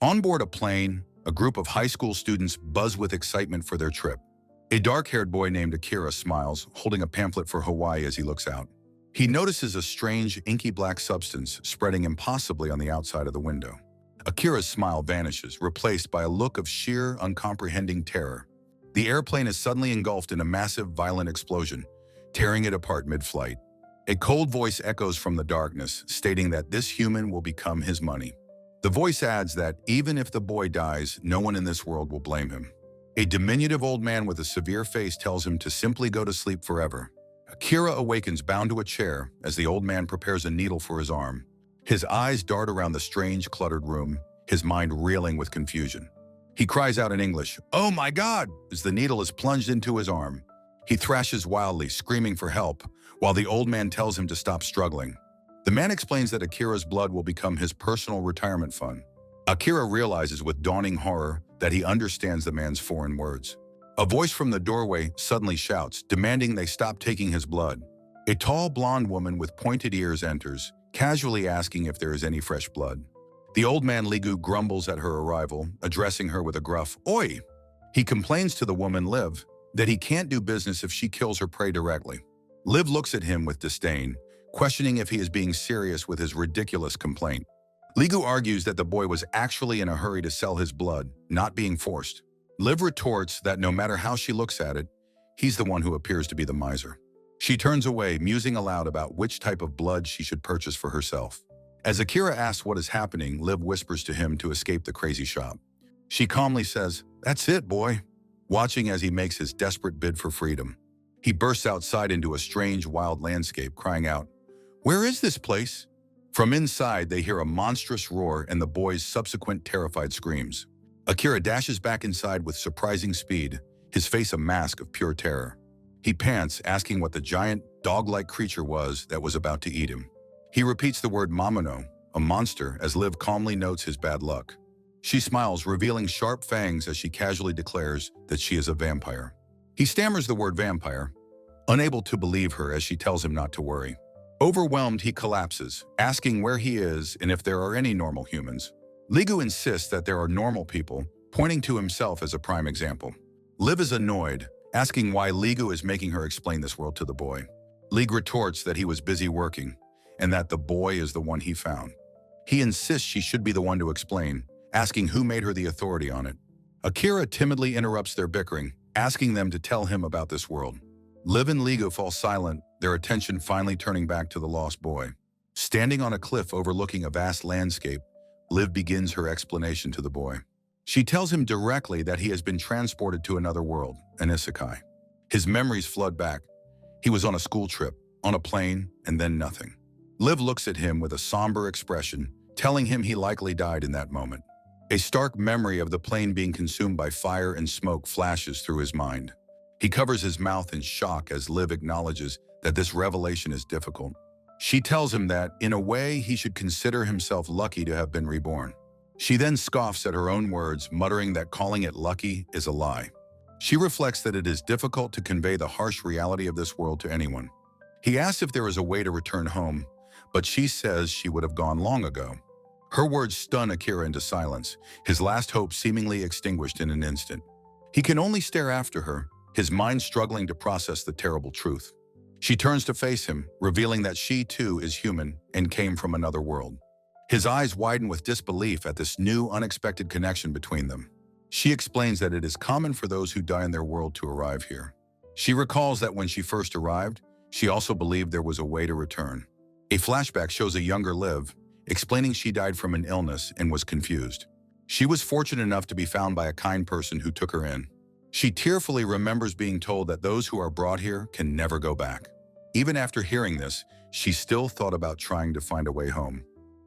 On board a plane, a group of high school students buzz with excitement for their trip. A dark-haired boy named Akira smiles, holding a pamphlet for Hawaii as he looks out. He notices a strange, inky black substance spreading impossibly on the outside of the window. Akira's smile vanishes, replaced by a look of sheer, uncomprehending terror. The airplane is suddenly engulfed in a massive, violent explosion, tearing it apart mid-flight. A cold voice echoes from the darkness, stating that this human will become his money. The voice adds that even if the boy dies, no one in this world will blame him. A diminutive old man with a severe face tells him to simply go to sleep forever. Akira awakens bound to a chair as the old man prepares a needle for his arm. His eyes dart around the strange, cluttered room, his mind reeling with confusion. He cries out in English, "Oh my God!" as the needle is plunged into his arm. He thrashes wildly, screaming for help, while the old man tells him to stop struggling. The man explains that Akira's blood will become his personal retirement fund. Akira realizes with dawning horror that he understands the man's foreign words. A voice from the doorway suddenly shouts, demanding they stop taking his blood. A tall blonde woman with pointed ears enters, casually asking if there is any fresh blood. The old man Ligu grumbles at her arrival, addressing her with a gruff, "Oi!" He complains to the woman Liv that he can't do business if she kills her prey directly. Liv looks at him with disdain, questioning if he is being serious with his ridiculous complaint. Ligu argues that the boy was actually in a hurry to sell his blood, not being forced. Liv retorts that no matter how she looks at it, he's the one who appears to be the miser. She turns away, musing aloud about which type of blood she should purchase for herself. As Akira asks what is happening, Liv whispers to him to escape the crazy shop. She calmly says, "That's it, boy," watching as he makes his desperate bid for freedom. He bursts outside into a strange, wild landscape, crying out, "Where is this place?" From inside, they hear a monstrous roar and the boy's subsequent terrified screams. Akira dashes back inside with surprising speed, his face a mask of pure terror. He pants, asking what the giant, dog-like creature was that was about to eat him. He repeats the word Mamono, a monster, as Liv calmly notes his bad luck. She smiles, revealing sharp fangs as she casually declares that she is a vampire. He stammers the word vampire, unable to believe her as she tells him not to worry. Overwhelmed, he collapses, asking where he is and if there are any normal humans. Ligu insists that there are normal people, pointing to himself as a prime example. Liv is annoyed, asking why Ligu is making her explain this world to the boy. Lig retorts that he was busy working, and that the boy is the one he found. He insists she should be the one to explain, asking who made her the authority on it. Akira timidly interrupts their bickering, asking them to tell him about this world. Liv and Ligu fall silent, their attention finally turning back to the lost boy. Standing on a cliff overlooking a vast landscape, Liv begins her explanation to the boy. She tells him directly that he has been transported to another world, an isekai. His memories flood back. He was on a school trip, on a plane, and then nothing. Liv looks at him with a somber expression, telling him he likely died in that moment. A stark memory of the plane being consumed by fire and smoke flashes through his mind. He covers his mouth in shock as Liv acknowledges that this revelation is difficult. She tells him that, in a way, he should consider himself lucky to have been reborn. She then scoffs at her own words, muttering that calling it lucky is a lie. She reflects that it is difficult to convey the harsh reality of this world to anyone. He asks if there is a way to return home, but she says she would have gone long ago. Her words stun Akira into silence, his last hope seemingly extinguished in an instant. He can only stare after her, his mind struggling to process the terrible truth. She turns to face him, revealing that she too is human and came from another world. His eyes widen with disbelief at this new, unexpected connection between them. She explains that it is common for those who die in their world to arrive here. She recalls that when she first arrived, she also believed there was a way to return. A flashback shows a younger Liv, explaining she died from an illness and was confused. She was fortunate enough to be found by a kind person who took her in. She tearfully remembers being told that those who are brought here can never go back. Even after hearing this, she still thought about trying to find a way home.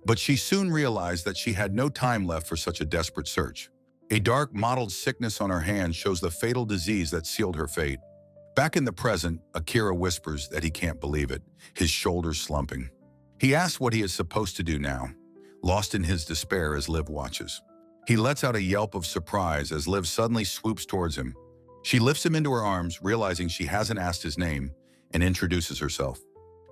But she soon realized that she had no time left for such a desperate search. A dark, mottled sickness on her hand shows the fatal disease that sealed her fate. Back in the present, Akira whispers that he can't believe it, his shoulders slumping. He asks what he is supposed to do now, lost in his despair as Liv watches. He lets out a yelp of surprise as Liv suddenly swoops towards him. She lifts him into her arms, realizing she hasn't asked his name, and introduces herself.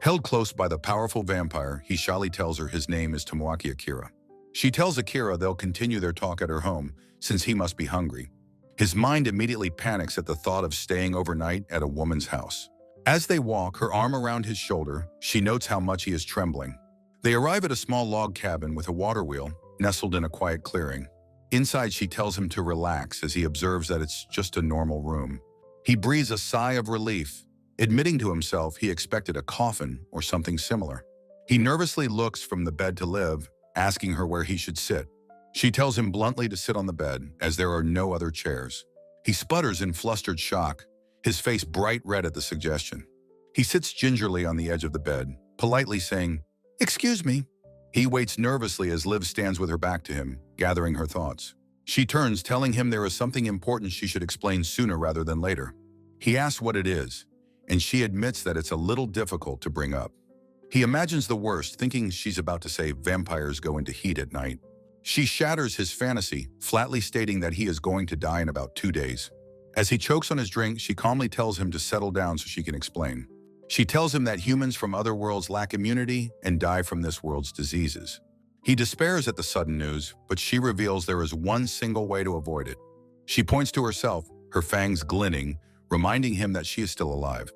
Held close by the powerful vampire, he shyly tells her his name is Tomoaki Akira. She tells Akira they'll continue their talk at her home, since he must be hungry. His mind immediately panics at the thought of staying overnight at a woman's house. As they walk, her arm around his shoulder, she notes how much he is trembling. They arrive at a small log cabin with a water wheel, nestled in a quiet clearing. Inside, she tells him to relax as he observes that it's just a normal room. He breathes a sigh of relief, admitting to himself he expected a coffin or something similar. He nervously looks from the bed to Liv, asking her where he should sit. She tells him bluntly to sit on the bed, as there are no other chairs. He sputters in flustered shock, his face bright red at the suggestion. He sits gingerly on the edge of the bed, politely saying, "Excuse me." He waits nervously as Liv stands with her back to him, gathering her thoughts. She turns, telling him there is something important she should explain sooner rather than later. He asks what it is, and she admits that it's a little difficult to bring up. He imagines the worst, thinking she's about to say vampires go into heat at night. She shatters his fantasy, flatly stating that he is going to die in about 2 days. As he chokes on his drink, she calmly tells him to settle down so she can explain. She tells him that humans from other worlds lack immunity and die from this world's diseases. He despairs at the sudden news, but she reveals there is one single way to avoid it. She points to herself, her fangs glinting, reminding him that she is still alive.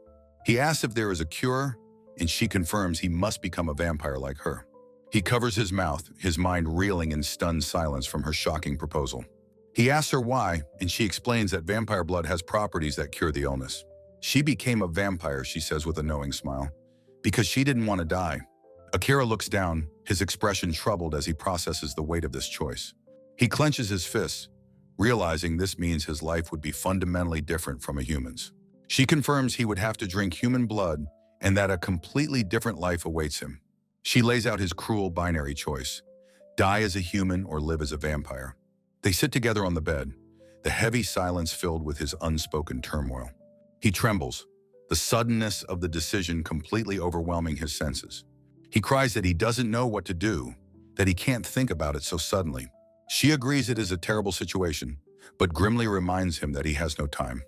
He asks if there is a cure, and she confirms he must become a vampire like her. He covers his mouth, his mind reeling in stunned silence from her shocking proposal. He asks her why, and she explains that vampire blood has properties that cure the illness. She became a vampire, she says with a knowing smile, because she didn't want to die. Akira looks down, his expression troubled as he processes the weight of this choice. He clenches his fists, realizing this means his life would be fundamentally different from a human's. She confirms he would have to drink human blood and that a completely different life awaits him. She lays out his cruel binary choice: die as a human or live as a vampire. They sit together on the bed, the heavy silence filled with his unspoken turmoil. He trembles, the suddenness of the decision completely overwhelming his senses. He cries that he doesn't know what to do, that he can't think about it so suddenly. She agrees it is a terrible situation, but grimly reminds him that he has no time.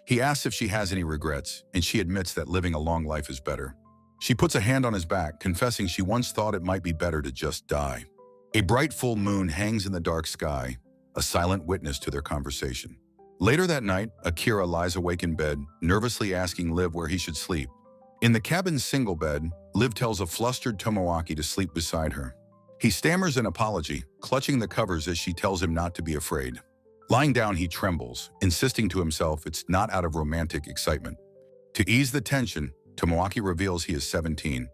He asks if she has any regrets, and she admits that living a long life is better. She puts a hand on his back, confessing she once thought it might be better to just die. A bright full moon hangs in the dark sky, a silent witness to their conversation. Later that night, Akira lies awake in bed, nervously asking Liv where he should sleep. In the cabin's single bed, Liv tells a flustered Tomoaki to sleep beside her. He stammers an apology, clutching the covers as she tells him not to be afraid. Lying down, he trembles, insisting to himself it's not out of romantic excitement. To ease the tension, Tomoaki reveals he is 17,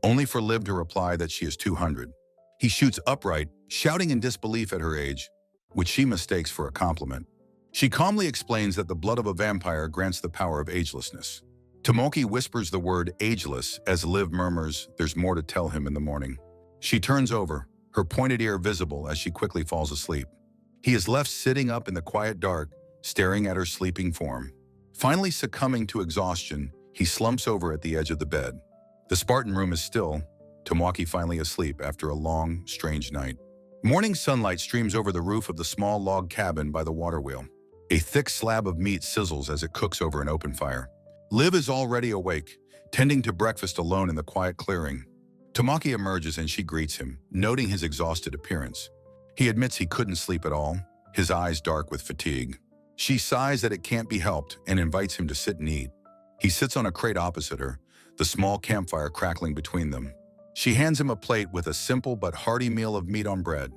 only for Liv to reply that she is 200. He shoots upright, shouting in disbelief at her age, which she mistakes for a compliment. She calmly explains that the blood of a vampire grants the power of agelessness. Tomoaki whispers the word ageless as Liv murmurs there's more to tell him in the morning. She turns over, her pointed ear visible as she quickly falls asleep. He is left sitting up in the quiet dark, staring at her sleeping form. Finally succumbing to exhaustion, he slumps over at the edge of the bed. The Spartan room is still, Tomoaki finally asleep after a long, strange night. Morning sunlight streams over the roof of the small log cabin by the water wheel. A thick slab of meat sizzles as it cooks over an open fire. Liv is already awake, tending to breakfast alone in the quiet clearing. Tomoaki emerges and she greets him, noting his exhausted appearance. He admits he couldn't sleep at all, his eyes dark with fatigue. She sighs that it can't be helped and invites him to sit and eat. He sits on a crate opposite her, the small campfire crackling between them. She hands him a plate with a simple but hearty meal of meat on bread.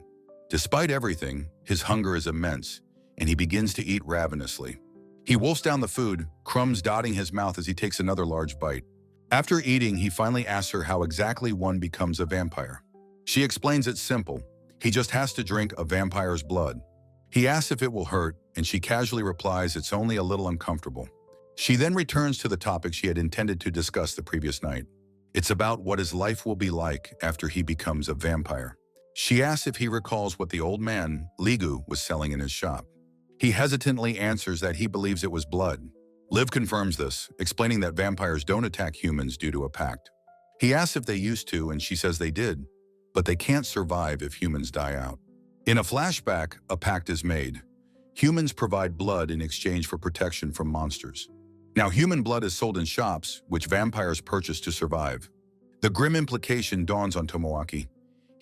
Despite everything, his hunger is immense, and he begins to eat ravenously. He wolfs down the food, crumbs dotting his mouth as he takes another large bite. After eating, he finally asks her how exactly one becomes a vampire. She explains it's simple. He just has to drink a vampire's blood. He asks if it will hurt, and she casually replies it's only a little uncomfortable. She then returns to the topic she had intended to discuss the previous night. It's about what his life will be like after he becomes a vampire. She asks if he recalls what the old man, Ligu, was selling in his shop. He hesitantly answers that he believes it was blood. Liv confirms this, explaining that vampires don't attack humans due to a pact. He asks if they used to, and she says they did, but they can't survive if humans die out. In a flashback, a pact is made. Humans provide blood in exchange for protection from monsters. Now, human blood is sold in shops, which vampires purchase to survive. The grim implication dawns on Tomoaki.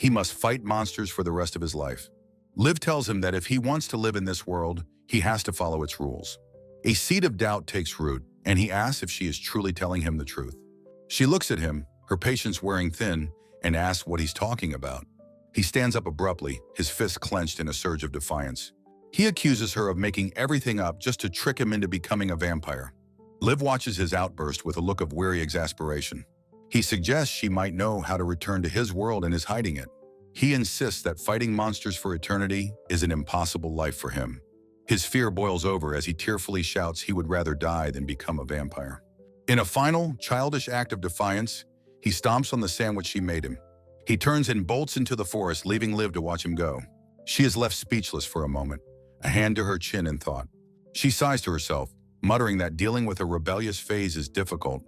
He must fight monsters for the rest of his life. Liv tells him that if he wants to live in this world, he has to follow its rules. A seed of doubt takes root, and he asks if she is truly telling him the truth. She looks at him, her patience wearing thin, and asks what he's talking about. He stands up abruptly, his fists clenched in a surge of defiance. He accuses her of making everything up just to trick him into becoming a vampire. Liv watches his outburst with a look of weary exasperation. He suggests she might know how to return to his world and is hiding it. He insists that fighting monsters for eternity is an impossible life for him. His fear boils over as he tearfully shouts he would rather die than become a vampire. In a final, childish act of defiance, he stomps on the sandwich she made him. He turns and bolts into the forest, leaving Liv to watch him go. She is left speechless for a moment, a hand to her chin in thought. She sighs to herself, muttering that dealing with a rebellious phase is difficult.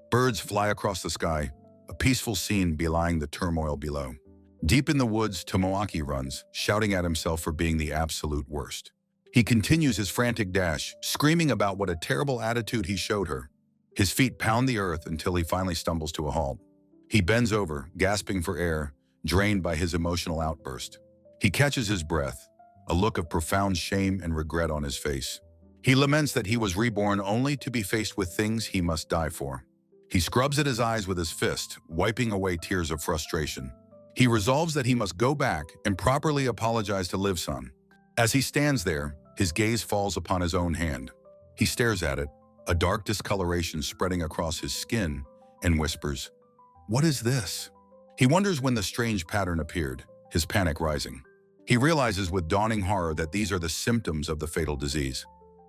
Birds fly across the sky, a peaceful scene belying the turmoil below. Deep in the woods, Tomoaki runs, shouting at himself for being the absolute worst. He continues his frantic dash, screaming about what a terrible attitude he showed her. His feet pound the earth until he finally stumbles to a halt. He bends over, gasping for air, drained by his emotional outburst. He catches his breath, a look of profound shame and regret on his face. He laments that he was reborn only to be faced with things he must die for. He scrubs at his eyes with his fist, wiping away tears of frustration. He resolves that he must go back and properly apologize to Liv-san. As he stands there, his gaze falls upon his own hand. He stares at it, a dark discoloration spreading across his skin, and whispers, "What is this?" He wonders when the strange pattern appeared, his panic rising. He realizes with dawning horror that these are the symptoms of the fatal disease.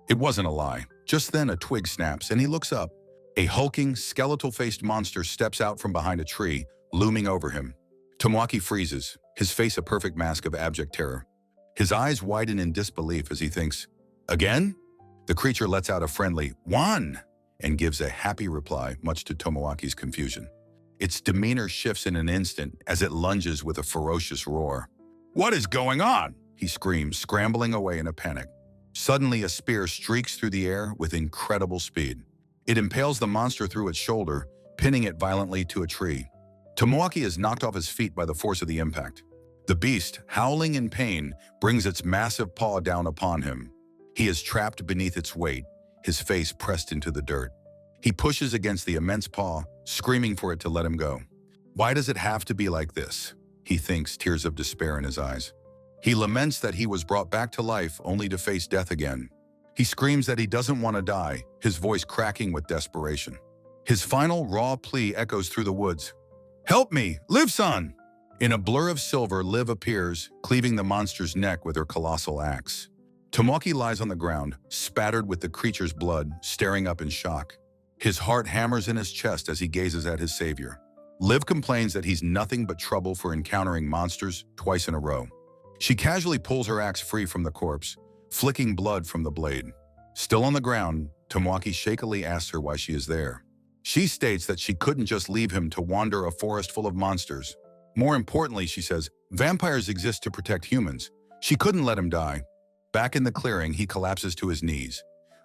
It wasn't a lie. Just then a twig snaps and he looks up. A hulking, skeletal-faced monster steps out from behind a tree, looming over him. Tomoaki freezes, his face a perfect mask of abject terror. His eyes widen in disbelief as he thinks, "Again?" The creature lets out a friendly, "One!" and gives a happy reply, much to Tomoaki's confusion. Its demeanor shifts in an instant as it lunges with a ferocious roar. "What is going on?" he screams, scrambling away in a panic. Suddenly, a spear streaks through the air with incredible speed. It impales the monster through its shoulder, pinning it violently to a tree. Tomoaki is knocked off his feet by the force of the impact. The beast, howling in pain, brings its massive paw down upon him. He is trapped beneath its weight, his face pressed into the dirt. He pushes against the immense paw, screaming for it to let him go. Why does it have to be like this? He thinks, tears of despair in his eyes. He laments that he was brought back to life only to face death again. He screams that he doesn't want to die, his voice cracking with desperation. His final raw plea echoes through the woods. "Help me, Liv-san!" In a blur of silver, Liv appears, cleaving the monster's neck with her colossal axe. Tomoaki lies on the ground, spattered with the creature's blood, staring up in shock. His heart hammers in his chest as he gazes at his savior. Liv complains that he's nothing but trouble for encountering monsters twice in a row. She casually pulls her axe free from the corpse, flicking blood from the blade. Still on the ground, Tomoaki shakily asks her why she is there. She states that she couldn't just leave him to wander a forest full of monsters. More importantly, she says, vampires exist to protect humans. She couldn't let him die. Back in the clearing, he collapses to his knees,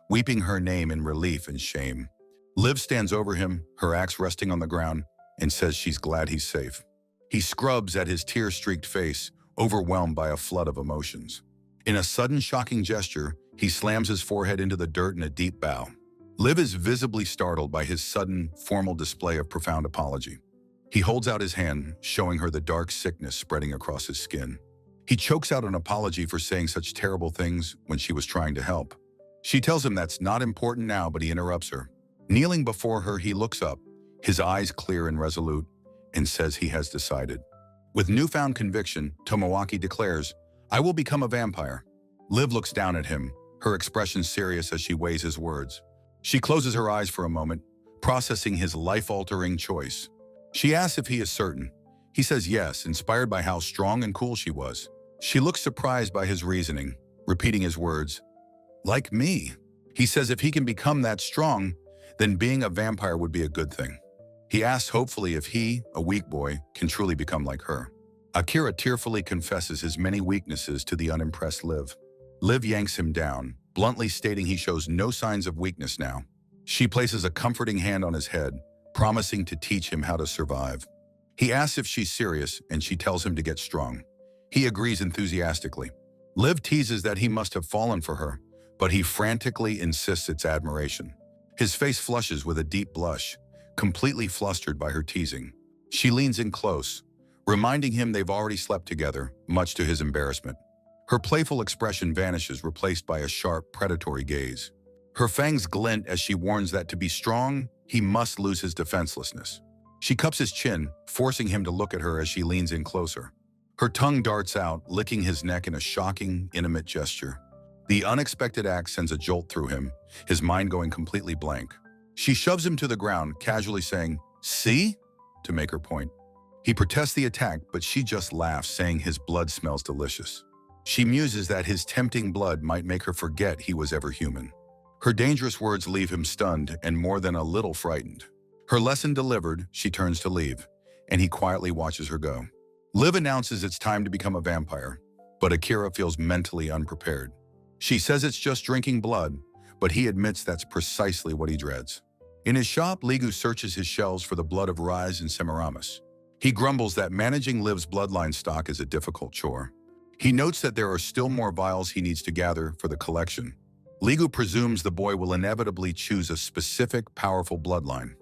weeping her name in relief and shame. Liv stands over him, her axe resting on the ground, and says she's glad he's safe. He scrubs at his tear-streaked face, overwhelmed by a flood of emotions. In a sudden, shocking gesture, he slams his forehead into the dirt in a deep bow. Liv is visibly startled by his sudden, formal display of profound apology. He holds out his hand, showing her the dark sickness spreading across his skin. He chokes out an apology for saying such terrible things when she was trying to help. She tells him that's not important now, but he interrupts her. Kneeling before her, he looks up, his eyes clear and resolute, and says he has decided. With newfound conviction, Tomoaki declares, "I will become a vampire." Liv looks down at him, her expression serious as she weighs his words. She closes her eyes for a moment, processing his life-altering choice. She asks if he is certain. He says yes, inspired by how strong and cool she was. She looks surprised by his reasoning, repeating his words. "Like me." He says if he can become that strong, then being a vampire would be a good thing. He asks hopefully if he, a weak boy, can truly become like her. Akira tearfully confesses his many weaknesses to the unimpressed Liv. Liv yanks him down, bluntly stating he shows no signs of weakness now. She places a comforting hand on his head, promising to teach him how to survive. He asks if she's serious, and she tells him to get strong. He agrees enthusiastically. Liv teases that he must have fallen for her, but he frantically insists it's admiration. His face flushes with a deep blush, completely flustered by her teasing. She leans in close, reminding him they've already slept together, much to his embarrassment. Her playful expression vanishes, replaced by a sharp, predatory gaze. Her fangs glint as she warns that to be strong, he must lose his defenselessness. She cups his chin, forcing him to look at her as she leans in closer. Her tongue darts out, licking his neck in a shocking, intimate gesture. The unexpected act sends a jolt through him, his mind going completely blank. She shoves him to the ground, casually saying, "See?" to make her point. He protests the attack, but she just laughs, saying his blood smells delicious. She muses that his tempting blood might make her forget he was ever human. Her dangerous words leave him stunned and more than a little frightened. Her lesson delivered, she turns to leave, and he quietly watches her go. Liv announces it's time to become a vampire, but Akira feels mentally unprepared. She says it's just drinking blood, but he admits that's precisely what he dreads. In his shop, Ligu searches his shelves for the blood of Rise and Semiramis. He grumbles that managing Liv's bloodline stock is a difficult chore. He notes that there are still more vials he needs to gather for the collection. Ligu presumes the boy will inevitably choose a specific, powerful bloodline.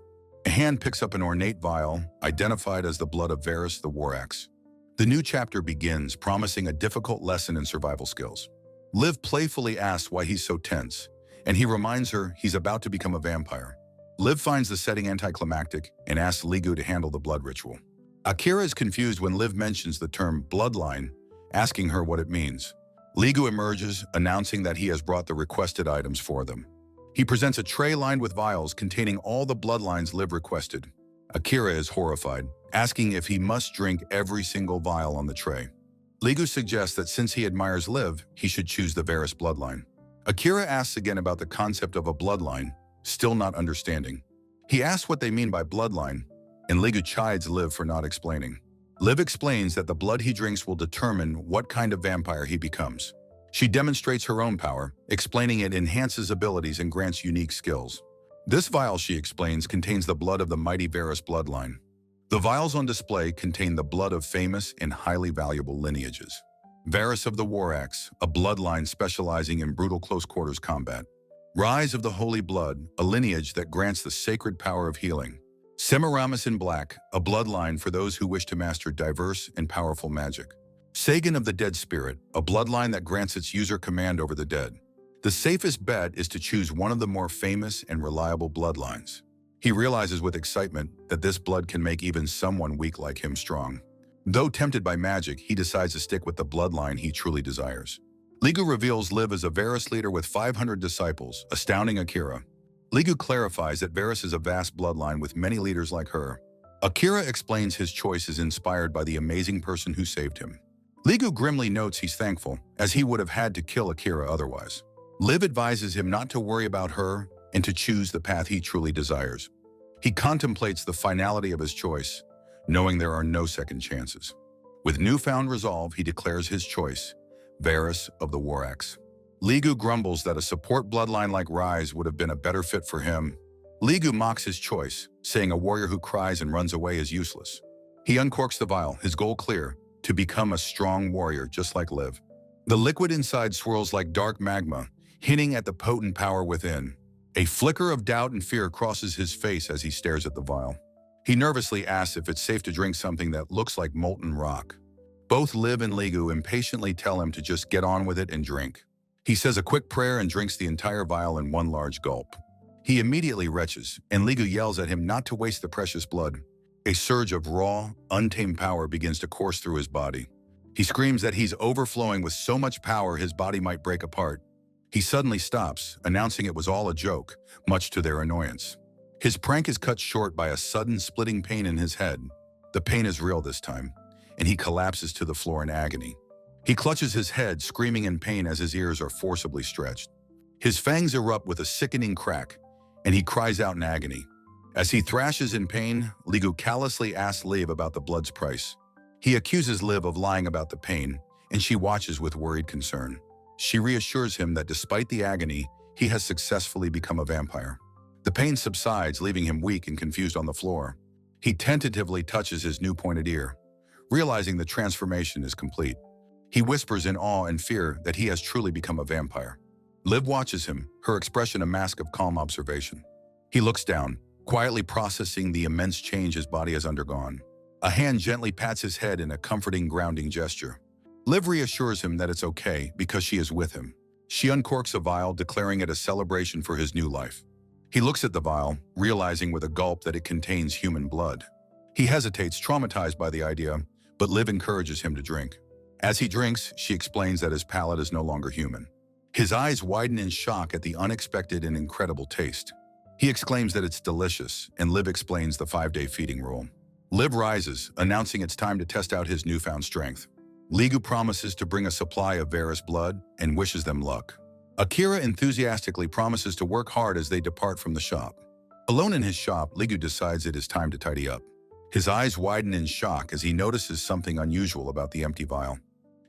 A hand picks up an ornate vial, identified as the blood of Varus the War Axe. The new chapter begins, promising a difficult lesson in survival skills. Liv playfully asks why he's so tense, and he reminds her he's about to become a vampire. Liv finds the setting anticlimactic and asks Ligu to handle the blood ritual. Akira is confused when Liv mentions the term bloodline, asking her what it means. Ligu emerges, announcing that he has brought the requested items for them. He presents a tray lined with vials containing all the bloodlines Liv requested. Akira is horrified, asking if he must drink every single vial on the tray. Ligu suggests that since he admires Liv, he should choose the Varus bloodline. Akira asks again about the concept of a bloodline, still not understanding. He asks what they mean by bloodline, and Ligu chides Liv for not explaining. Liv explains that the blood he drinks will determine what kind of vampire he becomes. She demonstrates her own power, explaining it enhances abilities and grants unique skills. This vial, she explains, contains the blood of the mighty Varus bloodline. The vials on display contain the blood of famous and highly valuable lineages. Varus of the War Axe, a bloodline specializing in brutal close-quarters combat. Rise of the Holy Blood, a lineage that grants the sacred power of healing. Semiramis in Black, a bloodline for those who wish to master diverse and powerful magic. Sagan of the Dead Spirit, a bloodline that grants its user command over the dead. The safest bet is to choose one of the more famous and reliable bloodlines. He realizes with excitement that this blood can make even someone weak like him strong. Though tempted by magic, he decides to stick with the bloodline he truly desires. Ligu reveals Liv as a Varus leader with 500 disciples, astounding Akira. Ligu clarifies that Varus is a vast bloodline with many leaders like her. Akira explains his choice is inspired by the amazing person who saved him. Ligu grimly notes he's thankful, as he would have had to kill Akira otherwise. Liv advises him not to worry about her and to choose the path he truly desires. He contemplates the finality of his choice, knowing there are no second chances. With newfound resolve, he declares his choice, Varus of the War Axe. Ligu grumbles that a support bloodline like Rise would have been a better fit for him. Ligu mocks his choice, saying a warrior who cries and runs away is useless. He uncorks the vial, his goal clear, to become a strong warrior just like Liv. The liquid inside swirls like dark magma, hinting at the potent power within. A flicker of doubt and fear crosses his face as he stares at the vial. He nervously asks if it's safe to drink something that looks like molten rock. Both Liv and Ligu impatiently tell him to just get on with it and drink. He says a quick prayer and drinks the entire vial in one large gulp. He immediately retches, and Ligu yells at him not to waste the precious blood. A surge of raw, untamed power begins to course through his body. He screams that he's overflowing with so much power his body might break apart. He suddenly stops, announcing it was all a joke, much to their annoyance. His prank is cut short by a sudden splitting pain in his head. The pain is real this time, and he collapses to the floor in agony. He clutches his head, screaming in pain as his ears are forcibly stretched. His fangs erupt with a sickening crack, and he cries out in agony. As he thrashes in pain, Ligu callously asks Liv about the blood's price. He accuses Liv of lying about the pain, and she watches with worried concern. She reassures him that despite the agony, he has successfully become a vampire. The pain subsides, leaving him weak and confused on the floor. He tentatively touches his new pointed ear, realizing the transformation is complete. He whispers in awe and fear that he has truly become a vampire. Liv watches him, her expression a mask of calm observation. He looks down, quietly processing the immense change his body has undergone. A hand gently pats his head in a comforting, grounding gesture. Liv reassures him that it's okay because she is with him. She uncorks a vial, declaring it a celebration for his new life. He looks at the vial, realizing with a gulp that it contains human blood. He hesitates, traumatized by the idea, but Liv encourages him to drink. As he drinks, she explains that his palate is no longer human. His eyes widen in shock at the unexpected and incredible taste. He exclaims that it's delicious, and Liv explains the 5-day feeding rule. Liv rises, announcing it's time to test out his newfound strength. Ligu promises to bring a supply of Varys blood and wishes them luck. Akira enthusiastically promises to work hard as they depart from the shop. Alone in his shop, Ligu decides it is time to tidy up. His eyes widen in shock as he notices something unusual about the empty vial.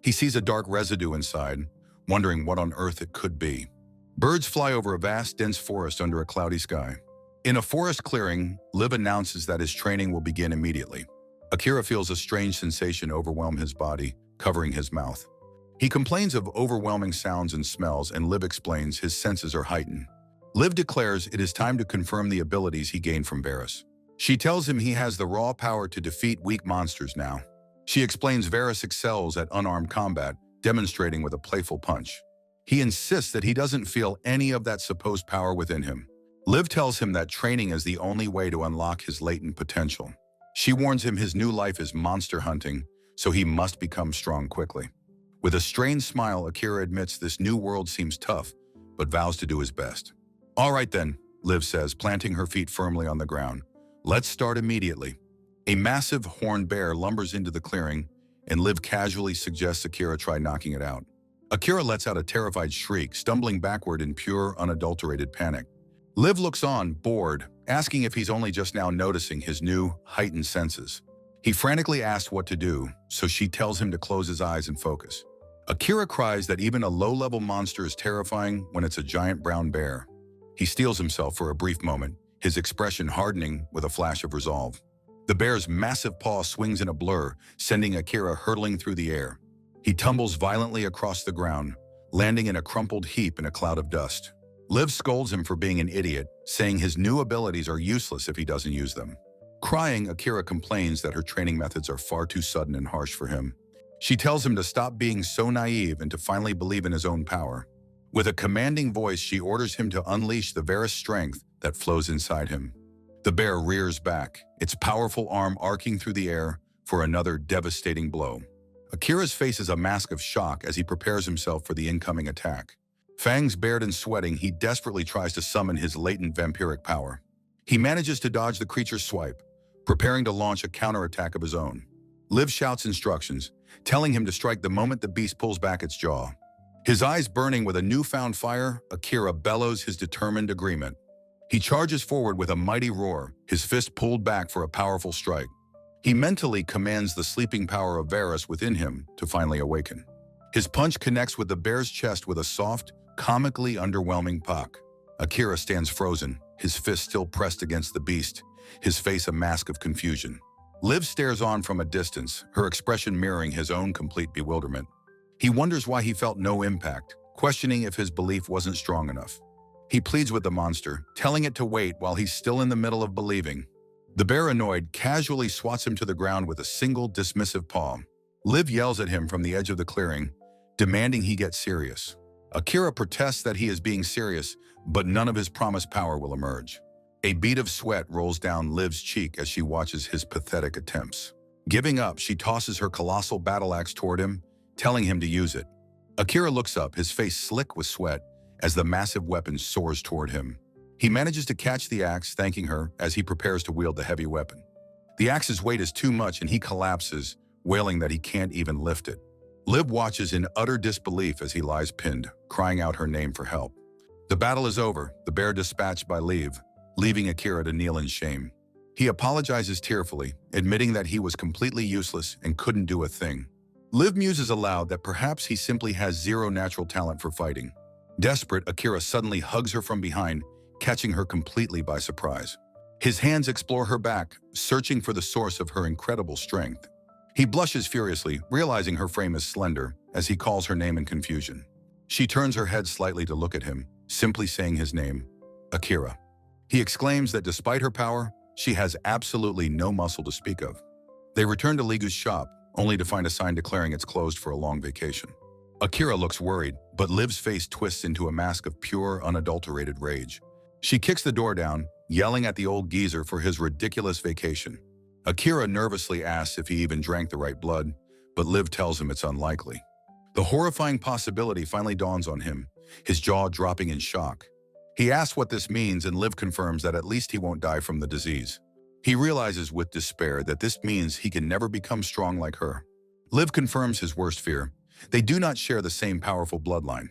He sees a dark residue inside, wondering what on earth it could be. Birds fly over a vast, dense forest under a cloudy sky. In a forest clearing, Liv announces that his training will begin immediately. Akira feels a strange sensation overwhelm his body, covering his mouth. He complains of overwhelming sounds and smells, and Liv explains his senses are heightened. Liv declares it is time to confirm the abilities he gained from Varys. She tells him he has the raw power to defeat weak monsters now. She explains Varys excels at unarmed combat, demonstrating with a playful punch. He insists that he doesn't feel any of that supposed power within him. Liv tells him that training is the only way to unlock his latent potential. She warns him his new life is monster hunting, so he must become strong quickly. With a strained smile, Akira admits this new world seems tough, but vows to do his best. All right then, Liv says, planting her feet firmly on the ground. Let's start immediately. A massive horned bear lumbers into the clearing, and Liv casually suggests Akira try knocking it out. Akira lets out a terrified shriek, stumbling backward in pure, unadulterated panic. Liv looks on, bored, asking if he's only just now noticing his new, heightened senses. He frantically asks what to do, so she tells him to close his eyes and focus. Akira cries that even a low-level monster is terrifying when it's a giant brown bear. He steels himself for a brief moment, his expression hardening with a flash of resolve. The bear's massive paw swings in a blur, sending Akira hurtling through the air. He tumbles violently across the ground, landing in a crumpled heap in a cloud of dust. Liv scolds him for being an idiot, saying his new abilities are useless if he doesn't use them. Crying, Akira complains that her training methods are far too sudden and harsh for him. She tells him to stop being so naive and to finally believe in his own power. With a commanding voice, she orders him to unleash the Varys strength that flows inside him. The bear rears back, its powerful arm arcing through the air for another devastating blow. Akira's face is a mask of shock as he prepares himself for the incoming attack. Fangs bared and sweating, he desperately tries to summon his latent vampiric power. He manages to dodge the creature's swipe, preparing to launch a counterattack of his own. Liv shouts instructions, telling him to strike the moment the beast pulls back its jaw. His eyes burning with a newfound fire, Akira bellows his determined agreement. He charges forward with a mighty roar, his fist pulled back for a powerful strike. He mentally commands the sleeping power of Varys within him to finally awaken. His punch connects with the bear's chest with a soft, comically underwhelming pock. Akira stands frozen, his fist still pressed against the beast, his face a mask of confusion. Liv stares on from a distance, her expression mirroring his own complete bewilderment. He wonders why he felt no impact, questioning if his belief wasn't strong enough. He pleads with the monster, telling it to wait while he's still in the middle of believing. The bear, annoyed, casually swats him to the ground with a single dismissive paw. Liv yells at him from the edge of the clearing, demanding he get serious. Akira protests that he is being serious, but none of his promised power will emerge. A bead of sweat rolls down Liv's cheek as she watches his pathetic attempts. Giving up, she tosses her colossal battle axe toward him, telling him to use it. Akira looks up, his face slick with sweat, as the massive weapon soars toward him. He manages to catch the axe, thanking her as he prepares to wield the heavy weapon. The axe's weight is too much and he collapses, wailing that he can't even lift it. Liv watches in utter disbelief as he lies pinned, crying out her name for help. The battle is over, the bear dispatched by Liv, leaving Akira to kneel in shame. He apologizes tearfully, admitting that he was completely useless and couldn't do a thing. Liv muses aloud that perhaps he simply has zero natural talent for fighting. Desperate, Akira suddenly hugs her from behind, catching her completely by surprise. His hands explore her back, searching for the source of her incredible strength. He blushes furiously, realizing her frame is slender, as he calls her name in confusion. She turns her head slightly to look at him, simply saying his name, Akira. He exclaims that despite her power, she has absolutely no muscle to speak of. They return to Ligu's shop, only to find a sign declaring it's closed for a long vacation. Akira looks worried, but Liv's face twists into a mask of pure, unadulterated rage. She kicks the door down, yelling at the old geezer for his ridiculous vacation. Akira nervously asks if he even drank the right blood, but Liv tells him it's unlikely. The horrifying possibility finally dawns on him, his jaw dropping in shock. He asks what this means, and Liv confirms that at least he won't die from the disease. He realizes with despair that this means he can never become strong like her. Liv confirms his worst fear. They do not share the same powerful bloodline.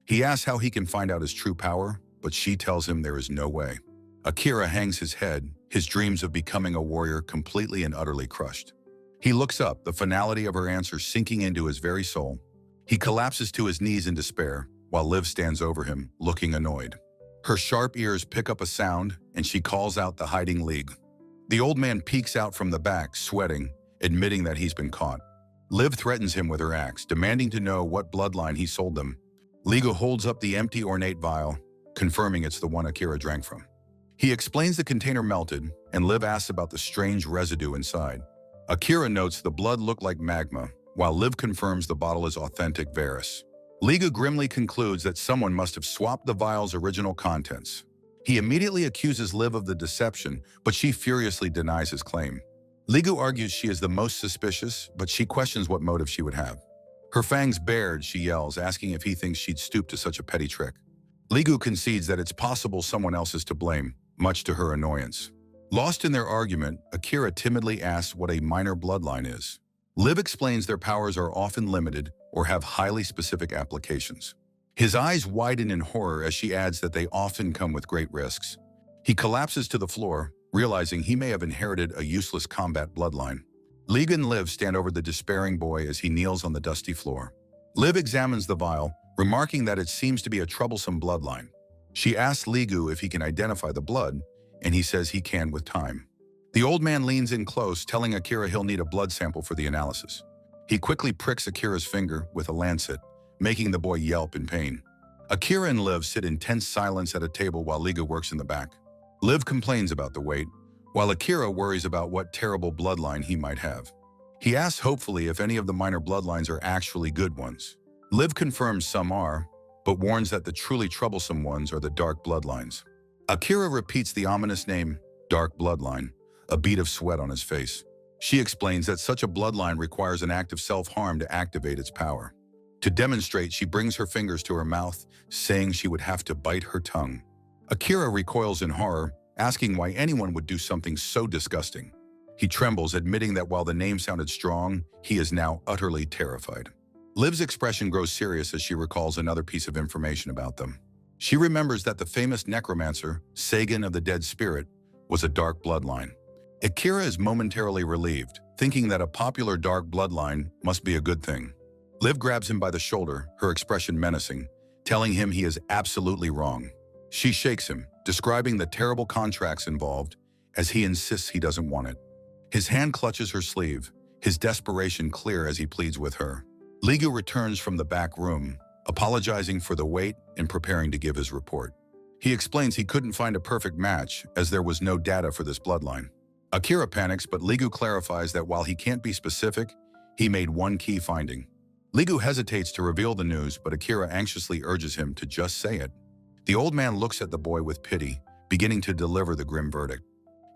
He asks how he can find out his true power, but she tells him there is no way. Akira hangs his head, his dreams of becoming a warrior completely and utterly crushed. He looks up, the finality of her answer sinking into his very soul. He collapses to his knees in despair, while Liv stands over him, looking annoyed. Her sharp ears pick up a sound, and she calls out the hiding League. The old man peeks out from the back, sweating, admitting that he's been caught. Liv threatens him with her axe, demanding to know what bloodline he sold them. Ligu holds up the empty ornate vial, confirming it's the one Akira drank from. He explains the container melted, and Liv asks about the strange residue inside. Akira notes the blood looked like magma, while Liv confirms the bottle is authentic Varus. Ligu grimly concludes that someone must have swapped the vial's original contents. He immediately accuses Liv of the deception, but she furiously denies his claim. Ligu argues she is the most suspicious, but she questions what motive she would have. Her fangs bared, she yells, asking if he thinks she'd stoop to such a petty trick. Ligu concedes that it's possible someone else is to blame, much to her annoyance. Lost in their argument, Akira timidly asks what a minor bloodline is. Liv explains their powers are often limited or have highly specific applications. His eyes widen in horror as she adds that they often come with great risks. He collapses to the floor, realizing he may have inherited a useless combat bloodline. Ligu and Liv stand over the despairing boy as he kneels on the dusty floor. Liv examines the vial, remarking that it seems to be a troublesome bloodline. She asks Ligu if he can identify the blood, and he says he can with time. The old man leans in close, telling Akira he'll need a blood sample for the analysis. He quickly pricks Akira's finger with a lancet, making the boy yelp in pain. Akira and Liv sit in tense silence at a table while Ligu works in the back. Liv complains about the wait, while Akira worries about what terrible bloodline he might have. He asks hopefully if any of the minor bloodlines are actually good ones. Liv confirms some are, but warns that the truly troublesome ones are the dark bloodlines. Akira repeats the ominous name, Dark Bloodline, a bead of sweat on his face. She explains that such a bloodline requires an act of self-harm to activate its power. To demonstrate, she brings her fingers to her mouth, saying she would have to bite her tongue. Akira recoils in horror, asking why anyone would do something so disgusting. He trembles, admitting that while the name sounded strong, he is now utterly terrified. Liv's expression grows serious as she recalls another piece of information about them. She remembers that the famous necromancer, Sagan of the Dead Spirit, was a dark bloodline. Akira is momentarily relieved, thinking that a popular dark bloodline must be a good thing. Liv grabs him by the shoulder, her expression menacing, telling him he is absolutely wrong. She shakes him, describing the terrible contracts involved, as he insists he doesn't want it. His hand clutches her sleeve, his desperation clear as he pleads with her. Ligu returns from the back room, apologizing for the wait and preparing to give his report. He explains he couldn't find a perfect match as there was no data for this bloodline. Akira panics, but Ligu clarifies that while he can't be specific, he made one key finding. Ligu hesitates to reveal the news, but Akira anxiously urges him to just say it. The old man looks at the boy with pity, beginning to deliver the grim verdict.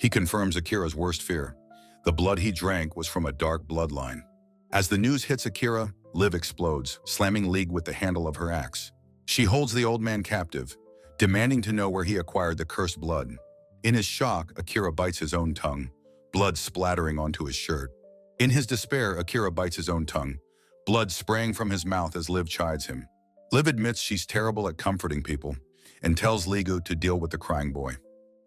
He confirms Akira's worst fear. The blood he drank was from a dark bloodline. As the news hits Akira, Liv explodes, slamming Ligu with the handle of her axe. She holds the old man captive, demanding to know where he acquired the cursed blood. In his shock, Akira bites his own tongue, blood splattering onto his shirt. In his despair, Akira bites his own tongue, blood spraying from his mouth as Liv chides him. Liv admits she's terrible at comforting people and tells Ligu to deal with the crying boy.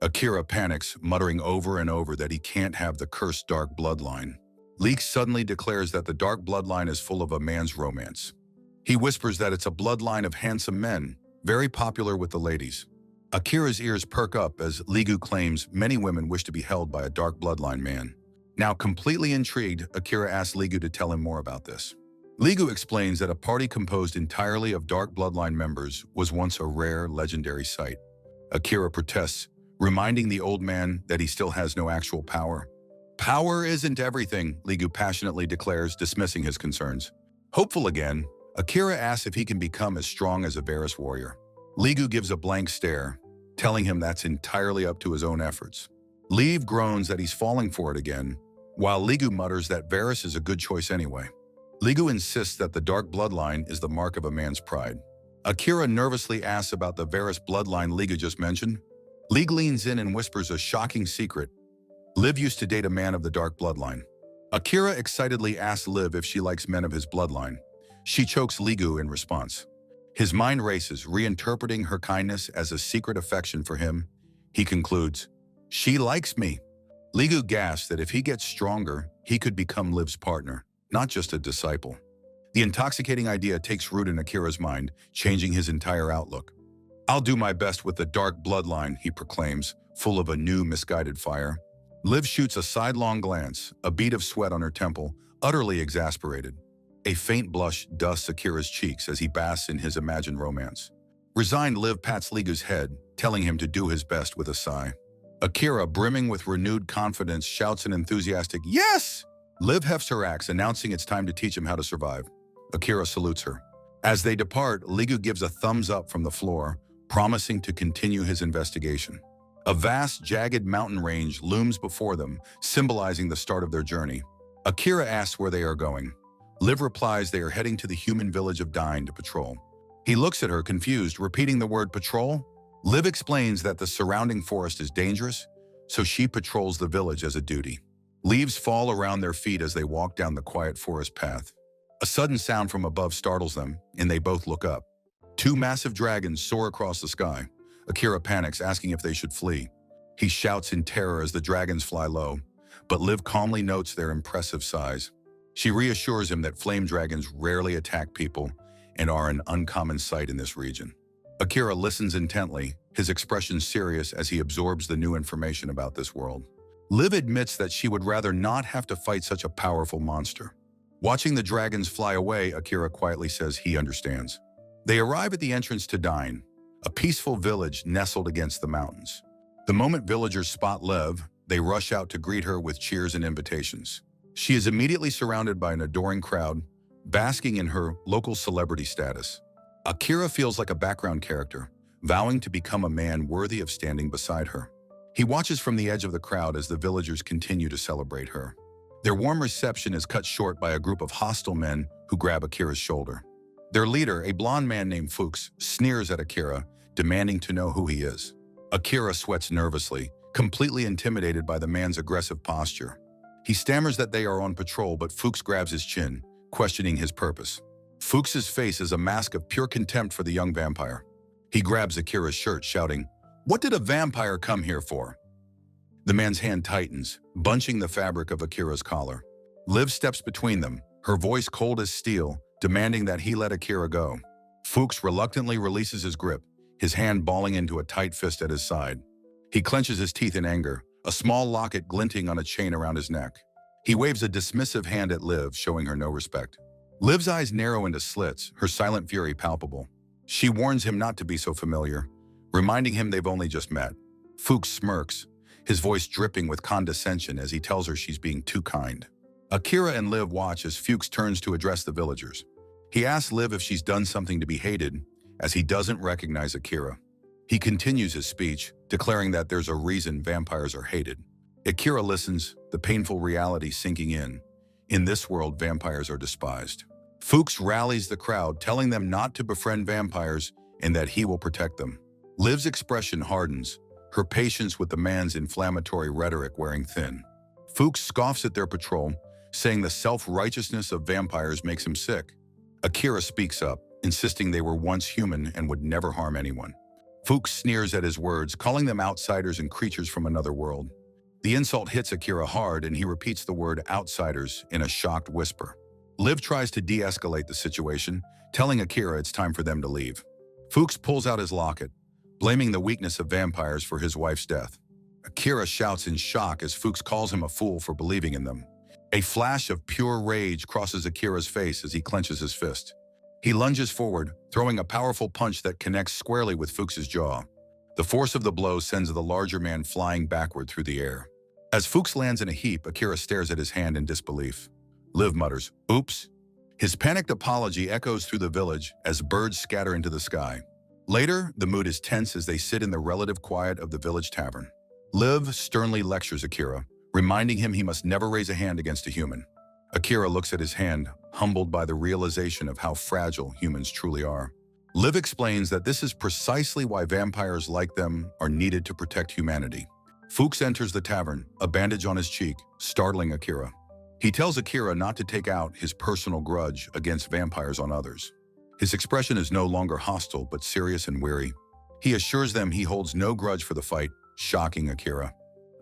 Akira panics, muttering over and over that he can't have the cursed dark bloodline. Ligu suddenly declares that the dark bloodline is full of a man's romance. He whispers that it's a bloodline of handsome men, very popular with the ladies. Akira's ears perk up as Ligu claims many women wish to be held by a dark bloodline man. Now completely intrigued, Akira asks Ligu to tell him more about this. Ligu explains that a party composed entirely of dark bloodline members was once a rare, legendary sight. Akira protests, reminding the old man that he still has no actual power. Power isn't everything, Ligu passionately declares, dismissing his concerns. Hopeful again, Akira asks if he can become as strong as a Varus warrior. Ligu gives a blank stare, telling him that's entirely up to his own efforts. Lev groans that he's falling for it again, while Ligu mutters that Varus is a good choice anyway. Ligu insists that the dark bloodline is the mark of a man's pride. Akira nervously asks about the Varus bloodline Ligu just mentioned. Lig leans in and whispers a shocking secret. Liv used to date a man of the dark bloodline. Akira excitedly asks Liv if she likes men of his bloodline. She chokes Ligu in response. His mind races, reinterpreting her kindness as a secret affection for him. He concludes, "She likes me." Ligu gasps that if he gets stronger, he could become Liv's partner, not just a disciple. The intoxicating idea takes root in Akira's mind, changing his entire outlook. "I'll do my best with the dark bloodline," he proclaims, full of a new, misguided fire. Liv shoots a sidelong glance, a bead of sweat on her temple, utterly exasperated. A faint blush dusts Akira's cheeks as he basks in his imagined romance. Resigned, Liv pats Ligu's head, telling him to do his best with a sigh. Akira, brimming with renewed confidence, shouts an enthusiastic, "Yes!" Liv hefts her axe, announcing it's time to teach him how to survive. Akira salutes her. As they depart, Ligu gives a thumbs up from the floor, promising to continue his investigation. A vast, jagged mountain range looms before them, symbolizing the start of their journey. Akira asks where they are going. Liv replies they are heading to the human village of Dine to patrol. He looks at her, confused, repeating the word patrol. Liv explains that the surrounding forest is dangerous, so she patrols the village as a duty. Leaves fall around their feet as they walk down the quiet forest path. A sudden sound from above startles them, and they both look up. Two massive dragons soar across the sky. Akira panics, asking if they should flee. He shouts in terror as the dragons fly low, but Liv calmly notes their impressive size. She reassures him that flame dragons rarely attack people and are an uncommon sight in this region. Akira listens intently, his expression serious as he absorbs the new information about this world. Liv admits that she would rather not have to fight such a powerful monster. Watching the dragons fly away, Akira quietly says he understands. They arrive at the entrance to Dine, a peaceful village nestled against the mountains. The moment villagers spot Liv, they rush out to greet her with cheers and invitations. She is immediately surrounded by an adoring crowd, basking in her local celebrity status. Akira feels like a background character, vowing to become a man worthy of standing beside her. He watches from the edge of the crowd as the villagers continue to celebrate her. Their warm reception is cut short by a group of hostile men who grab Akira's shoulder. Their leader, a blond man named Fuchs, sneers at Akira, demanding to know who he is. Akira sweats nervously, completely intimidated by the man's aggressive posture. He stammers that they are on patrol, but Fuchs grabs his chin, questioning his purpose. Fuchs's face is a mask of pure contempt for the young vampire. He grabs Akira's shirt, shouting, "What did a vampire come here for?" The man's hand tightens, bunching the fabric of Akira's collar. Liv steps between them, her voice cold as steel, demanding that he let Akira go. Fuchs reluctantly releases his grip, his hand balling into a tight fist at his side. He clenches his teeth in anger, a small locket glinting on a chain around his neck. He waves a dismissive hand at Liv, showing her no respect. Liv's eyes narrow into slits, her silent fury palpable. She warns him not to be so familiar, reminding him they've only just met. Fuchs smirks, his voice dripping with condescension as he tells her she's being too kind. Akira and Liv watch as Fuchs turns to address the villagers. He asks Liv if she's done something to be hated, as he doesn't recognize Akira. He continues his speech, declaring that there's a reason vampires are hated. Akira listens, the painful reality sinking in. In this world, vampires are despised. Fuchs rallies the crowd, telling them not to befriend vampires and that he will protect them. Liv's expression hardens, her patience with the man's inflammatory rhetoric wearing thin. Fuchs scoffs at their patrol, saying the self-righteousness of vampires makes him sick. Akira speaks up, insisting they were once human and would never harm anyone. Fuchs sneers at his words, calling them outsiders and creatures from another world. The insult hits Akira hard, and he repeats the word outsiders in a shocked whisper. Liv tries to de-escalate the situation, telling Akira it's time for them to leave. Fuchs pulls out his locket, blaming the weakness of vampires for his wife's death. Akira shouts in shock as Fuchs calls him a fool for believing in them. A flash of pure rage crosses Akira's face as he clenches his fist. He lunges forward, throwing a powerful punch that connects squarely with Fuchs's jaw. The force of the blow sends the larger man flying backward through the air. As Fuchs lands in a heap, Akira stares at his hand in disbelief. Liv mutters, "Oops." His panicked apology echoes through the village as birds scatter into the sky. Later, the mood is tense as they sit in the relative quiet of the village tavern. Liv sternly lectures Akira, reminding him he must never raise a hand against a human. Akira looks at his hand, humbled by the realization of how fragile humans truly are. Liv explains that this is precisely why vampires like them are needed to protect humanity. Fuchs enters the tavern, a bandage on his cheek, startling Akira. He tells Akira not to take out his personal grudge against vampires on others. His expression is no longer hostile but serious and weary. He assures them he holds no grudge for the fight, shocking Akira.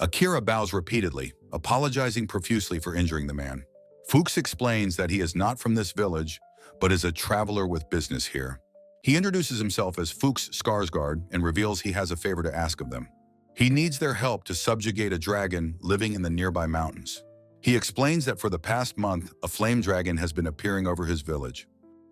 Akira bows repeatedly, apologizing profusely for injuring the man. Fuchs explains that he is not from this village, but is a traveler with business here. He introduces himself as Fuchs Skarsgård and reveals he has a favor to ask of them. He needs their help to subjugate a dragon living in the nearby mountains. He explains that for the past month, a flame dragon has been appearing over his village.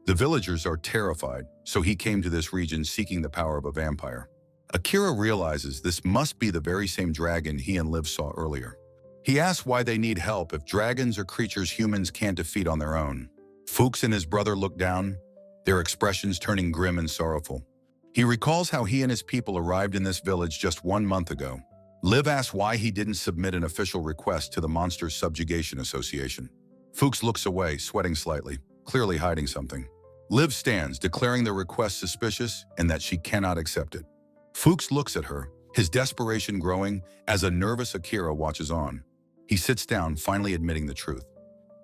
The villagers are terrified, so he came to this region seeking the power of a vampire. Akira realizes this must be the very same dragon he and Liv saw earlier. He asks why they need help if dragons are creatures humans can't defeat on their own. Fuchs and his brother look down, their expressions turning grim and sorrowful. He recalls how he and his people arrived in this village just 1 month ago. Liv asks why he didn't submit an official request to the Monster Subjugation Association. Fuchs looks away, sweating slightly, clearly hiding something. Liv stands, declaring the request suspicious and that she cannot accept it. Fuchs looks at her, his desperation growing as a nervous Akira watches on. He sits down, finally admitting the truth.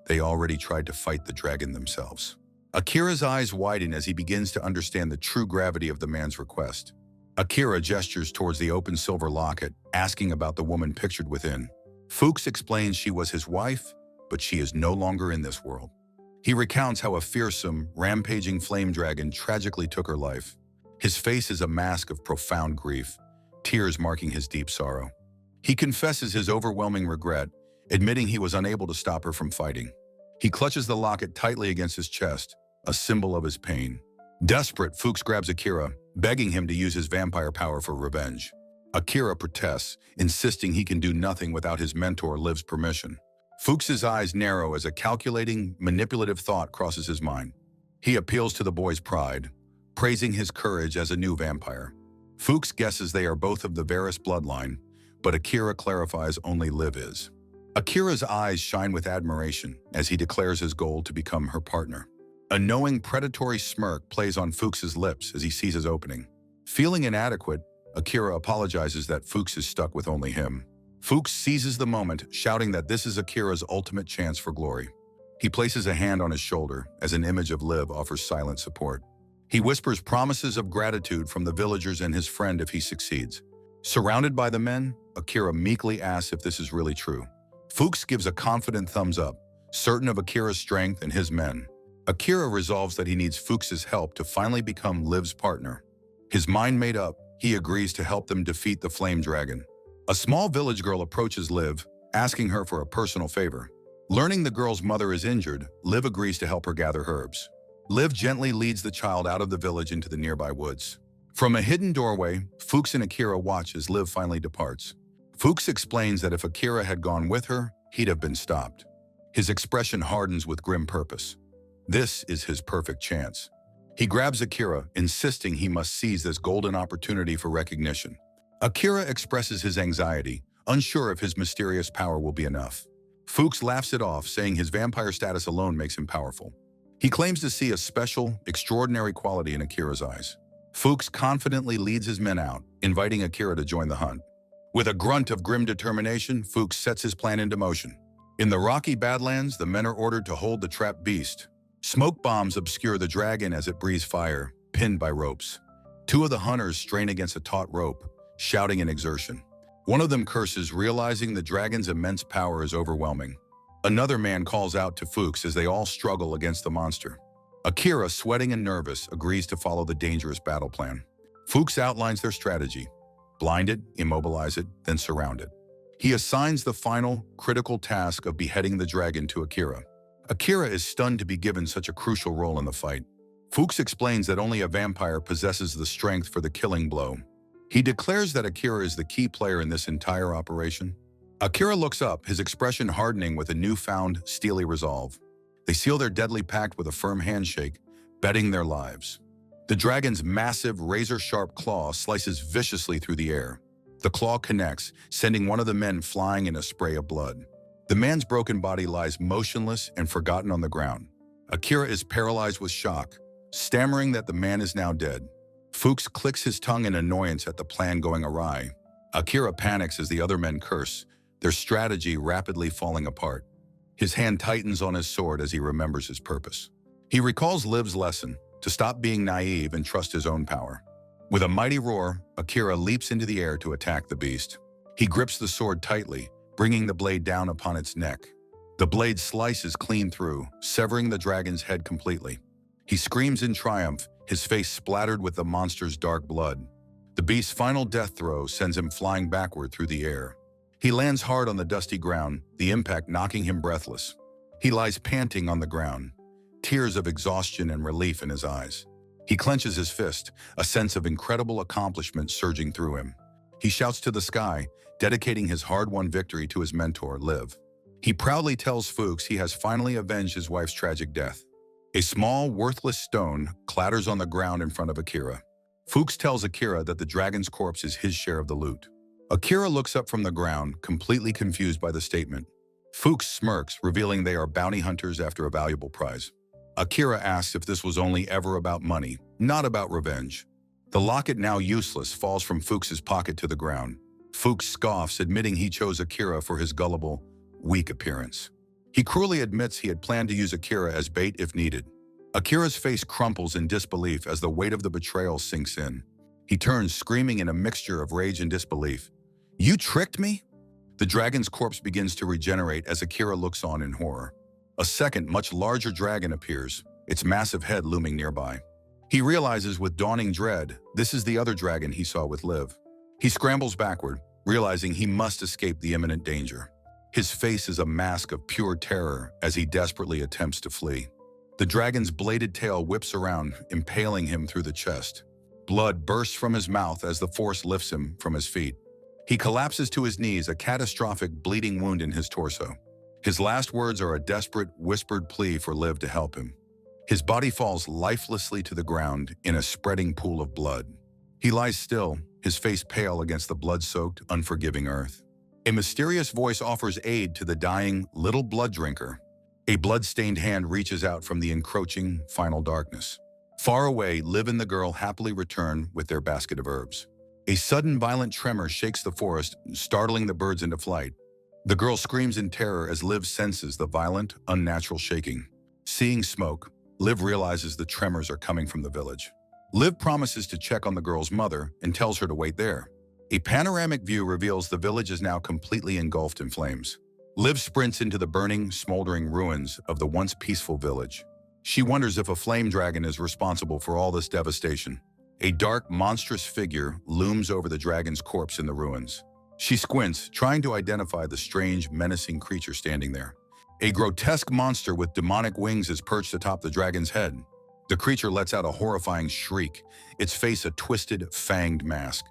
They already tried to fight the dragon themselves. Akira's eyes widen as he begins to understand the true gravity of the man's request. Akira gestures towards the open silver locket, asking about the woman pictured within. Fuchs explains she was his wife, but she is no longer in this world. He recounts how a fearsome, rampaging flame dragon tragically took her life. His face is a mask of profound grief, tears marking his deep sorrow. He confesses his overwhelming regret, admitting he was unable to stop her from fighting. He clutches the locket tightly against his chest, a symbol of his pain. Desperate, Fuchs grabs Akira, begging him to use his vampire power for revenge. Akira protests, insisting he can do nothing without his mentor Liv's permission. Fuchs's eyes narrow as a calculating, manipulative thought crosses his mind. He appeals to the boy's pride, praising his courage as a new vampire. Fuchs guesses they are both of the Varys bloodline, but Akira clarifies only Liv is. Akira's eyes shine with admiration as he declares his goal to become her partner. A knowing, predatory smirk plays on Fuchs's lips as he sees his opening. Feeling inadequate, Akira apologizes that Fuchs is stuck with only him. Fuchs seizes the moment, shouting that this is Akira's ultimate chance for glory. He places a hand on his shoulder as an image of Liv offers silent support. He whispers promises of gratitude from the villagers and his friend if he succeeds. Surrounded by the men, Akira meekly asks if this is really true. Fuchs gives a confident thumbs up, certain of Akira's strength and his men. Akira resolves that he needs Fuchs's help to finally become Liv's partner. His mind made up, he agrees to help them defeat the flame dragon. A small village girl approaches Liv, asking her for a personal favor. Learning the girl's mother is injured, Liv agrees to help her gather herbs. Liv gently leads the child out of the village into the nearby woods. From a hidden doorway, Fuchs and Akira watch as Liv finally departs. Fuchs explains that if Akira had gone with her, he'd have been stopped. His expression hardens with grim purpose. This is his perfect chance. He grabs Akira, insisting he must seize this golden opportunity for recognition. Akira expresses his anxiety, unsure if his mysterious power will be enough. Fuchs laughs it off, saying his vampire status alone makes him powerful. He claims to see a special, extraordinary quality in Akira's eyes. Fuchs confidently leads his men out, inviting Akira to join the hunt. With a grunt of grim determination, Fuchs sets his plan into motion. In the rocky Badlands, the men are ordered to hold the trapped beast. Smoke bombs obscure the dragon as it breathes fire, pinned by ropes. Two of the hunters strain against a taut rope, shouting in exertion. One of them curses, realizing the dragon's immense power is overwhelming. Another man calls out to Fuchs as they all struggle against the monster. Akira, sweating and nervous, agrees to follow the dangerous battle plan. Fuchs outlines their strategy: blind it, immobilize it, then surround it. He assigns the final, critical task of beheading the dragon to Akira. Akira is stunned to be given such a crucial role in the fight. Fuchs explains that only a vampire possesses the strength for the killing blow. He declares that Akira is the key player in this entire operation. Akira looks up, his expression hardening with a newfound, steely resolve. They seal their deadly pact with a firm handshake, betting their lives. The dragon's massive, razor-sharp claw slices viciously through the air. The claw connects, sending one of the men flying in a spray of blood. The man's broken body lies motionless and forgotten on the ground. Akira is paralyzed with shock, stammering that the man is now dead. Fuchs clicks his tongue in annoyance at the plan going awry. Akira panics as the other men curse, their strategy rapidly falling apart. His hand tightens on his sword as he remembers his purpose. He recalls Liv's lesson, to stop being naive and trust his own power. With a mighty roar, Akira leaps into the air to attack the beast. He grips the sword tightly, bringing the blade down upon its neck. The blade slices clean through, severing the dragon's head completely. He screams in triumph, his face splattered with the monster's dark blood. The beast's final death throw sends him flying backward through the air. He lands hard on the dusty ground, the impact knocking him breathless. He lies panting on the ground, tears of exhaustion and relief in his eyes. He clenches his fist, a sense of incredible accomplishment surging through him. He shouts to the sky, dedicating his hard-won victory to his mentor, Liv. He proudly tells Fuchs he has finally avenged his wife's tragic death. A small, worthless stone clatters on the ground in front of Akira. Fuchs tells Akira that the dragon's corpse is his share of the loot. Akira looks up from the ground, completely confused by the statement. Fuchs smirks, revealing they are bounty hunters after a valuable prize. Akira asks if this was only ever about money, not about revenge. The locket, now useless, falls from Fuchs's pocket to the ground. Fuchs scoffs, admitting he chose Akira for his gullible, weak appearance. He cruelly admits he had planned to use Akira as bait if needed. Akira's face crumples in disbelief as the weight of the betrayal sinks in. He turns, screaming in a mixture of rage and disbelief. "You tricked me?" The dragon's corpse begins to regenerate as Akira looks on in horror. A second, much larger dragon appears, its massive head looming nearby. He realizes with dawning dread, this is the other dragon he saw with Liv. He scrambles backward, realizing he must escape the imminent danger. His face is a mask of pure terror as he desperately attempts to flee. The dragon's bladed tail whips around, impaling him through the chest. Blood bursts from his mouth as the force lifts him from his feet. He collapses to his knees, a catastrophic bleeding wound in his torso. His last words are a desperate, whispered plea for Liv to help him. His body falls lifelessly to the ground in a spreading pool of blood. He lies still, his face pale against the blood-soaked, unforgiving earth. A mysterious voice offers aid to the dying little blood drinker. A blood-stained hand reaches out from the encroaching, final darkness. Far away, Liv and the girl happily return with their basket of herbs. A sudden violent tremor shakes the forest, startling the birds into flight. The girl screams in terror as Liv senses the violent, unnatural shaking. Seeing smoke, Liv realizes the tremors are coming from the village. Liv promises to check on the girl's mother and tells her to wait there. A panoramic view reveals the village is now completely engulfed in flames. Liv sprints into the burning, smoldering ruins of the once peaceful village. She wonders if a flame dragon is responsible for all this devastation. A dark, monstrous figure looms over the dragon's corpse in the ruins. She squints, trying to identify the strange, menacing creature standing there. A grotesque monster with demonic wings is perched atop the dragon's head. The creature lets out a horrifying shriek, its face a twisted, fanged mask.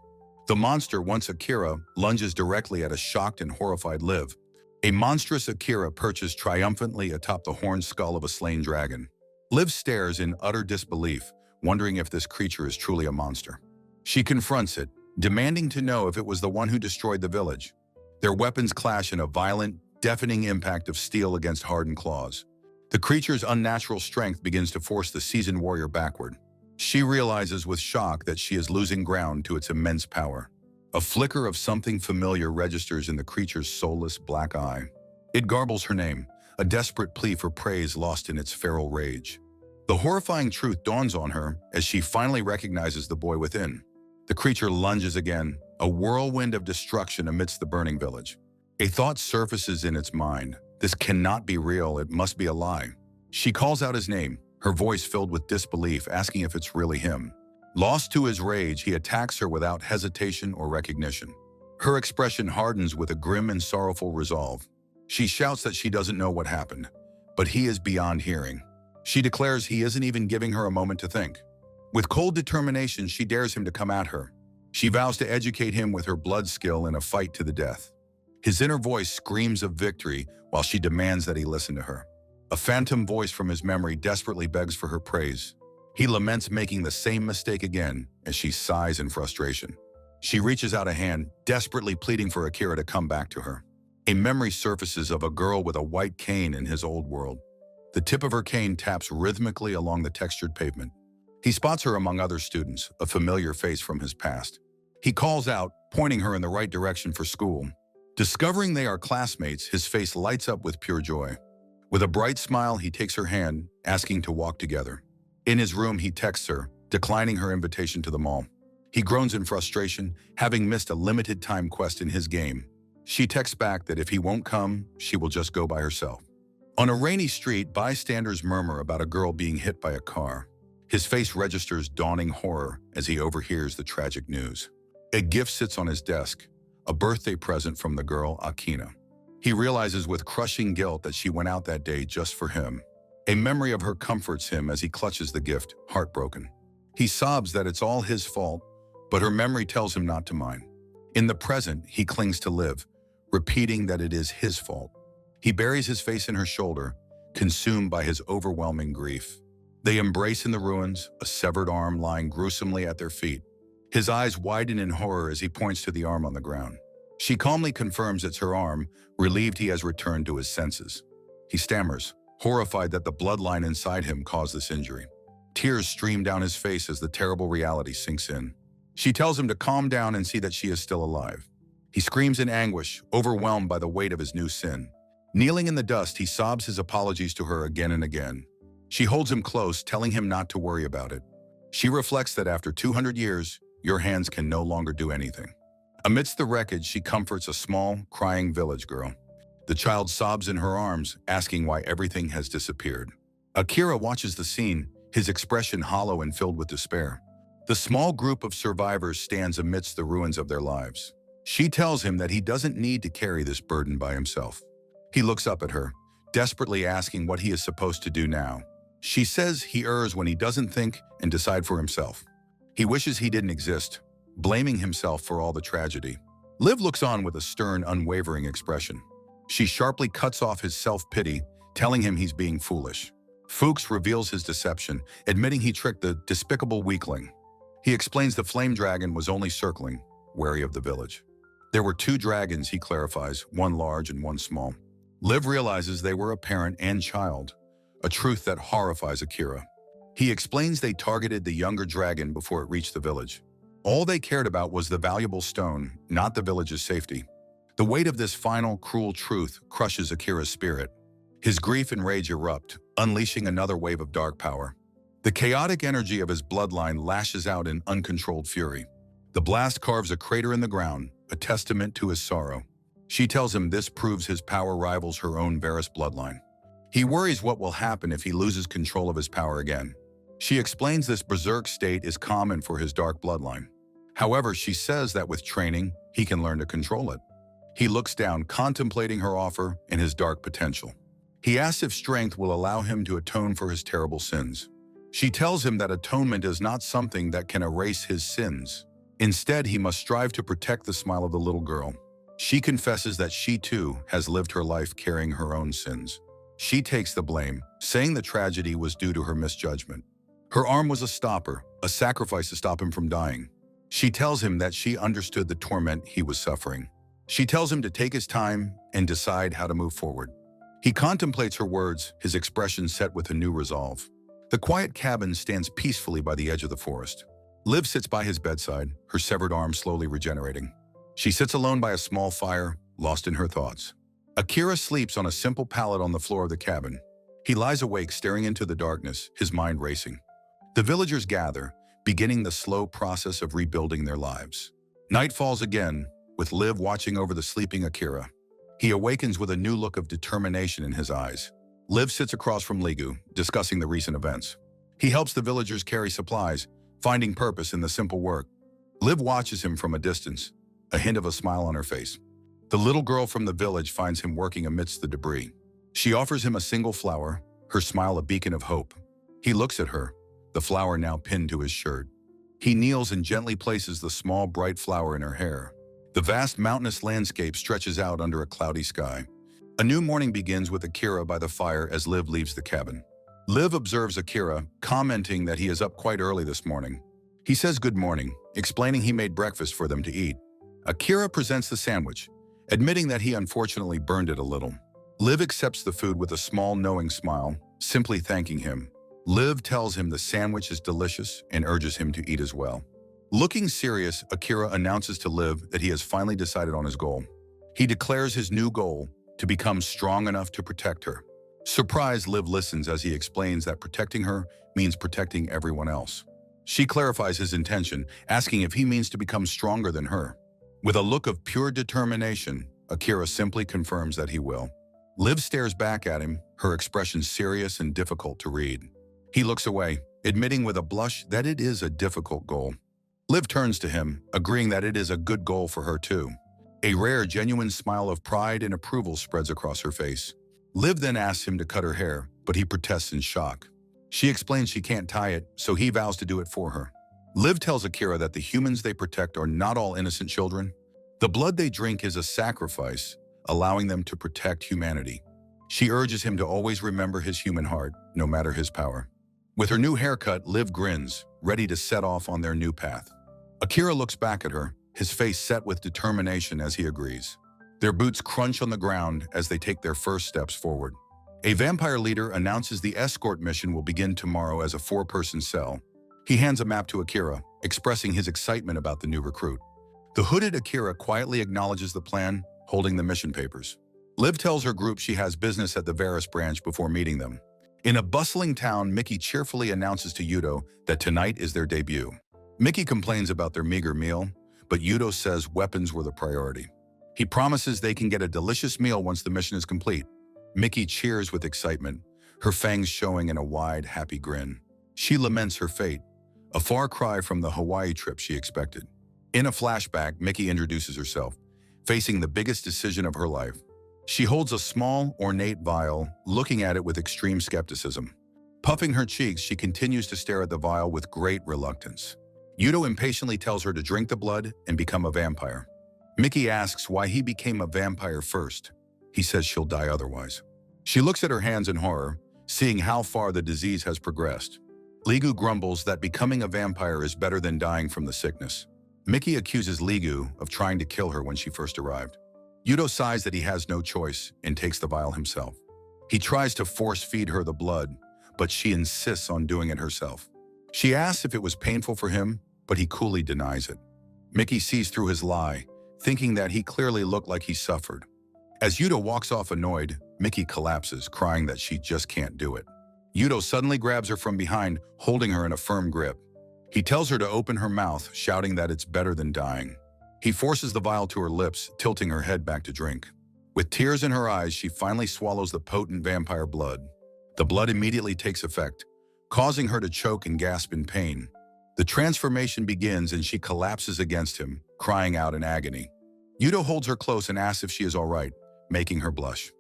The monster, once Akira, lunges directly at a shocked and horrified Liv. A monstrous Akira perches triumphantly atop the horned skull of a slain dragon. Liv stares in utter disbelief, wondering if this creature is truly a monster. She confronts it, demanding to know if it was the one who destroyed the village. Their weapons clash in a violent, deafening impact of steel against hardened claws. The creature's unnatural strength begins to force the seasoned warrior backward. She realizes with shock that she is losing ground to its immense power. A flicker of something familiar registers in the creature's soulless black eye. It garbles her name, a desperate plea for praise lost in its feral rage. The horrifying truth dawns on her as she finally recognizes the boy within. The creature lunges again, a whirlwind of destruction amidst the burning village. A thought surfaces in its mind. This cannot be real, it must be a lie. She calls out his name, her voice filled with disbelief, asking if it's really him. Lost to his rage, he attacks her without hesitation or recognition. Her expression hardens with a grim and sorrowful resolve. She shouts that she doesn't know what happened, but he is beyond hearing. She declares he isn't even giving her a moment to think. With cold determination, she dares him to come at her. She vows to educate him with her blood skill in a fight to the death. His inner voice screams of victory while she demands that he listen to her. A phantom voice from his memory desperately begs for her praise. He laments making the same mistake again as she sighs in frustration. She reaches out a hand, desperately pleading for Akira to come back to her. A memory surfaces of a girl with a white cane in his old world. The tip of her cane taps rhythmically along the textured pavement. He spots her among other students, a familiar face from his past. He calls out, pointing her in the right direction for school. Discovering they are classmates, his face lights up with pure joy. With a bright smile, he takes her hand, asking to walk together. In his room, he texts her, declining her invitation to the mall. He groans in frustration, having missed a limited-time quest in his game. She texts back that if he won't come, she will just go by herself. On a rainy street, bystanders murmur about a girl being hit by a car. His face registers dawning horror as he overhears the tragic news. A gift sits on his desk, a birthday present from the girl, Akina. He realizes with crushing guilt that she went out that day just for him. A memory of her comforts him as he clutches the gift, heartbroken. He sobs that it's all his fault, but her memory tells him not to mind. In the present, he clings to Liv, repeating that it is his fault. He buries his face in her shoulder, consumed by his overwhelming grief. They embrace in the ruins, a severed arm lying gruesomely at their feet. His eyes widen in horror as he points to the arm on the ground. She calmly confirms it's her arm, relieved he has returned to his senses. He stammers, horrified that the bloodline inside him caused this injury. Tears stream down his face as the terrible reality sinks in. She tells him to calm down and see that she is still alive. He screams in anguish, overwhelmed by the weight of his new sin. Kneeling in the dust, he sobs his apologies to her again and again. She holds him close, telling him not to worry about it. She reflects that after 200 years, your hands can no longer do anything. Amidst the wreckage, she comforts a small, crying village girl. The child sobs in her arms, asking why everything has disappeared. Akira watches the scene, his expression hollow and filled with despair. The small group of survivors stands amidst the ruins of their lives. She tells him that he doesn't need to carry this burden by himself. He looks up at her, desperately asking what he is supposed to do now. She says he errs when he doesn't think and decide for himself. He wishes he didn't exist, blaming himself for all the tragedy. Liv looks on with a stern, unwavering expression. She sharply cuts off his self-pity, telling him he's being foolish. Fuchs reveals his deception, admitting he tricked the despicable weakling. He explains the flame dragon was only circling, wary of the village. There were 2 dragons, he clarifies, one large and one small. Liv realizes they were a parent and child, a truth that horrifies Akira. He explains they targeted the younger dragon before it reached the village. All they cared about was the valuable stone, not the village's safety. The weight of this final, cruel truth crushes Akira's spirit. His grief and rage erupt, unleashing another wave of dark power. The chaotic energy of his bloodline lashes out in uncontrolled fury. The blast carves a crater in the ground, a testament to his sorrow. She tells him this proves his power rivals her own Varys bloodline. He worries what will happen if he loses control of his power again. She explains this berserk state is common for his dark bloodline. However, she says that with training, he can learn to control it. He looks down, contemplating her offer and his dark potential. He asks if strength will allow him to atone for his terrible sins. She tells him that atonement is not something that can erase his sins. Instead, he must strive to protect the smile of the little girl. She confesses that she too has lived her life carrying her own sins. She takes the blame, saying the tragedy was due to her misjudgment. Her arm was a stopper, a sacrifice to stop him from dying. She tells him that she understood the torment he was suffering. She tells him to take his time and decide how to move forward. He contemplates her words, his expression set with a new resolve. The quiet cabin stands peacefully by the edge of the forest. Liv sits by his bedside, her severed arm slowly regenerating. She sits alone by a small fire, lost in her thoughts. Akira sleeps on a simple pallet on the floor of the cabin. He lies awake, staring into the darkness, his mind racing. The villagers gather, beginning the slow process of rebuilding their lives. Night falls again, with Liv watching over the sleeping Akira. He awakens with a new look of determination in his eyes. Liv sits across from Ligu, discussing the recent events. He helps the villagers carry supplies, finding purpose in the simple work. Liv watches him from a distance, a hint of a smile on her face. The little girl from the village finds him working amidst the debris. She offers him a single flower, her smile a beacon of hope. He looks at her, the flower now pinned to his shirt. He kneels and gently places the small, bright flower in her hair. The vast mountainous landscape stretches out under a cloudy sky. A new morning begins with Akira by the fire as Liv leaves the cabin. Liv observes Akira, commenting that he is up quite early this morning. He says good morning, explaining he made breakfast for them to eat. Akira presents the sandwich, admitting that he unfortunately burned it a little. Liv accepts the food with a small knowing smile, simply thanking him. Liv tells him the sandwich is delicious and urges him to eat as well. Looking serious, Akira announces to Liv that he has finally decided on his goal. He declares his new goal, to become strong enough to protect her. Surprised, Liv listens as he explains that protecting her means protecting everyone else. She clarifies his intention, asking if he means to become stronger than her. With a look of pure determination, Akira simply confirms that he will. Liv stares back at him, her expression serious and difficult to read. He looks away, admitting with a blush that it is a difficult goal. Liv turns to him, agreeing that it is a good goal for her too. A rare, genuine smile of pride and approval spreads across her face. Liv then asks him to cut her hair, but he protests in shock. She explains she can't tie it, so he vows to do it for her. Liv tells Akira that the humans they protect are not all innocent children. The blood they drink is a sacrifice, allowing them to protect humanity. She urges him to always remember his human heart, no matter his power. With her new haircut, Liv grins, ready to set off on their new path. Akira looks back at her, his face set with determination as he agrees. Their boots crunch on the ground as they take their first steps forward. A vampire leader announces the escort mission will begin tomorrow as a 4-person cell. He hands a map to Akira, expressing his excitement about the new recruit. The hooded Akira quietly acknowledges the plan, holding the mission papers. Liv tells her group she has business at the Varus branch before meeting them. In a bustling town, Mickey cheerfully announces to Yuto that tonight is their debut. Mickey complains about their meager meal, but Yuto says weapons were the priority. He promises they can get a delicious meal once the mission is complete. Mickey cheers with excitement, her fangs showing in a wide, happy grin. She laments her fate, a far cry from the Hawaii trip she expected. In a flashback, Mickey introduces herself, facing the biggest decision of her life. She holds a small, ornate vial, looking at it with extreme skepticism. Puffing her cheeks, she continues to stare at the vial with great reluctance. Yuto impatiently tells her to drink the blood and become a vampire. Mickey asks why he became a vampire first. He says she'll die otherwise. She looks at her hands in horror, seeing how far the disease has progressed. Ligu grumbles that becoming a vampire is better than dying from the sickness. Mickey accuses Ligu of trying to kill her when she first arrived. Yuto sighs that he has no choice and takes the vial himself. He tries to force-feed her the blood, but she insists on doing it herself. She asks if it was painful for him, but he coolly denies it. Mickey sees through his lie, thinking that he clearly looked like he suffered. As Yuto walks off annoyed, Mickey collapses, crying that she just can't do it. Yuto suddenly grabs her from behind, holding her in a firm grip. He tells her to open her mouth, shouting that it's better than dying. He forces the vial to her lips, tilting her head back to drink. With tears in her eyes, she finally swallows the potent vampire blood. The blood immediately takes effect, causing her to choke and gasp in pain. The transformation begins and she collapses against him, crying out in agony. Yuto holds her close and asks if she is all right, making her blush.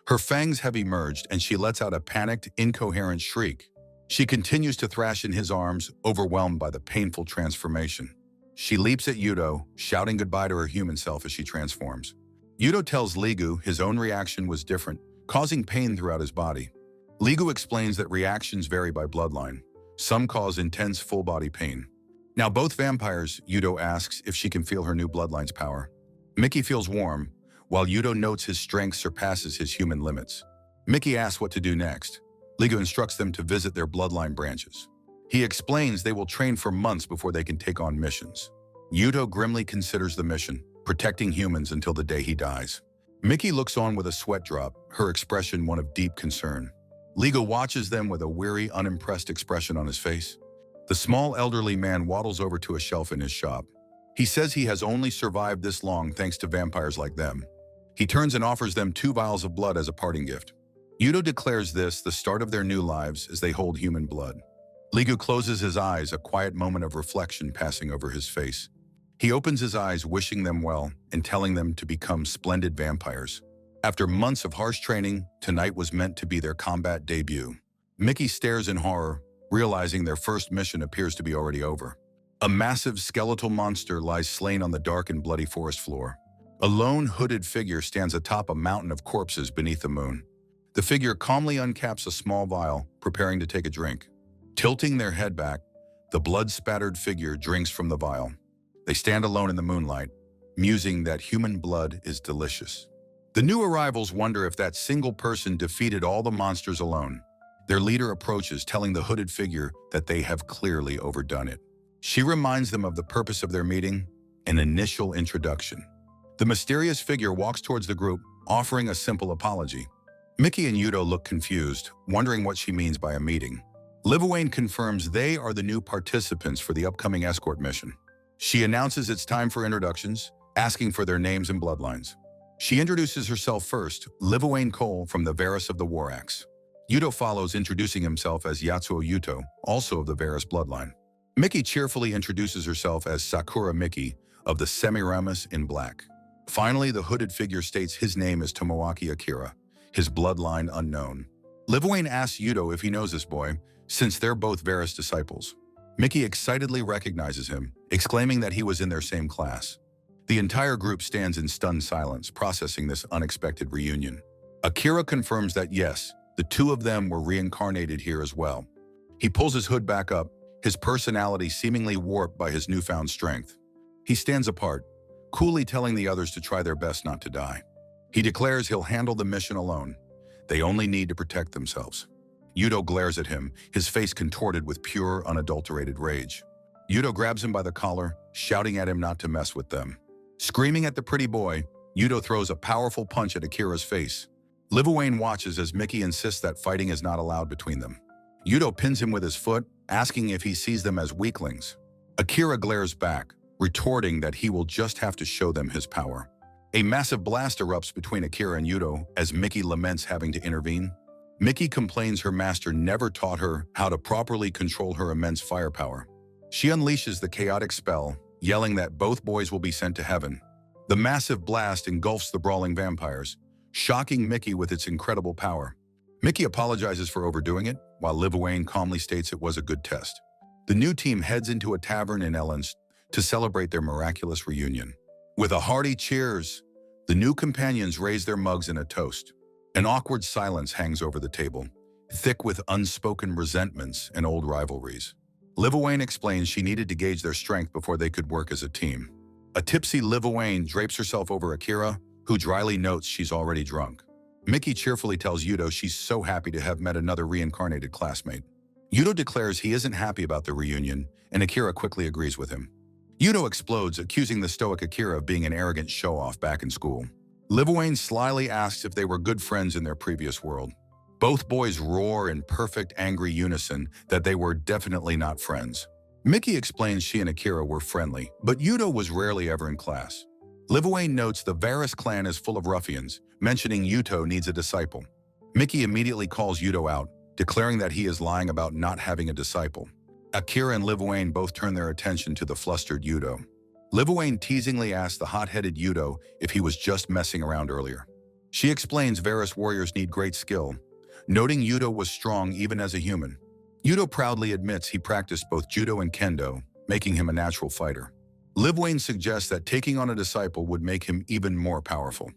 Her fangs have emerged and she lets out a panicked, incoherent shriek. She continues to thrash in his arms, overwhelmed by the painful transformation. She leaps at Yuto, shouting goodbye to her human self as she transforms. Yuto tells Ligu his own reaction was different, causing pain throughout his body. Ligu explains that reactions vary by bloodline. Some cause intense full-body pain. Now both vampires, Yuto asks if she can feel her new bloodline's power. Mickey feels warm, while Yuto notes his strength surpasses his human limits. Mickey asks what to do next. Ligu instructs them to visit their bloodline branches. He explains they will train for months before they can take on missions. Yuto grimly considers the mission, protecting humans until the day he dies. Mickey looks on with a sweat drop, her expression one of deep concern. Ligu watches them with a weary, unimpressed expression on his face. The small elderly man waddles over to a shelf in his shop. He says he has only survived this long thanks to vampires like them. He turns and offers them 2 vials of blood as a parting gift. Yuto declares this the start of their new lives as they hold human blood. Ligu closes his eyes, a quiet moment of reflection passing over his face. He opens his eyes, wishing them well and telling them to become splendid vampires. After months of harsh training, tonight was meant to be their combat debut. Mickey stares in horror, realizing their first mission appears to be already over. A massive skeletal monster lies slain on the dark and bloody forest floor. A lone hooded figure stands atop a mountain of corpses beneath the moon. The figure calmly uncaps a small vial, preparing to take a drink. Tilting their head back, the blood-spattered figure drinks from the vial. They stand alone in the moonlight, musing that human blood is delicious. The new arrivals wonder if that single person defeated all the monsters alone. Their leader approaches, telling the hooded figure that they have clearly overdone it. She reminds them of the purpose of their meeting, an initial introduction. The mysterious figure walks towards the group, offering a simple apology. Mickey and Yudo look confused, wondering what she means by a meeting. Livawane confirms they are the new participants for the upcoming escort mission. She announces it's time for introductions, asking for their names and bloodlines. She introduces herself first, Livawane Cole from the Varus of the War Axe. Yudo follows, introducing himself as Yatsuo Yuto, also of the Varus bloodline. Mickey cheerfully introduces herself as Sakura Mickey of the Semiramis in Black. Finally, the hooded figure states his name is Tomoaki Akira, his bloodline unknown. Livawane asks Yudo if he knows this boy, since they're both Varus disciples. Mickey excitedly recognizes him, exclaiming that he was in their same class. The entire group stands in stunned silence, processing this unexpected reunion. Akira confirms that yes, the two of them were reincarnated here as well. He pulls his hood back up, his personality seemingly warped by his newfound strength. He stands apart, coolly telling the others to try their best not to die. He declares he'll handle the mission alone. They only need to protect themselves. Yudo glares at him, his face contorted with pure, unadulterated rage. Yudo grabs him by the collar, shouting at him not to mess with them. Screaming at the pretty boy, Yudo throws a powerful punch at Akira's face. Livawane watches as Mickey insists that fighting is not allowed between them. Yudo pins him with his foot, asking if he sees them as weaklings. Akira glares back, retorting that he will just have to show them his power. A massive blast erupts between Akira and Yudo as Mickey laments having to intervene. Mickey complains her master never taught her how to properly control her immense firepower. She unleashes the chaotic spell, yelling that both boys will be sent to heaven. The massive blast engulfs the brawling vampires, shocking Mickey with its incredible power. Mickey apologizes for overdoing it, while Livawane calmly states it was a good test. The new team heads into a tavern in Ellen's to celebrate their miraculous reunion. With a hearty cheers, the new companions raise their mugs in a toast. An awkward silence hangs over the table, thick with unspoken resentments and old rivalries. Livawane explains she needed to gauge their strength before they could work as a team. A tipsy Livawane drapes herself over Akira, who dryly notes she's already drunk. Mickey cheerfully tells Yudo she's so happy to have met another reincarnated classmate. Yudo declares he isn't happy about the reunion, and Akira quickly agrees with him. Yudo explodes, accusing the stoic Akira of being an arrogant show-off back in school. Livawane slyly asks if they were good friends in their previous world. Both boys roar in perfect angry unison that they were definitely not friends. Mickey explains she and Akira were friendly, but Yudo was rarely ever in class. Livawane notes the Varus clan is full of ruffians, mentioning Yuto needs a disciple. Mickey immediately calls Yudo out, declaring that he is lying about not having a disciple. Akira and Livawane both turn their attention to the flustered Yudo. Livawane teasingly asks the hot-headed Yudo if he was just messing around earlier. She explains Varus warriors need great skill, noting Yudo was strong even as a human. Yudo proudly admits he practiced both judo and kendo, making him a natural fighter. Livawane suggests that taking on a disciple would make him even more powerful.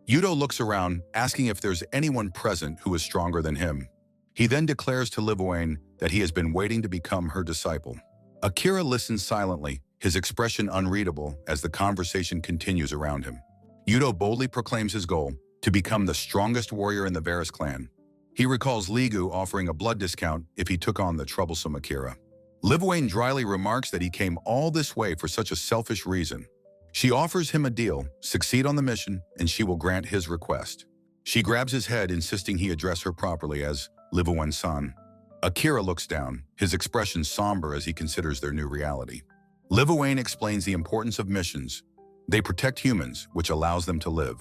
Yudo looks around, asking if there's anyone present who is stronger than him. He then declares to Livawane that he has been waiting to become her disciple. Akira listens silently, his expression unreadable as the conversation continues around him. Yudo boldly proclaims his goal, to become the strongest warrior in the Varus clan. He recalls Ligu offering a blood discount if he took on the troublesome Akira. Livawane dryly remarks that he came all this way for such a selfish reason. She offers him a deal, succeed on the mission, and she will grant his request. She grabs his head, insisting he address her properly as Livawane-san. Akira looks down, his expression somber as he considers their new reality. Livawane explains the importance of missions. They protect humans, which allows them to live.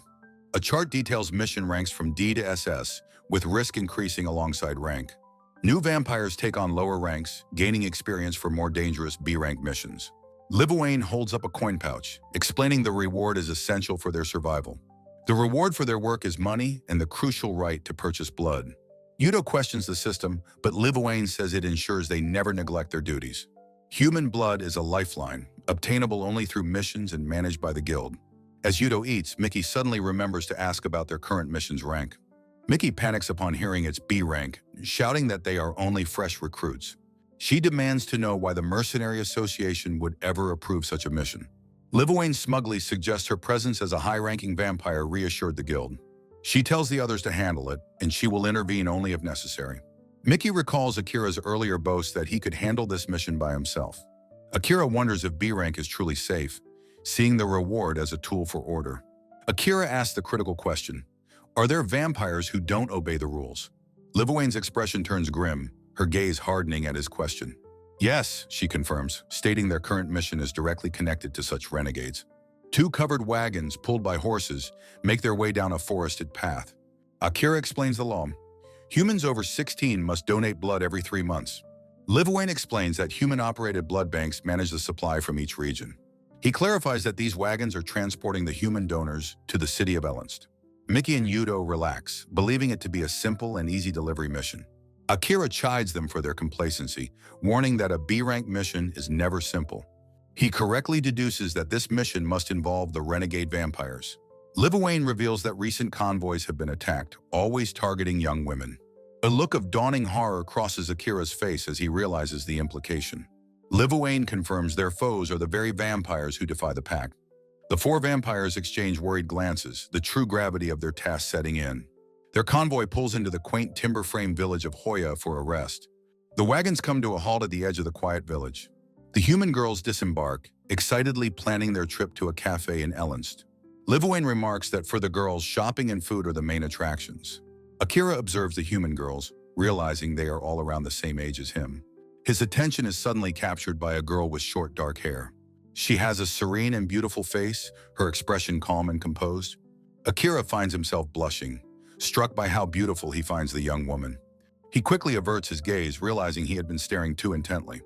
A chart details mission ranks from D to SS, with risk increasing alongside rank. New vampires take on lower ranks, gaining experience for more dangerous B-rank missions. Livawane holds up a coin pouch, explaining the reward is essential for their survival. The reward for their work is money and the crucial right to purchase blood. Yuto questions the system, but Livawane says it ensures they never neglect their duties. Human blood is a lifeline, obtainable only through missions and managed by the guild. As Yuto eats, Mickey suddenly remembers to ask about their current mission's rank. Mickey panics upon hearing its B rank, shouting that they are only fresh recruits. She demands to know why the Mercenary Association would ever approve such a mission. Livawane smugly suggests her presence as a high-ranking vampire reassured the guild. She tells the others to handle it, and she will intervene only if necessary. Mickey recalls Akira's earlier boast that he could handle this mission by himself. Akira wonders if B rank is truly safe, seeing the reward as a tool for order. Akira asks the critical question, are there vampires who don't obey the rules? Livawane's expression turns grim, her gaze hardening at his question. Yes, she confirms, stating their current mission is directly connected to such renegades. Two covered wagons, pulled by horses, make their way down a forested path. Akira explains the law. Humans over 16 must donate blood every 3 months. Livawane explains that human-operated blood banks manage the supply from each region. He clarifies that these wagons are transporting the human donors to the city of Elenst. Mickey and Yuto relax, believing it to be a simple and easy delivery mission. Akira chides them for their complacency, warning that a B-rank mission is never simple. He correctly deduces that this mission must involve the renegade vampires. Livawane reveals that recent convoys have been attacked, always targeting young women. A look of dawning horror crosses Akira's face as he realizes the implication. Livawane confirms their foes are the very vampires who defy the pact. The four vampires exchange worried glances, the true gravity of their task setting in. Their convoy pulls into the quaint timber-frame village of Hoya for a rest. The wagons come to a halt at the edge of the quiet village. The human girls disembark, excitedly planning their trip to a cafe in Elenst. Livawane remarks that for the girls, shopping and food are the main attractions. Akira observes the human girls, realizing they are all around the same age as him. His attention is suddenly captured by a girl with short dark hair. She has a serene and beautiful face, her expression calm and composed. Akira finds himself blushing, struck by how beautiful he finds the young woman. He quickly averts his gaze, realizing he had been staring too intently.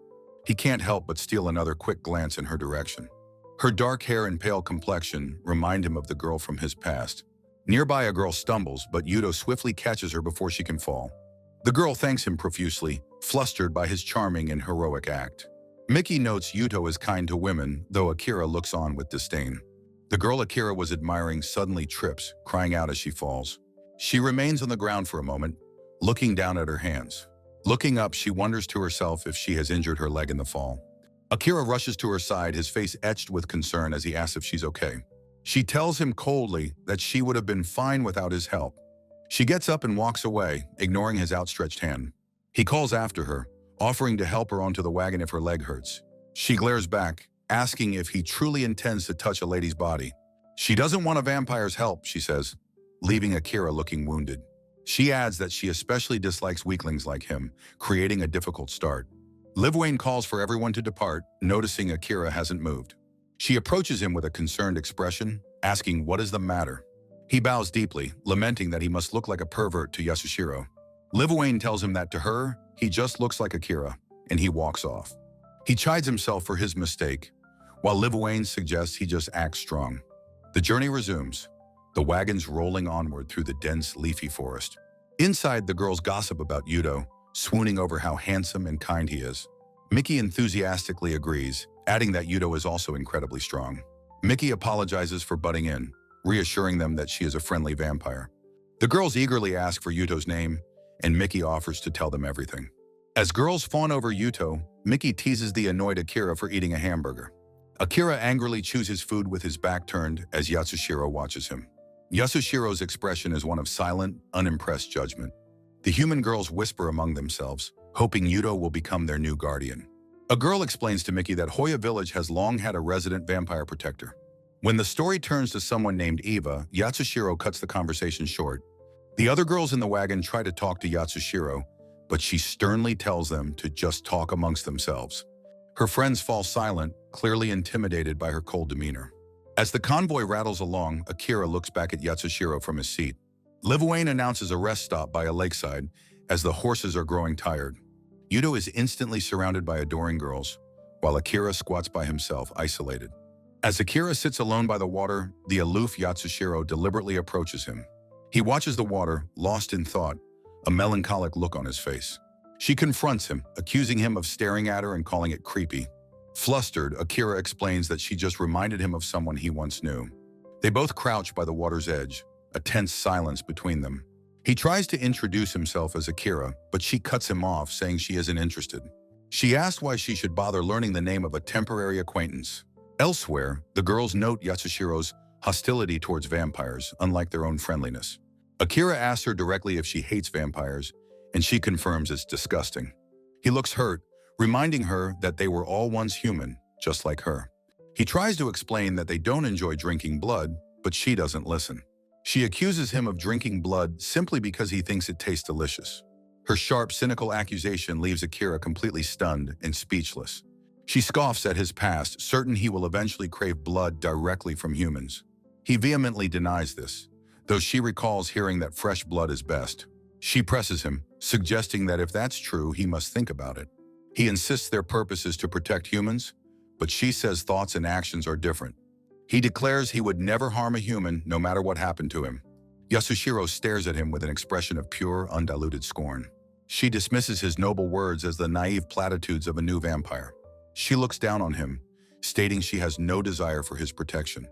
He can't help but steal another quick glance in her direction. Her dark hair and pale complexion remind him of the girl from his past. Nearby, a girl stumbles, but Yuto swiftly catches her before she can fall. The girl thanks him profusely, flustered by his charming and heroic act. Mickey notes Yuto is kind to women, though Akira looks on with disdain. The girl Akira was admiring suddenly trips, crying out as she falls. She remains on the ground for a moment, looking down at her hands. Looking up, she wonders to herself if she has injured her leg in the fall. Akira rushes to her side, his face etched with concern as he asks if she's okay. She tells him coldly that she would have been fine without his help. She gets up and walks away, ignoring his outstretched hand. He calls after her, offering to help her onto the wagon if her leg hurts. She glares back, asking if he truly intends to touch a lady's body. She doesn't want a vampire's help, she says, leaving Akira looking wounded. She adds that she especially dislikes weaklings like him, creating a difficult start. Livawane calls for everyone to depart, noticing Akira hasn't moved. She approaches him with a concerned expression, asking what is the matter. He bows deeply, lamenting that he must look like a pervert to Yasushiro. Livawane tells him that to her, he just looks like Akira, and he walks off. He chides himself for his mistake, while Livawane suggests he just acts strong. The journey resumes, the wagons rolling onward through the dense, leafy forest. Inside, the girls gossip about Yuto, swooning over how handsome and kind he is. Mickey enthusiastically agrees, adding that Yuto is also incredibly strong. Mickey apologizes for butting in, reassuring them that she is a friendly vampire. The girls eagerly ask for Yuto's name, and Mickey offers to tell them everything. As girls fawn over Yuto, Mickey teases the annoyed Akira for eating a hamburger. Akira angrily chews his food with his back turned as Yasushiro watches him. Yasushiro's expression is one of silent, unimpressed judgment. The human girls whisper among themselves, hoping Yuto will become their new guardian. A girl explains to Mickey that Hoya Village has long had a resident vampire protector. When the story turns to someone named Eva, Yatsushiro cuts the conversation short. The other girls in the wagon try to talk to Yatsushiro, but she sternly tells them to just talk amongst themselves. Her friends fall silent, clearly intimidated by her cold demeanor. As the convoy rattles along, Akira looks back at Yatsushiro from his seat. Livawane announces a rest stop by a lakeside, as the horses are growing tired. Yuto is instantly surrounded by adoring girls, while Akira squats by himself, isolated. As Akira sits alone by the water, the aloof Yatsushiro deliberately approaches him. He watches the water, lost in thought, a melancholic look on his face. She confronts him, accusing him of staring at her and calling it creepy. Flustered, Akira explains that she just reminded him of someone he once knew. They both crouch by the water's edge, a tense silence between them. He tries to introduce himself as Akira, but she cuts him off, saying she isn't interested. She asks why she should bother learning the name of a temporary acquaintance. Elsewhere, the girls note Yatsushiro's hostility towards vampires, unlike their own friendliness. Akira asks her directly if she hates vampires, and she confirms it's disgusting. He looks hurt, reminding her that they were all once human, just like her. He tries to explain that they don't enjoy drinking blood, but she doesn't listen. She accuses him of drinking blood simply because he thinks it tastes delicious. Her sharp, cynical accusation leaves Akira completely stunned and speechless. She scoffs at his past, certain he will eventually crave blood directly from humans. He vehemently denies this, though she recalls hearing that fresh blood is best. She presses him, suggesting that if that's true, he must think about it. He insists their purpose is to protect humans, but she says thoughts and actions are different. He declares he would never harm a human, no matter what happened to him. Yatsushiro stares at him with an expression of pure, undiluted scorn. She dismisses his noble words as the naive platitudes of a new vampire. She looks down on him, stating she has no desire for his protection.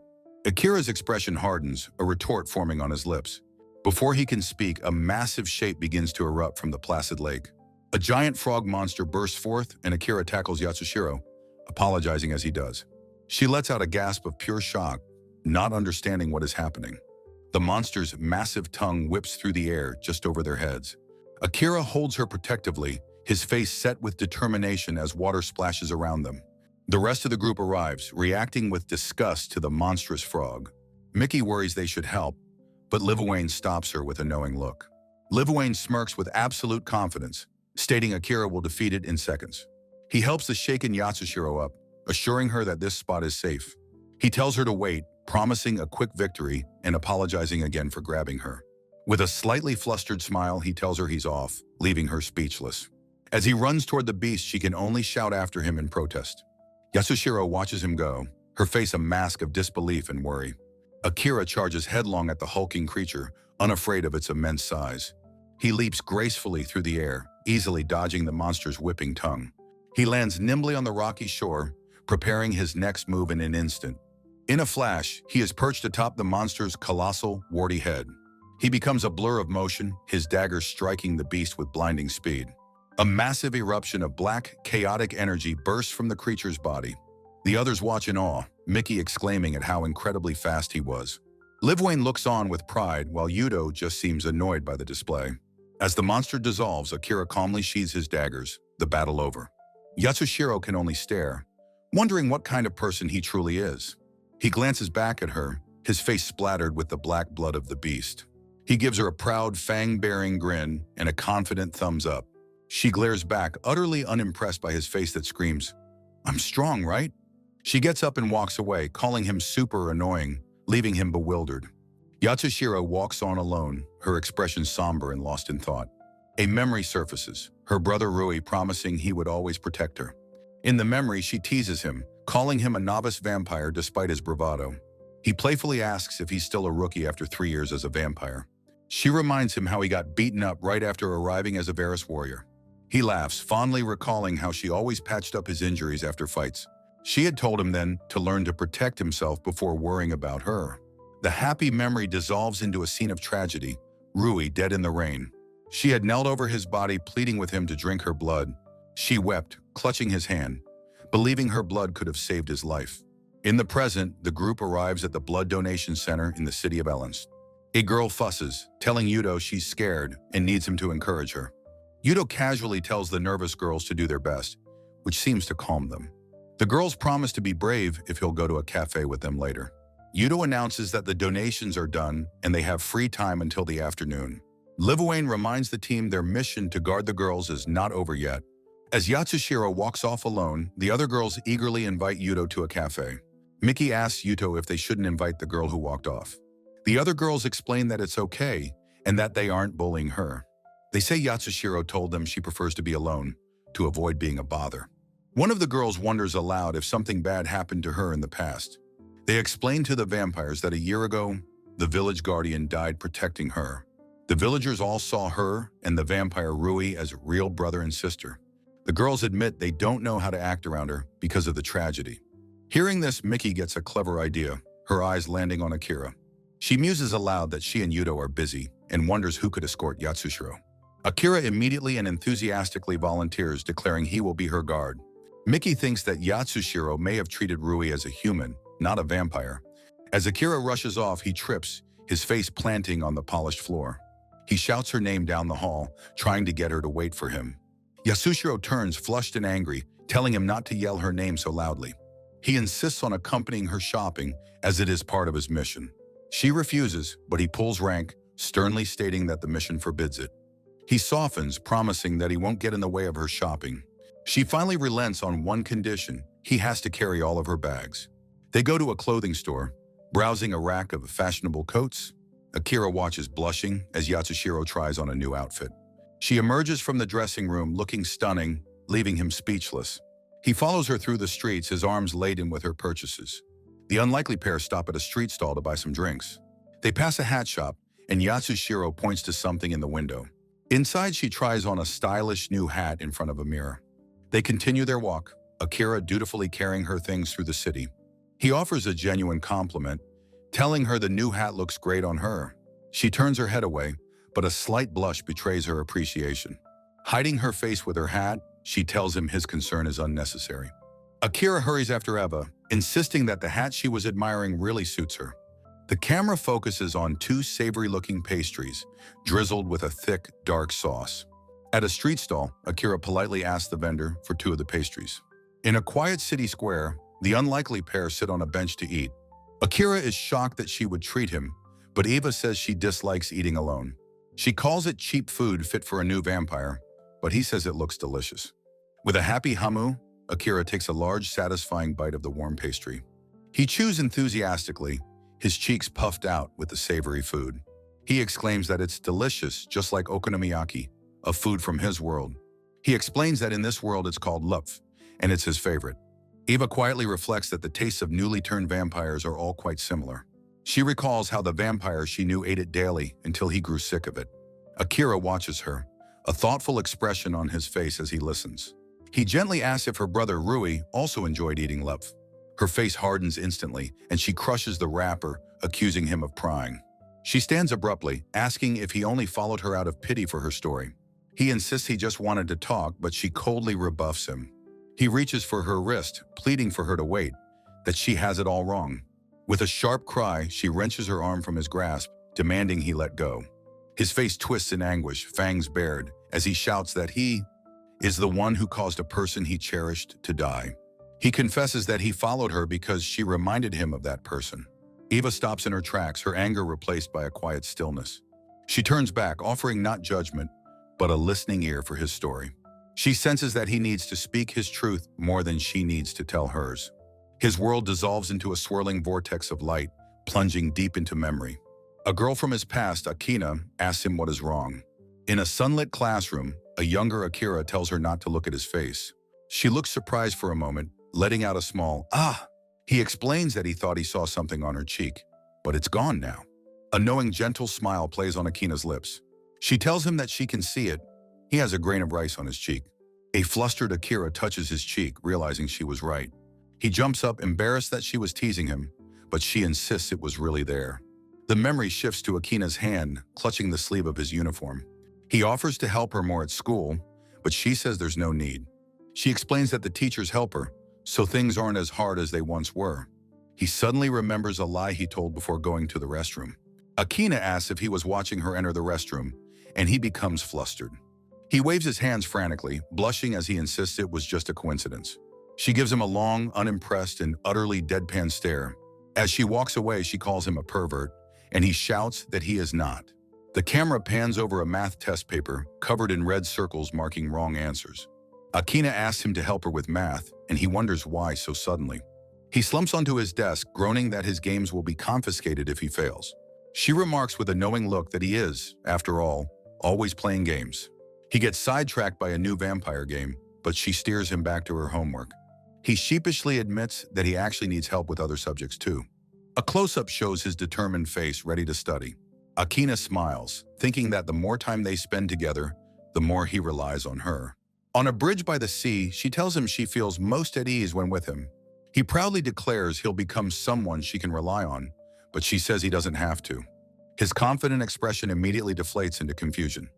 Akira's expression hardens, a retort forming on his lips. Before he can speak, a massive shape begins to erupt from the placid lake. A giant frog monster bursts forth, and Akira tackles Yatsushiro, apologizing as he does. She lets out a gasp of pure shock, not understanding what is happening. The monster's massive tongue whips through the air just over their heads. Akira holds her protectively, his face set with determination as water splashes around them. The rest of the group arrives, reacting with disgust to the monstrous frog. Mickey worries they should help, but Livawane stops her with a knowing look. Livawane smirks with absolute confidence, stating Akira will defeat it in seconds. He helps the shaken Yatsushiro up, assuring her that this spot is safe. He tells her to wait, promising a quick victory and apologizing again for grabbing her. With a slightly flustered smile, he tells her he's off, leaving her speechless. As he runs toward the beast, she can only shout after him in protest. Yatsushiro watches him go, her face a mask of disbelief and worry. Akira charges headlong at the hulking creature, unafraid of its immense size. He leaps gracefully through the air, easily dodging the monster's whipping tongue. He lands nimbly on the rocky shore, preparing his next move in an instant. In a flash, he is perched atop the monster's colossal, warty head. He becomes a blur of motion, his dagger striking the beast with blinding speed. A massive eruption of black, chaotic energy bursts from the creature's body. The others watch in awe, Mickey exclaiming at how incredibly fast he was. Livawane looks on with pride, while Yuto just seems annoyed by the display. As the monster dissolves, Akira calmly sheathes his daggers, the battle over. Yatsushiro can only stare, wondering what kind of person he truly is. He glances back at her, his face splattered with the black blood of the beast. He gives her a proud, fang-bearing grin and a confident thumbs up. She glares back, utterly unimpressed by his face that screams, "I'm strong, right?" She gets up and walks away, calling him super annoying, leaving him bewildered. Yatsushiro walks on alone, her expression somber and lost in thought. A memory surfaces, her brother Rui promising he would always protect her. In the memory, she teases him, calling him a novice vampire despite his bravado. He playfully asks if he's still a rookie after 3 years as a vampire. She reminds him how he got beaten up right after arriving as a Varus warrior. He laughs, fondly recalling how she always patched up his injuries after fights. She had told him then to learn to protect himself before worrying about her. The happy memory dissolves into a scene of tragedy, Rui dead in the rain. She had knelt over his body, pleading with him to drink her blood. She wept, clutching his hand, believing her blood could have saved his life. In the present, the group arrives at the blood donation center in the city of Ellens. A girl fusses, telling Yuto she's scared and needs him to encourage her. Yuto casually tells the nervous girls to do their best, which seems to calm them. The girls promise to be brave if he'll go to a cafe with them later. Yuto announces that the donations are done and they have free time until the afternoon. Livawane reminds the team their mission to guard the girls is not over yet. As Yatsushiro walks off alone, the other girls eagerly invite Yuto to a cafe. Mickey asks Yuto if they shouldn't invite the girl who walked off. The other girls explain that it's okay and that they aren't bullying her. They say Yatsushiro told them she prefers to be alone, to avoid being a bother. One of the girls wonders aloud if something bad happened to her in the past. They explain to the vampires that a year ago, the village guardian died protecting her. The villagers all saw her and the vampire Rui as real brother and sister. The girls admit they don't know how to act around her because of the tragedy. Hearing this, Miki gets a clever idea, her eyes landing on Akira. She muses aloud that she and Yuto are busy and wonders who could escort Yatsushiro. Akira immediately and enthusiastically volunteers, declaring he will be her guard. Miki thinks that Yatsushiro may have treated Rui as a human, not a vampire. As Akira rushes off, he trips, his face planting on the polished floor. He shouts her name down the hall, trying to get her to wait for him. Yatsushiro turns, flushed and angry, telling him not to yell her name so loudly. He insists on accompanying her shopping, as it is part of his mission. She refuses, but he pulls rank, sternly stating that the mission forbids it. He softens, promising that he won't get in the way of her shopping. She finally relents on one condition: he has to carry all of her bags. They go to a clothing store, browsing a rack of fashionable coats. Akira watches, blushing, as Yatsushiro tries on a new outfit. She emerges from the dressing room looking stunning, leaving him speechless. He follows her through the streets, his arms laden with her purchases. The unlikely pair stop at a street stall to buy some drinks. They pass a hat shop, and Yatsushiro points to something in the window. Inside, she tries on a stylish new hat in front of a mirror. They continue their walk, Akira dutifully carrying her things through the city. He offers a genuine compliment, telling her the new hat looks great on her. She turns her head away, but a slight blush betrays her appreciation. Hiding her face with her hat, she tells him his concern is unnecessary. Akira hurries after Eva, insisting that the hat she was admiring really suits her. The camera focuses on two savory-looking pastries, drizzled with a thick, dark sauce. At a street stall, Akira politely asks the vendor for two of the pastries. In a quiet city square, the unlikely pair sit on a bench to eat. Akira is shocked that she would treat him, but Eva says she dislikes eating alone. She calls it cheap food fit for a new vampire, but he says it looks delicious. With a happy hamu, Akira takes a large, satisfying bite of the warm pastry. He chews enthusiastically, his cheeks puffed out with the savory food. He exclaims that it's delicious, just like okonomiyaki, a food from his world. He explains that in this world it's called lupf, and it's his favorite. Eva quietly reflects that the tastes of newly turned vampires are all quite similar. She recalls how the vampire she knew ate it daily until he grew sick of it. Akira watches her, a thoughtful expression on his face as he listens. He gently asks if her brother Rui also enjoyed eating lupf. Her face hardens instantly, and she crushes the wrapper, accusing him of prying. She stands abruptly, asking if he only followed her out of pity for her story. He insists he just wanted to talk, but she coldly rebuffs him. He reaches for her wrist, pleading for her to wait, that she has it all wrong. With a sharp cry, she wrenches her arm from his grasp, demanding he let go. His face twists in anguish, fangs bared, as he shouts that he is the one who caused a person he cherished to die. He confesses that he followed her because she reminded him of that person. Eva stops in her tracks, her anger replaced by a quiet stillness. She turns back, offering not judgment, but a listening ear for his story. She senses that he needs to speak his truth more than she needs to tell hers. His world dissolves into a swirling vortex of light, plunging deep into memory. A girl from his past, Akina, asks him what is wrong. In a sunlit classroom, a younger Akira tells her not to look at his face. She looks surprised for a moment, letting out a small, "Ah!" He explains that he thought he saw something on her cheek, but it's gone now. A knowing, gentle smile plays on Akina's lips. She tells him that she can see it. He has a grain of rice on his cheek. A flustered Akira touches his cheek, realizing she was right. He jumps up, embarrassed that she was teasing him, but she insists it was really there. The memory shifts to Akina's hand, clutching the sleeve of his uniform. He offers to help her more at school, but she says there's no need. She explains that the teachers help her, so things aren't as hard as they once were. He suddenly remembers a lie he told before going to the restroom. Akina asks if he was watching her enter the restroom, and he becomes flustered. He waves his hands frantically, blushing as he insists it was just a coincidence. She gives him a long, unimpressed, and utterly deadpan stare. As she walks away, she calls him a pervert, and he shouts that he is not. The camera pans over a math test paper covered in red circles marking wrong answers. Akina asks him to help her with math, and he wonders why so suddenly. He slumps onto his desk, groaning that his games will be confiscated if he fails. She remarks with a knowing look that he is, after all, always playing games. He gets sidetracked by a new vampire game, but she steers him back to her homework. He sheepishly admits that he actually needs help with other subjects too. A close-up shows his determined face ready to study. Akina smiles, thinking that the more time they spend together, the more he relies on her. On a bridge by the sea, she tells him she feels most at ease when with him. He proudly declares he'll become someone she can rely on, but she says he doesn't have to. His confident expression immediately deflates into confusion.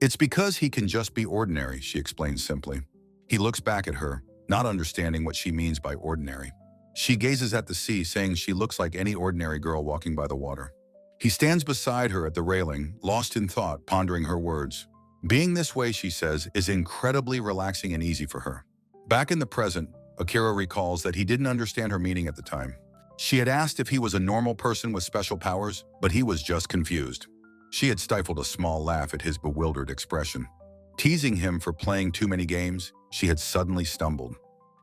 It's because he can just be ordinary, she explains simply. He looks back at her, not understanding what she means by ordinary. She gazes at the sea, saying she looks like any ordinary girl walking by the water. He stands beside her at the railing, lost in thought, pondering her words. Being this way, she says, is incredibly relaxing and easy for her. Back in the present, Akira recalls that he didn't understand her meaning at the time. She had asked if he was a normal person with special powers, but he was just confused. She had stifled a small laugh at his bewildered expression. Teasing him for playing too many games, she had suddenly stumbled.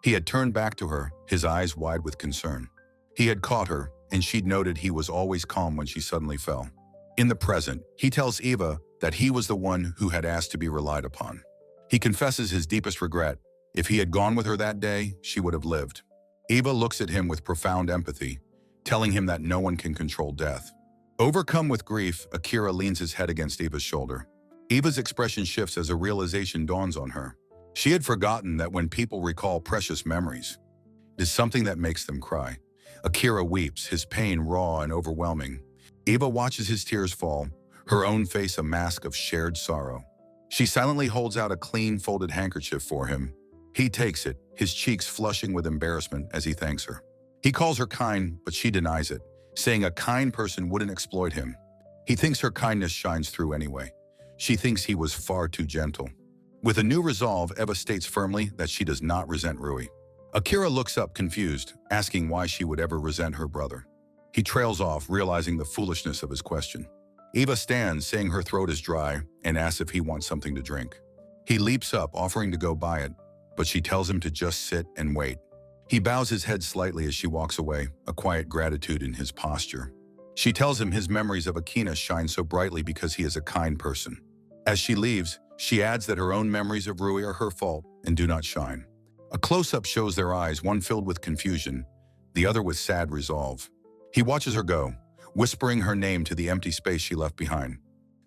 He had turned back to her, his eyes wide with concern. He had caught her, and she'd noted he was always calm when she suddenly fell. In the present, he tells Eva that he was the one who had asked to be relied upon. He confesses his deepest regret. If he had gone with her that day, she would have lived. Eva looks at him with profound empathy, telling him that no one can control death. Overcome with grief, Akira leans his head against Eva's shoulder. Eva's expression shifts as a realization dawns on her. She had forgotten that when people recall precious memories, it is something that makes them cry. Akira weeps, his pain raw and overwhelming. Eva watches his tears fall, her own face a mask of shared sorrow. She silently holds out a clean, folded handkerchief for him. He takes it, his cheeks flushing with embarrassment as he thanks her. He calls her kind, but she denies it, saying a kind person wouldn't exploit him. He thinks her kindness shines through anyway. She thinks he was far too gentle. With a new resolve, Eva states firmly that she does not resent Rui. Akira looks up confused, asking why she would ever resent her brother. He trails off, realizing the foolishness of his question. Eva stands, saying her throat is dry, and asks if he wants something to drink. He leaps up, offering to go buy it, but she tells him to just sit and wait. He bows his head slightly as she walks away, a quiet gratitude in his posture. She tells him his memories of Akina shine so brightly because he is a kind person. As she leaves, she adds that her own memories of Rui are her fault and do not shine. A close-up shows their eyes, one filled with confusion, the other with sad resolve. He watches her go, whispering her name to the empty space she left behind.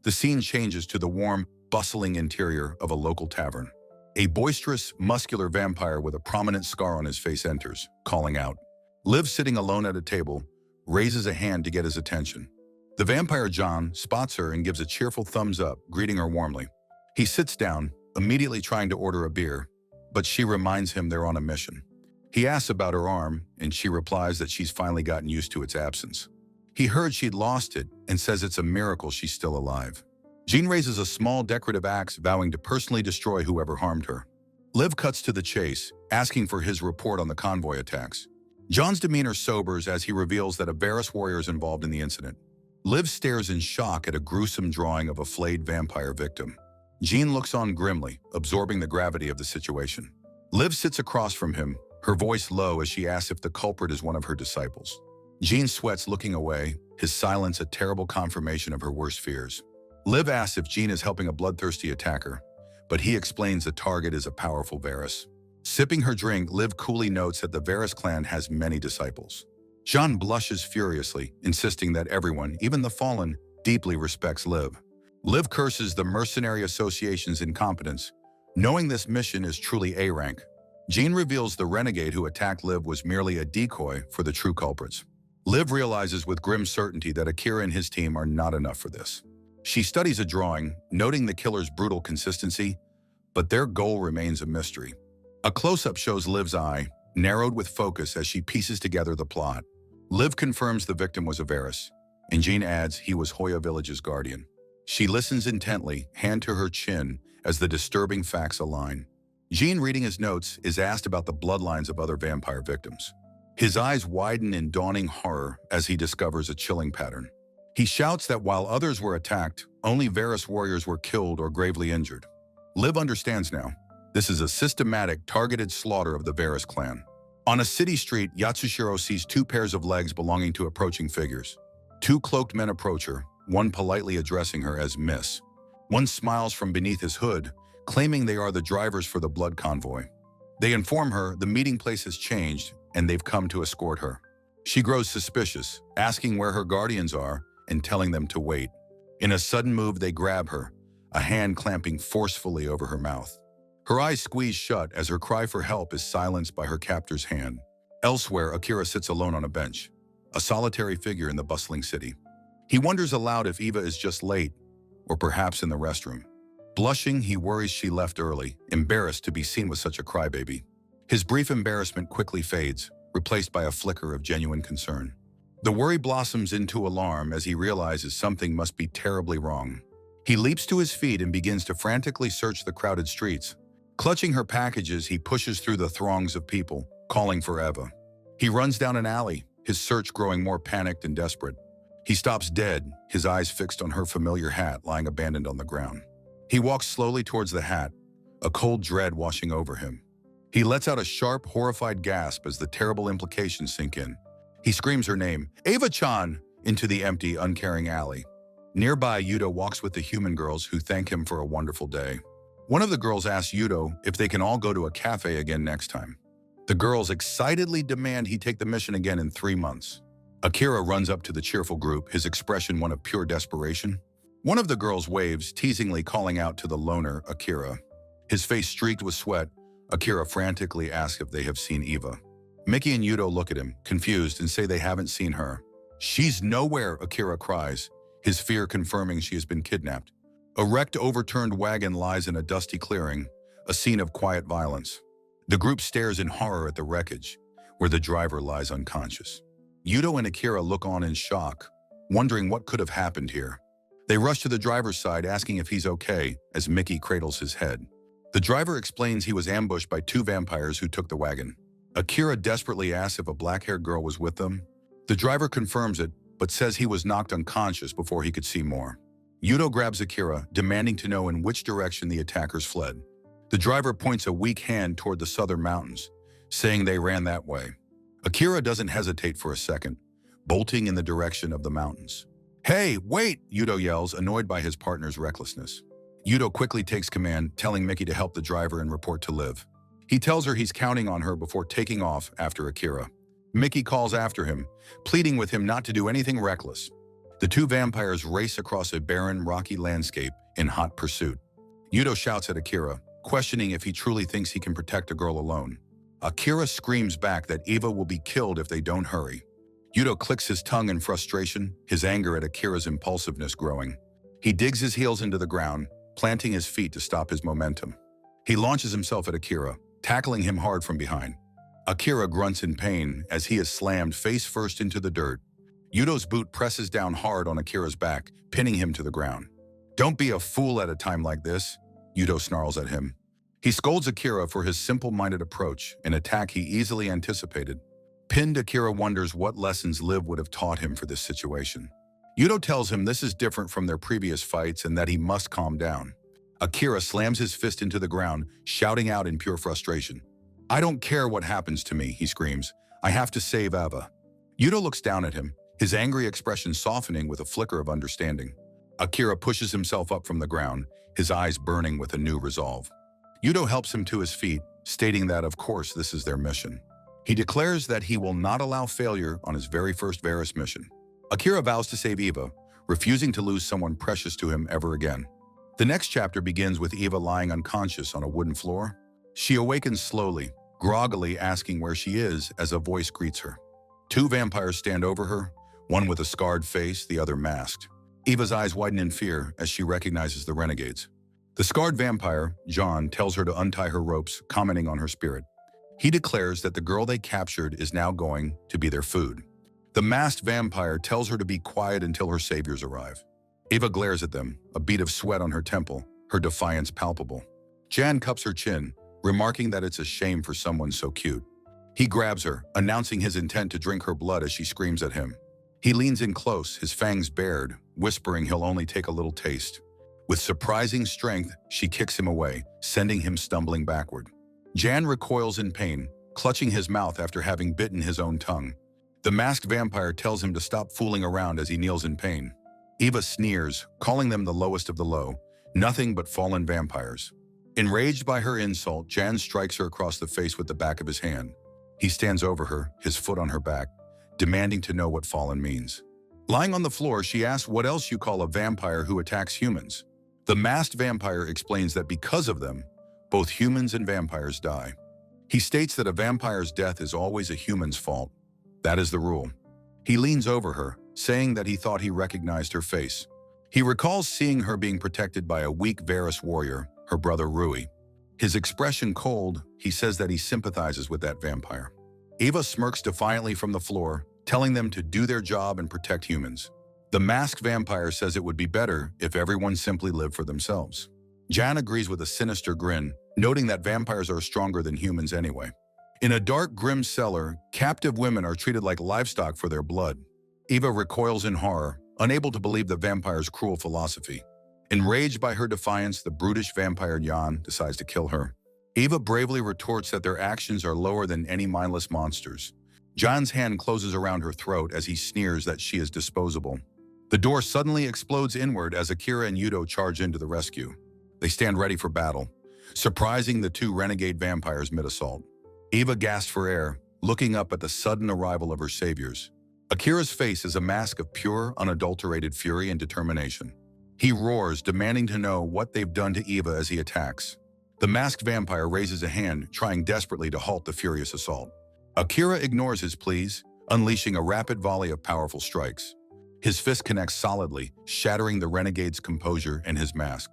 The scene changes to the warm, bustling interior of a local tavern. A boisterous, muscular vampire with a prominent scar on his face enters, calling out. Liv, sitting alone at a table, raises a hand to get his attention. The vampire John spots her and gives a cheerful thumbs up, greeting her warmly. He sits down, immediately trying to order a beer, but she reminds him they're on a mission. He asks about her arm, and she replies that she's finally gotten used to its absence. He heard she'd lost it and says it's a miracle she's still alive. Jean raises a small decorative axe, vowing to personally destroy whoever harmed her. Liv cuts to the chase, asking for his report on the convoy attacks. John's demeanor sobers as he reveals that a Varus warrior is involved in the incident. Liv stares in shock at a gruesome drawing of a flayed vampire victim. Jean looks on grimly, absorbing the gravity of the situation. Liv sits across from him, her voice low as she asks if the culprit is one of her disciples. Jean sweats, looking away, his silence a terrible confirmation of her worst fears. Liv asks if Jean is helping a bloodthirsty attacker, but he explains the target is a powerful Varus. Sipping her drink, Liv coolly notes that the Varus clan has many disciples. Jean blushes furiously, insisting that everyone, even the fallen, deeply respects Liv. Liv curses the mercenary association's incompetence, knowing this mission is truly A rank. Jean reveals the renegade who attacked Liv was merely a decoy for the true culprits. Liv realizes with grim certainty that Akira and his team are not enough for this. She studies a drawing, noting the killer's brutal consistency, but their goal remains a mystery. A close-up shows Liv's eye, narrowed with focus as she pieces together the plot. Liv confirms the victim was a Varus, and Jean adds he was Hoya Village's guardian. She listens intently, hand to her chin, as the disturbing facts align. Jean, reading his notes, is asked about the bloodlines of other vampire victims. His eyes widen in dawning horror as he discovers a chilling pattern. He shouts that while others were attacked, only Varus warriors were killed or gravely injured. Liv understands now. This is a systematic, targeted slaughter of the Varus clan. On a city street, Yatsushiro sees two pairs of legs belonging to approaching figures. Two cloaked men approach her, one politely addressing her as Miss. One smiles from beneath his hood, claiming they are the drivers for the blood convoy. They inform her the meeting place has changed and they've come to escort her. She grows suspicious, asking where her guardians are and telling them to wait. In a sudden move, they grab her, a hand clamping forcefully over her mouth. Her eyes squeeze shut as her cry for help is silenced by her captor's hand. Elsewhere, Akira sits alone on a bench, a solitary figure in the bustling city. He wonders aloud if Eva is just late, or perhaps in the restroom. Blushing, he worries she left early, embarrassed to be seen with such a crybaby. His brief embarrassment quickly fades, replaced by a flicker of genuine concern. The worry blossoms into alarm as he realizes something must be terribly wrong. He leaps to his feet and begins to frantically search the crowded streets. Clutching her packages, he pushes through the throngs of people, calling for Eva. He runs down an alley, his search growing more panicked and desperate. He stops dead, his eyes fixed on her familiar hat lying abandoned on the ground. He walks slowly towards the hat, a cold dread washing over him. He lets out a sharp, horrified gasp as the terrible implications sink in. He screams her name, Eva-chan, into the empty, uncaring alley. Nearby, Yudo walks with the human girls who thank him for a wonderful day. One of the girls asks Yudo if they can all go to a cafe again next time. The girls excitedly demand he take the mission again in 3 months. Akira runs up to the cheerful group, his expression one of pure desperation. One of the girls waves, teasingly calling out to the loner, Akira. His face streaked with sweat, Akira frantically asks if they have seen Eva. Mickey and Yudo look at him, confused, and say they haven't seen her. She's nowhere, Akira cries, his fear confirming she has been kidnapped. A wrecked, overturned wagon lies in a dusty clearing, a scene of quiet violence. The group stares in horror at the wreckage, where the driver lies unconscious. Yudo and Akira look on in shock, wondering what could have happened here. They rush to the driver's side, asking if he's okay, as Mickey cradles his head. The driver explains he was ambushed by 2 vampires who took the wagon. Akira desperately asks if a black-haired girl was with them. The driver confirms it, but says he was knocked unconscious before he could see more. Yudo grabs Akira, demanding to know in which direction the attackers fled. The driver points a weak hand toward the southern mountains, saying they ran that way. Akira doesn't hesitate for a second, bolting in the direction of the mountains. Hey, wait, Yudo yells, annoyed by his partner's recklessness. Yudo quickly takes command, telling Mickey to help the driver and report to Liv. He tells her he's counting on her before taking off after Akira. Mickey calls after him, pleading with him not to do anything reckless. The 2 vampires race across a barren, rocky landscape in hot pursuit. Yudo shouts at Akira, questioning if he truly thinks he can protect a girl alone. Akira screams back that Eva will be killed if they don't hurry. Yudo clicks his tongue in frustration, his anger at Akira's impulsiveness growing. He digs his heels into the ground, planting his feet to stop his momentum. He launches himself at Akira, tackling him hard from behind. Akira grunts in pain as he is slammed face first into the dirt. Yudo's boot presses down hard on Akira's back, pinning him to the ground. Don't be a fool at a time like this, Yudo snarls at him. He scolds Akira for his simple-minded approach, an attack he easily anticipated. Pinned, Akira wonders what lessons Liv would have taught him for this situation. Yudo tells him this is different from their previous fights and that he must calm down. Akira slams his fist into the ground, shouting out in pure frustration. I don't care what happens to me, he screams. I have to save Eva. Yudo looks down at him, his angry expression softening with a flicker of understanding. Akira pushes himself up from the ground, his eyes burning with a new resolve. Yudo helps him to his feet, stating that, of course, this is their mission. He declares that he will not allow failure on his very first Varus mission. Akira vows to save Eva, refusing to lose someone precious to him ever again. The next chapter begins with Eva lying unconscious on a wooden floor. She awakens slowly, groggily asking where she is as a voice greets her. 2 vampires stand over her, one with a scarred face, the other masked. Eva's eyes widen in fear as she recognizes the renegades. The scarred vampire, John, tells her to untie her ropes, commenting on her spirit. He declares that the girl they captured is now going to be their food. The masked vampire tells her to be quiet until her saviors arrive. Eva glares at them, a bead of sweat on her temple, her defiance palpable. Jan cups her chin, remarking that it's a shame for someone so cute. He grabs her, announcing his intent to drink her blood as she screams at him. He leans in close, his fangs bared, whispering he'll only take a little taste. With surprising strength, she kicks him away, sending him stumbling backward. Jan recoils in pain, clutching his mouth after having bitten his own tongue. The masked vampire tells him to stop fooling around as he kneels in pain. Eva sneers, calling them the lowest of the low, Nothing but fallen vampires. Enraged by her insult, Jan strikes her across the face with the back of his hand. He stands over her, his foot on her back, demanding to know what fallen means. Lying on the floor, she asks what else you call a vampire who attacks humans. The masked vampire explains that because of them, both humans and vampires die. He states that a vampire's death is always a human's fault. That is the rule. He leans over her, saying that he thought he recognized her face. He recalls seeing her being protected by a weak Varus warrior, her brother Rui. His expression cold, he says that he sympathizes with that vampire. Eva smirks defiantly from the floor, telling them to do their job and protect humans. The masked vampire says it would be better if everyone simply lived for themselves. Jan agrees with a sinister grin, noting that vampires are stronger than humans anyway. In a dark, grim cellar, captive women are treated like livestock for their blood. Eva recoils in horror, unable to believe the vampire's cruel philosophy. Enraged by her defiance, the brutish vampire Jan decides to kill her. Eva bravely retorts that their actions are lower than any mindless monsters. Jan's hand closes around her throat as he sneers that she is disposable. The door suddenly explodes inward as Akira and Yuto charge into the rescue. They stand ready for battle, surprising the two renegade vampires mid-assault. Eva gasps for air, looking up at the sudden arrival of her saviors. Akira's face is a mask of pure, unadulterated fury and determination. He roars, demanding to know what they've done to Eva as he attacks. The masked vampire raises a hand, trying desperately to halt the furious assault. Akira ignores his pleas, unleashing a rapid volley of powerful strikes. His fist connects solidly, shattering the renegade's composure and his mask.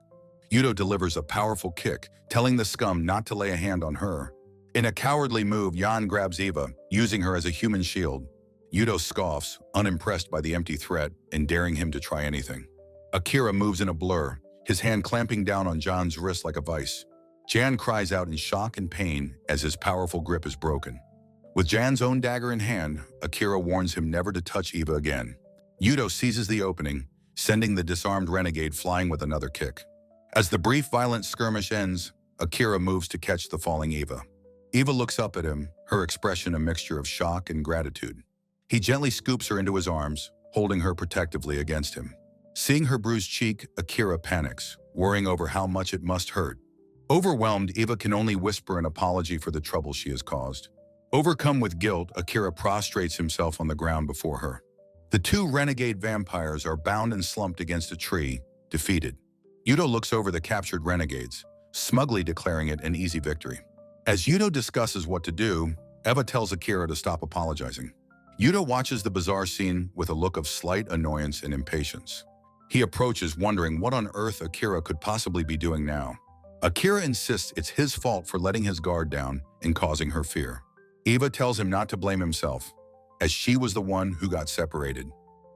Yuto delivers a powerful kick, telling the scum not to lay a hand on her. In a cowardly move, Jan grabs Eva, using her as a human shield. Yuto scoffs, unimpressed by the empty threat and daring him to try anything. Akira moves in a blur, his hand clamping down on Jan's wrist like a vice. Jan cries out in shock and pain as his powerful grip is broken. With Jan's own dagger in hand, Akira warns him never to touch Eva again. Yuto seizes the opening, sending the disarmed renegade flying with another kick. As the brief violent skirmish ends, Akira moves to catch the falling Eva. Eva looks up at him, her expression a mixture of shock and gratitude. He gently scoops her into his arms, holding her protectively against him. Seeing her bruised cheek, Akira panics, worrying over how much it must hurt. Overwhelmed, Eva can only whisper an apology for the trouble she has caused. Overcome with guilt, Akira prostrates himself on the ground before her. The two renegade vampires are bound and slumped against a tree, defeated. Yuto looks over the captured renegades, smugly declaring it an easy victory. As Yuto discusses what to do, Eva tells Akira to stop apologizing. Yuto watches the bizarre scene with a look of slight annoyance and impatience. He approaches, wondering what on earth Akira could possibly be doing now. Akira insists it's his fault for letting his guard down and causing her fear. Eva tells him not to blame himself, as she was the one who got separated.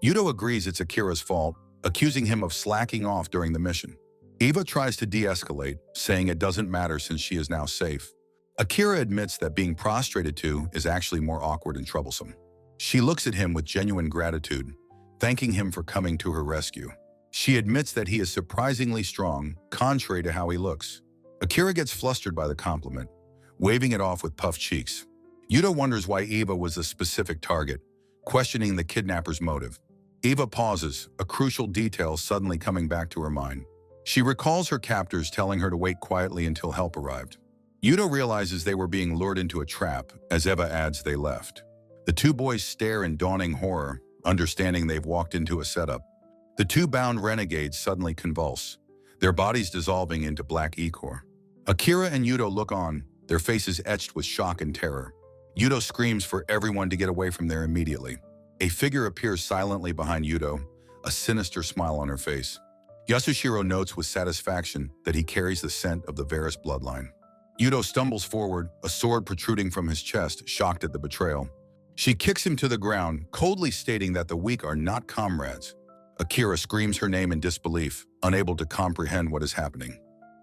Yuto agrees it's Akira's fault, accusing him of slacking off during the mission. Eva tries to de-escalate, saying it doesn't matter since she is now safe. Akira admits that being prostrated to is actually more awkward and troublesome. She looks at him with genuine gratitude, thanking him for coming to her rescue. She admits that he is surprisingly strong, contrary to how he looks. Akira gets flustered by the compliment, waving it off with puffed cheeks. Yuto wonders why Eva was the specific target, questioning the kidnapper's motive. Eva pauses, a crucial detail suddenly coming back to her mind. She recalls her captors telling her to wait quietly until help arrived. Yuto realizes they were being lured into a trap, as Eva adds they left. The two boys stare in dawning horror, understanding they've walked into a setup. The two bound renegades suddenly convulse, their bodies dissolving into black ichor. Akira and Yuto look on, their faces etched with shock and terror. Yuto screams for everyone to get away from there immediately. A figure appears silently behind Yuto, a sinister smile on her face. Yasushiro notes with satisfaction that he carries the scent of the Varus bloodline. Yuto stumbles forward, a sword protruding from his chest, shocked at the betrayal. She kicks him to the ground, coldly stating that the weak are not comrades. Akira screams her name in disbelief, unable to comprehend what is happening.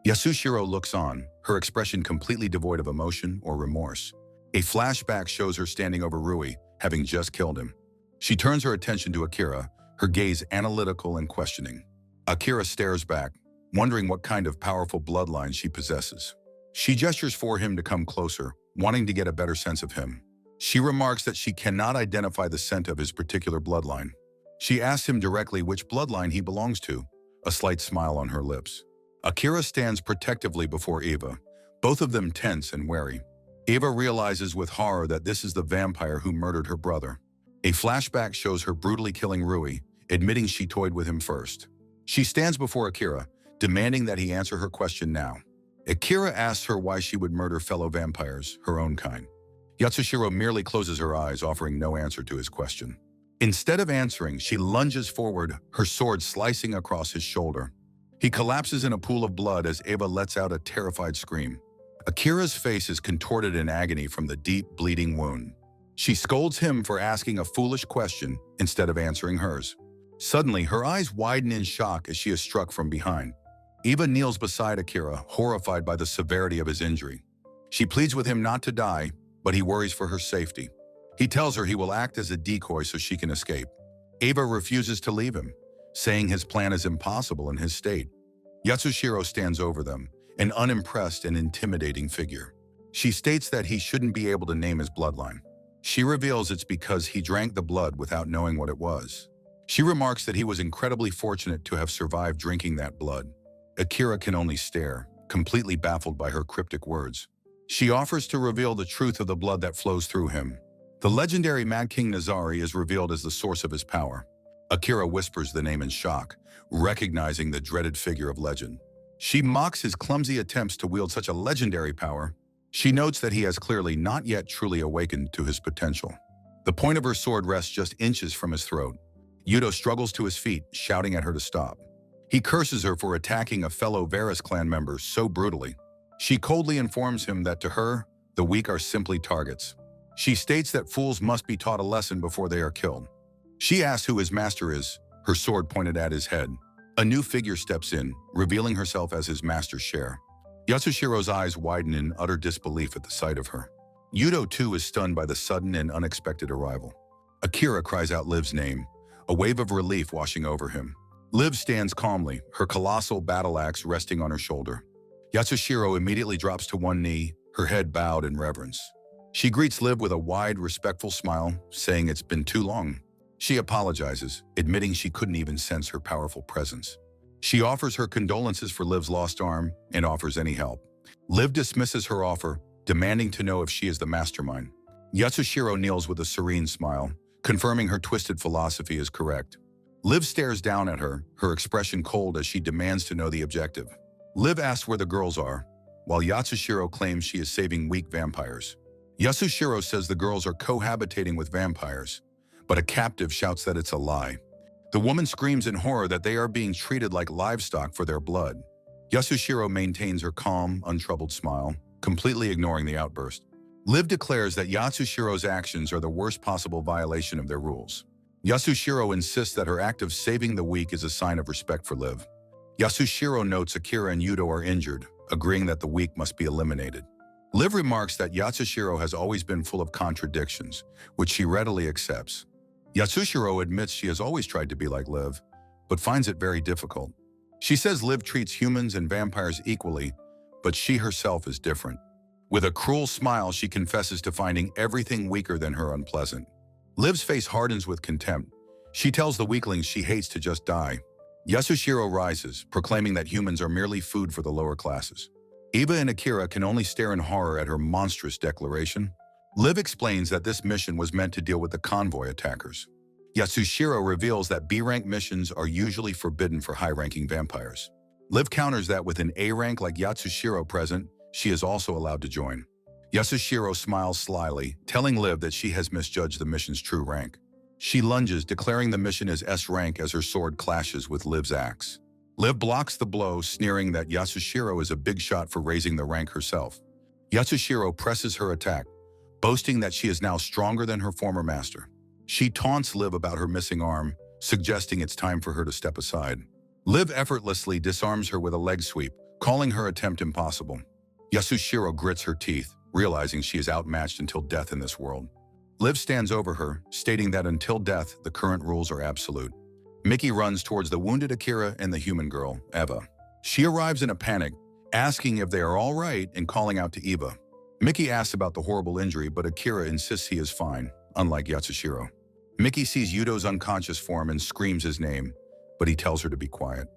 Yasushiro looks on, her expression completely devoid of emotion or remorse. A flashback shows her standing over Rui, having just killed him. She turns her attention to Akira, her gaze analytical and questioning. Akira stares back, wondering what kind of powerful bloodline she possesses. She gestures for him to come closer, wanting to get a better sense of him. She remarks that she cannot identify the scent of his particular bloodline. She asks him directly which bloodline he belongs to, a slight smile on her lips. Akira stands protectively before Eva, both of them tense and wary. Eva realizes with horror that this is the vampire who murdered her brother. A flashback shows her brutally killing Rui, admitting she toyed with him first. She stands before Akira, demanding that he answer her question now. Akira asks her why she would murder fellow vampires, her own kind. Yatsushiro merely closes her eyes, offering no answer to his question. Instead of answering, she lunges forward, her sword slicing across his shoulder. He collapses in a pool of blood as Eva lets out a terrified scream. Akira's face is contorted in agony from the deep, bleeding wound. She scolds him for asking a foolish question instead of answering hers. Suddenly, her eyes widen in shock as she is struck from behind. Eva kneels beside Akira, horrified by the severity of his injury. She pleads with him not to die, but he worries for her safety. He tells her he will act as a decoy so she can escape. Eva refuses to leave him, saying his plan is impossible in his state. Yatsushiro stands over them, an unimpressed and intimidating figure. She states that he shouldn't be able to name his bloodline. She reveals it's because he drank the blood without knowing what it was. She remarks that he was incredibly fortunate to have survived drinking that blood. Akira can only stare, completely baffled by her cryptic words. She offers to reveal the truth of the blood that flows through him. The legendary Mad King Nazari is revealed as the source of his power. Akira whispers the name in shock, recognizing the dreaded figure of legend. She mocks his clumsy attempts to wield such a legendary power. She notes that he has clearly not yet truly awakened to his potential. The point of her sword rests just inches from his throat. Yudo struggles to his feet, shouting at her to stop. He curses her for attacking a fellow Varus clan member so brutally. She coldly informs him that to her, the weak are simply targets. She states that fools must be taught a lesson before they are killed. She asks who his master is, her sword pointed at his head. A new figure steps in, revealing herself as his master's share. Yatsushiro's eyes widen in utter disbelief at the sight of her. Yudo too is stunned by the sudden and unexpected arrival. Akira cries out Liv's name, a wave of relief washing over him. Liv stands calmly, her colossal battle axe resting on her shoulder. Yatsushiro immediately drops to one knee, her head bowed in reverence. She greets Liv with a wide, respectful smile, saying it's been too long. She apologizes, admitting she couldn't even sense her powerful presence. She offers her condolences for Liv's lost arm and offers any help. Liv dismisses her offer, demanding to know if she is the mastermind. Yatsushiro kneels with a serene smile, confirming her twisted philosophy is correct. Liv stares down at her, her expression cold as she demands to know the objective. Liv asks where the girls are, while Yatsushiro claims she is saving weak vampires. Yatsushiro says the girls are cohabitating with vampires, but a captive shouts that it's a lie. The woman screams in horror that they are being treated like livestock for their blood. Yatsushiro maintains her calm, untroubled smile, completely ignoring the outburst. Liv declares that Yatsushiro's actions are the worst possible violation of their rules. Yatsushiro insists that her act of saving the weak is a sign of respect for Liv. Yatsushiro notes Akira and Yudo are injured, agreeing that the weak must be eliminated. Liv remarks that Yatsushiro has always been full of contradictions, which she readily accepts. Yatsushiro admits she has always tried to be like Liv, but finds it very difficult. She says Liv treats humans and vampires equally, but she herself is different. With a cruel smile, she confesses to finding everything weaker than her unpleasant. Liv's face hardens with contempt. She tells the weaklings she hates to just die. Yatsushiro rises, proclaiming that humans are merely food for the lower classes. Eva and Akira can only stare in horror at her monstrous declaration. Liv explains that this mission was meant to deal with the convoy attackers. Yatsushiro reveals that B-rank missions are usually forbidden for high-ranking vampires. Liv counters that with an A-rank like Yatsushiro present, she is also allowed to join. Yatsushiro smiles slyly, telling Liv that she has misjudged the mission's true rank. She lunges, declaring the mission is S-rank as her sword clashes with Liv's axe. Liv blocks the blow, sneering that Yatsushiro is a big shot for raising the rank herself. Yatsushiro presses her attack, boasting that she is now stronger than her former master. She taunts Liv about her missing arm, suggesting it's time for her to step aside. Liv effortlessly disarms her with a leg sweep, calling her attempt impossible. Yatsushiro grits her teeth, realizing she is outmatched until death in this world. Liv stands over her, stating that until death, the current rules are absolute. Miki runs towards the wounded Akira and the human girl, Eva. She arrives in a panic, asking if they are all right and calling out to Eva. Miki asks about the horrible injury, but Akira insists he is fine, unlike Yatsushiro. Miki sees Yudo's unconscious form and screams his name, but he tells her to be quiet.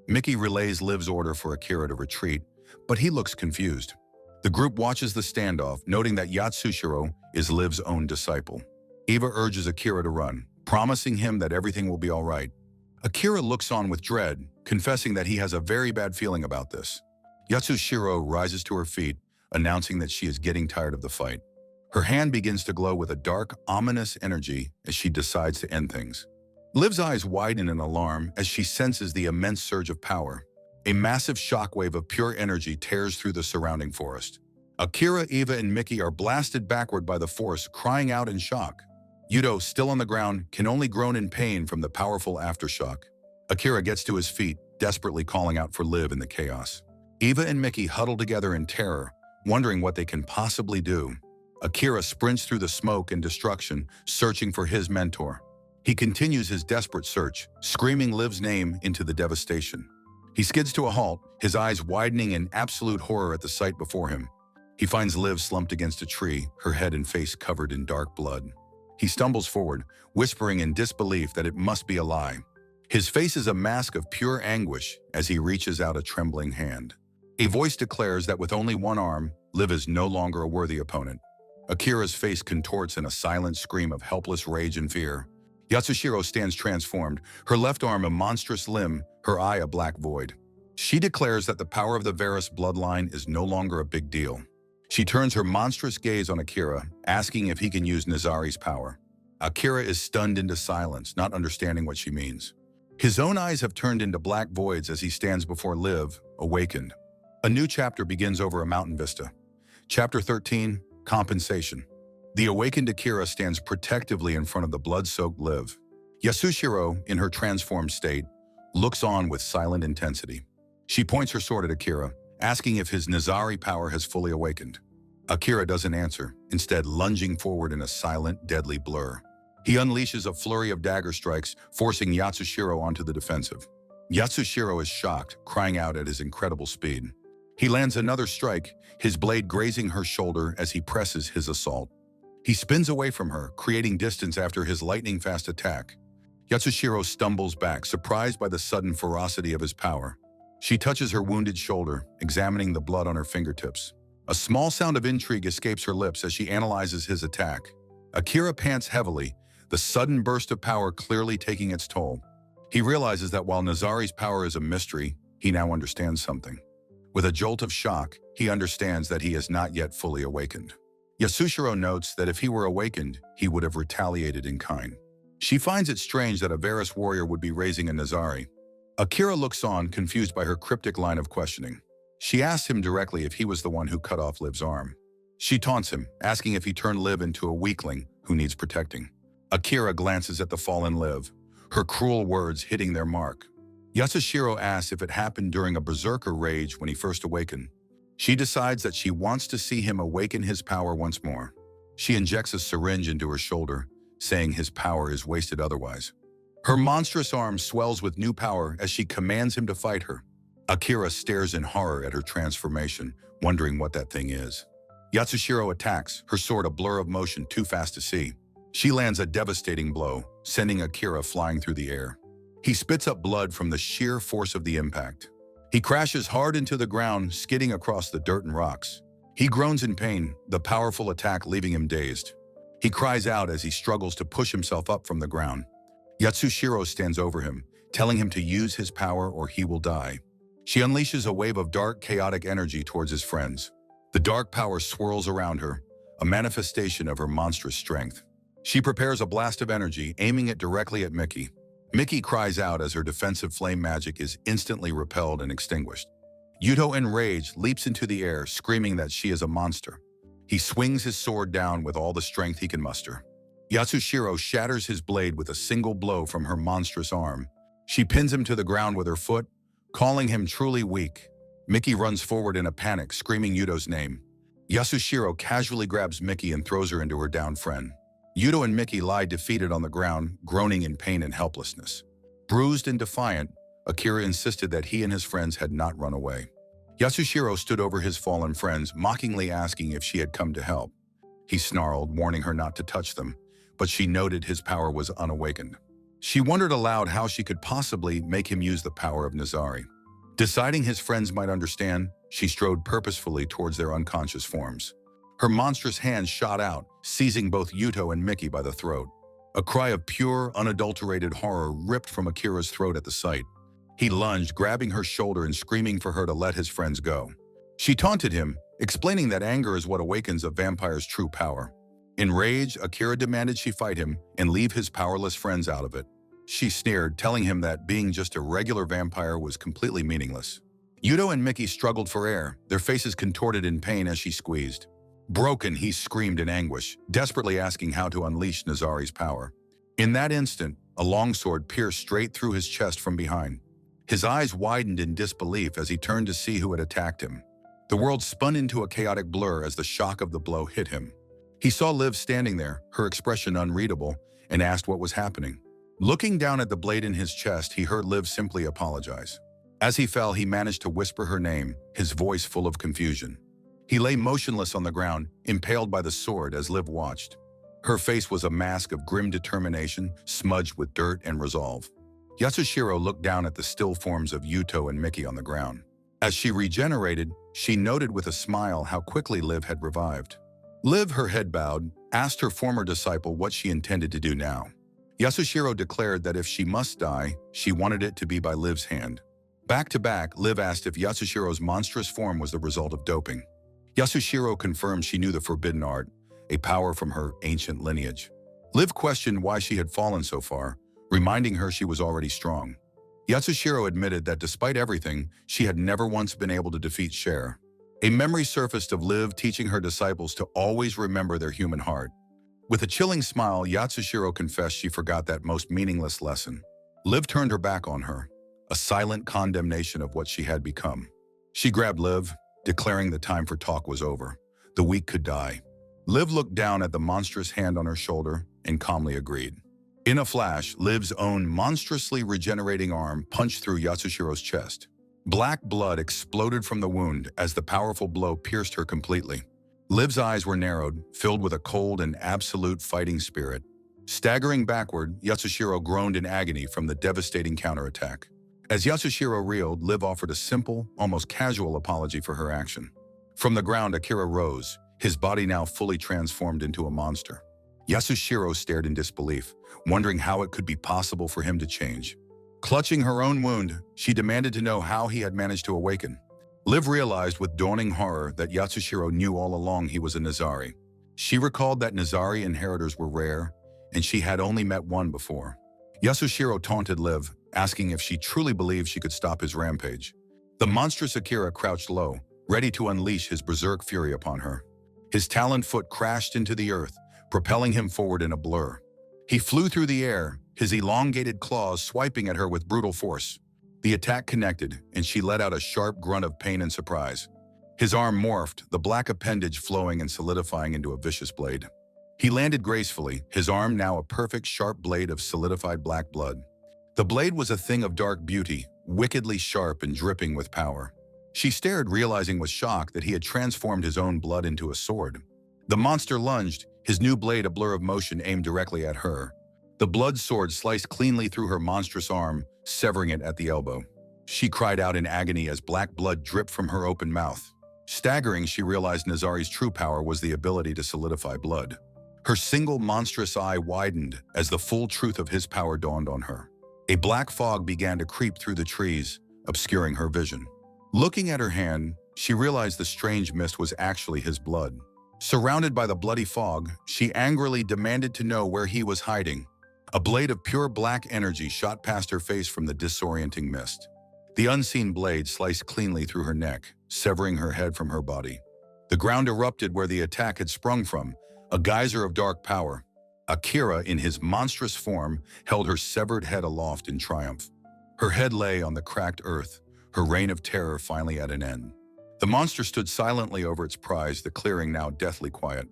Mickey relays Liv's order for Akira to retreat, but he looks confused. The group watches the standoff, noting that Yatsushiro is Liv's own disciple. Eva urges Akira to run, promising him that everything will be all right. Akira looks on with dread, confessing that he has a very bad feeling about this. Yatsushiro rises to her feet, announcing that she is getting tired of the fight. Her hand begins to glow with a dark, ominous energy as she decides to end things. Liv's eyes widen in alarm as she senses the immense surge of power. A massive shockwave of pure energy tears through the surrounding forest. Akira, Eva, and Mickey are blasted backward by the force, crying out in shock. Yuto, still on the ground, can only groan in pain from the powerful aftershock. Akira gets to his feet, desperately calling out for Liv in the chaos. Eva and Mickey huddle together in terror, wondering what they can possibly do. Akira sprints through the smoke and destruction, searching for his mentor. He continues his desperate search, screaming Liv's name into the devastation. He skids to a halt, his eyes widening in absolute horror at the sight before him. He finds Liv slumped against a tree, her head and face covered in dark blood. He stumbles forward, whispering in disbelief that it must be a lie. His face is a mask of pure anguish as he reaches out a trembling hand. A voice declares that with only one arm, Liv is no longer a worthy opponent. Akira's face contorts in a silent scream of helpless rage and fear. Yatsushiro stands transformed, her left arm a monstrous limb, her eye a black void. She declares that the power of the Varus bloodline is no longer a big deal. She turns her monstrous gaze on Akira, asking if he can use Nazari's power. Akira is stunned into silence, not understanding what she means. His own eyes have turned into black voids as he stands before Liv, awakened. A new chapter begins over a mountain vista. Chapter 13, Compensation. The awakened Akira stands protectively in front of the blood-soaked Liv. Yatsushiro, in her transformed state, looks on with silent intensity. She points her sword at Akira, asking if his Nazari power has fully awakened. Akira doesn't answer, instead lunging forward in a silent, deadly blur. He unleashes a flurry of dagger strikes, forcing Yatsushiro onto the defensive. Yatsushiro is shocked, crying out at his incredible speed. He lands another strike, his blade grazing her shoulder as he presses his assault. He spins away from her, creating distance after his lightning-fast attack. Yatsushiro stumbles back, surprised by the sudden ferocity of his power. She touches her wounded shoulder, examining the blood on her fingertips. A small sound of intrigue escapes her lips as she analyzes his attack. Akira pants heavily, the sudden burst of power clearly taking its toll. He realizes that while Nazari's power is a mystery, he now understands something. With a jolt of shock, he understands that he is not yet fully awakened. Yatsushiro notes that if he were awakened, he would have retaliated in kind. She finds it strange that a Varus warrior would be raising a Nazari. Akira looks on, confused by her cryptic line of questioning. She asks him directly if he was the one who cut off Liv's arm. She taunts him, asking if he turned Liv into a weakling who needs protecting. Akira glances at the fallen Liv, her cruel words hitting their mark. Yatsushiro asks if it happened during a berserker rage when he first awakened. She decides that she wants to see him awaken his power once more. She injects a syringe into her shoulder, saying his power is wasted otherwise. Her monstrous arm swells with new power as she commands him to fight her. Akira stares in horror at her transformation, wondering what that thing is. Yatsushiro attacks, her sword a blur of motion too fast to see. She lands a devastating blow, sending Akira flying through the air. He spits up blood from the sheer force of the impact. He crashes hard into the ground, skidding across the dirt and rocks. He groans in pain, the powerful attack leaving him dazed. He cries out as he struggles to push himself up from the ground. Yatsushiro stands over him, telling him to use his power or he will die. She unleashes a wave of dark, chaotic energy towards his friends. The dark power swirls around her, a manifestation of her monstrous strength. She prepares a blast of energy, aiming it directly at Mickey. Mickey cries out as her defensive flame magic is instantly repelled and extinguished. Yuto, in rage, leaps into the air, screaming that she is a monster. He swings his sword down with all the strength he can muster. Yatsushiro shatters his blade with a single blow from her monstrous arm. She pins him to the ground with her foot, calling him truly weak. Mickey runs forward in a panic, screaming Yuto's name. Yatsushiro casually grabs Mickey and throws her into her downed friend. Yuto and Mickey lie defeated on the ground, groaning in pain and helplessness. Bruised and defiant, Akira insisted that he and his friends had not run away. Yatsushiro stood over his fallen friends, mockingly asking if she had come to help. He snarled, warning her not to touch them, but she noted his power was unawakened. She wondered aloud how she could possibly make him use the power of Nazari. Deciding his friends might understand, she strode purposefully towards their unconscious forms. Her monstrous hands shot out, seizing both Yuto and Mickey by the throat. A cry of pure, unadulterated horror ripped from Akira's throat at the sight. He lunged, grabbing her shoulder and screaming for her to let his friends go. She taunted him, explaining that anger is what awakens a vampire's true power. Enraged, Akira demanded she fight him and leave his powerless friends out of it. She sneered, telling him that being just a regular vampire was completely meaningless. Yuto and Mickey struggled for air, their faces contorted in pain as she squeezed. Broken, he screamed in anguish, desperately asking how to unleash Nazari's power. In that instant, a longsword pierced straight through his chest from behind. His eyes widened in disbelief as he turned to see who had attacked him. The world spun into a chaotic blur as the shock of the blow hit him. He saw Liv standing there, her expression unreadable, and asked what was happening. Looking down at the blade in his chest, he heard Liv simply apologize. As he fell, he managed to whisper her name, his voice full of confusion. He lay motionless on the ground, impaled by the sword as Liv watched. Her face was a mask of grim determination, smudged with dirt and resolve. Yasushiro looked down at the still forms of Yuto and Mickey on the ground. As she regenerated, she noted with a smile how quickly Liv had revived. Liv, her head bowed, asked her former disciple what she intended to do now. Yasushiro declared that if she must die, she wanted it to be by Liv's hand. Back to back, Liv asked if Yasushiro's monstrous form was the result of doping. Yasushiro confirmed she knew the forbidden art, a power from her ancient lineage. Liv questioned why she had fallen so far, reminding her she was already strong. Yasushiro admitted that despite everything, she had never once been able to defeat Cher. A memory surfaced of Liv teaching her disciples to always remember their human heart. With a chilling smile, Yasushiro confessed she forgot that most meaningless lesson. Liv turned her back on her, a silent condemnation of what she had become. She grabbed Liv, declaring the time for talk was over. The weak could die. Liv looked down at the monstrous hand on her shoulder and calmly agreed. In a flash, Liv's own monstrously regenerating arm punched through Yasushiro's chest. Black blood exploded from the wound as the powerful blow pierced her completely. Liv's eyes were narrowed, filled with a cold and absolute fighting spirit. Staggering backward, Yasushiro groaned in agony from the devastating counterattack. As Yasushiro reeled, Liv offered a simple, almost casual apology for her action. From the ground, Akira rose, his body now fully transformed into a monster. Yasushiro stared in disbelief, wondering how it could be possible for him to change. Clutching her own wound, she demanded to know how he had managed to awaken. Liv realized with dawning horror that Yasushiro knew all along he was a Nazari. She recalled that Nazari inheritors were rare, and she had only met one before. Yasushiro taunted Liv, asking if she truly believed she could stop his rampage. The monstrous Akira crouched low, ready to unleash his berserk fury upon her. His taloned foot crashed into the earth, propelling him forward in a blur. He flew through the air, his elongated claws swiping at her with brutal force. The attack connected, and she let out a sharp grunt of pain and surprise. His arm morphed, the black appendage flowing and solidifying into a vicious blade. He landed gracefully, his arm now a perfect sharp blade of solidified black blood. The blade was a thing of dark beauty, wickedly sharp and dripping with power. She stared, realizing with shock that he had transformed his own blood into a sword. The monster lunged, his new blade a blur of motion aimed directly at her. The blood sword sliced cleanly through her monstrous arm, severing it at the elbow. She cried out in agony as black blood dripped from her open mouth. Staggering, she realized Nazari's true power was the ability to solidify blood. Her single monstrous eye widened as the full truth of his power dawned on her. A black fog began to creep through the trees, obscuring her vision. Looking at her hand, she realized the strange mist was actually his blood. Surrounded by the bloody fog, she angrily demanded to know where he was hiding. A blade of pure black energy shot past her face from the disorienting mist. The unseen blade sliced cleanly through her neck, severing her head from her body. The ground erupted where the attack had sprung from, a geyser of dark power. Akira, in his monstrous form, held her severed head aloft in triumph. Her head lay on the cracked earth, her reign of terror finally at an end. The monster stood silently over its prize, the clearing now deathly quiet.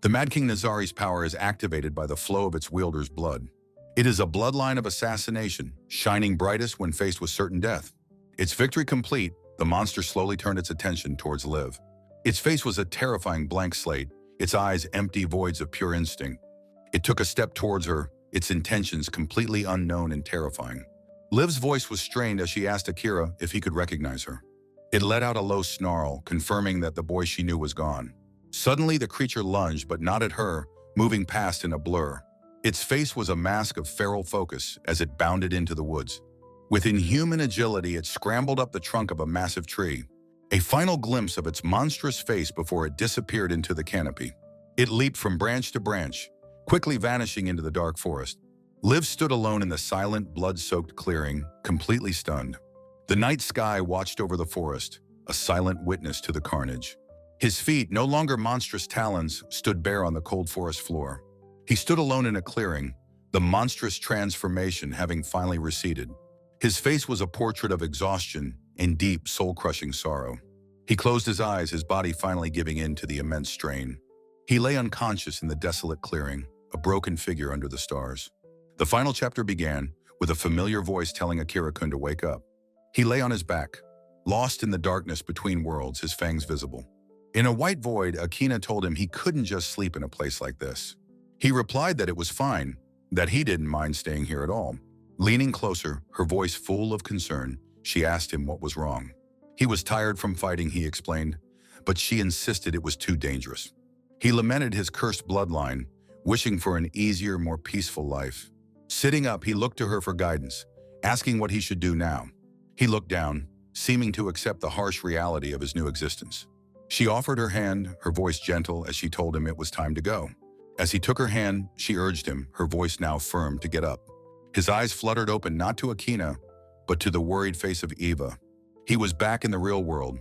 The Mad King Nazari's power is activated by the flow of its wielder's blood. It is a bloodline of assassination, shining brightest when faced with certain death. Its victory complete, the monster slowly turned its attention towards Liv. Its face was a terrifying blank slate, its eyes empty voids of pure instinct. It took a step towards her, its intentions completely unknown and terrifying. Liv's voice was strained as she asked Akira if he could recognize her. It let out a low snarl, confirming that the boy she knew was gone. Suddenly, the creature lunged, but not at her, moving past in a blur. Its face was a mask of feral focus as it bounded into the woods. With inhuman agility, it scrambled up the trunk of a massive tree, a final glimpse of its monstrous face before it disappeared into the canopy. It leaped from branch to branch, quickly vanishing into the dark forest. Liv stood alone in the silent, blood-soaked clearing, completely stunned. The night sky watched over the forest, a silent witness to the carnage. His feet, no longer monstrous talons, stood bare on the cold forest floor. He stood alone in a clearing, the monstrous transformation having finally receded. His face was a portrait of exhaustion and deep, soul-crushing sorrow. He closed his eyes, his body finally giving in to the immense strain. He lay unconscious in the desolate clearing, a broken figure under the stars. The final chapter began with a familiar voice telling Akira-kun to wake up. He lay on his back, lost in the darkness between worlds, his fangs visible. In a white void, Akina told him he couldn't just sleep in a place like this. He replied that it was fine, that he didn't mind staying here at all. Leaning closer, her voice full of concern, she asked him what was wrong. He was tired from fighting, he explained, but she insisted it was too dangerous. He lamented his cursed bloodline, wishing for an easier, more peaceful life. Sitting up, he looked to her for guidance, asking what he should do now. He looked down, seeming to accept the harsh reality of his new existence. She offered her hand, her voice gentle as she told him it was time to go. As he took her hand, she urged him, her voice now firm, to get up. His eyes fluttered open not to Akina, but to the worried face of Eva. He was back in the real world,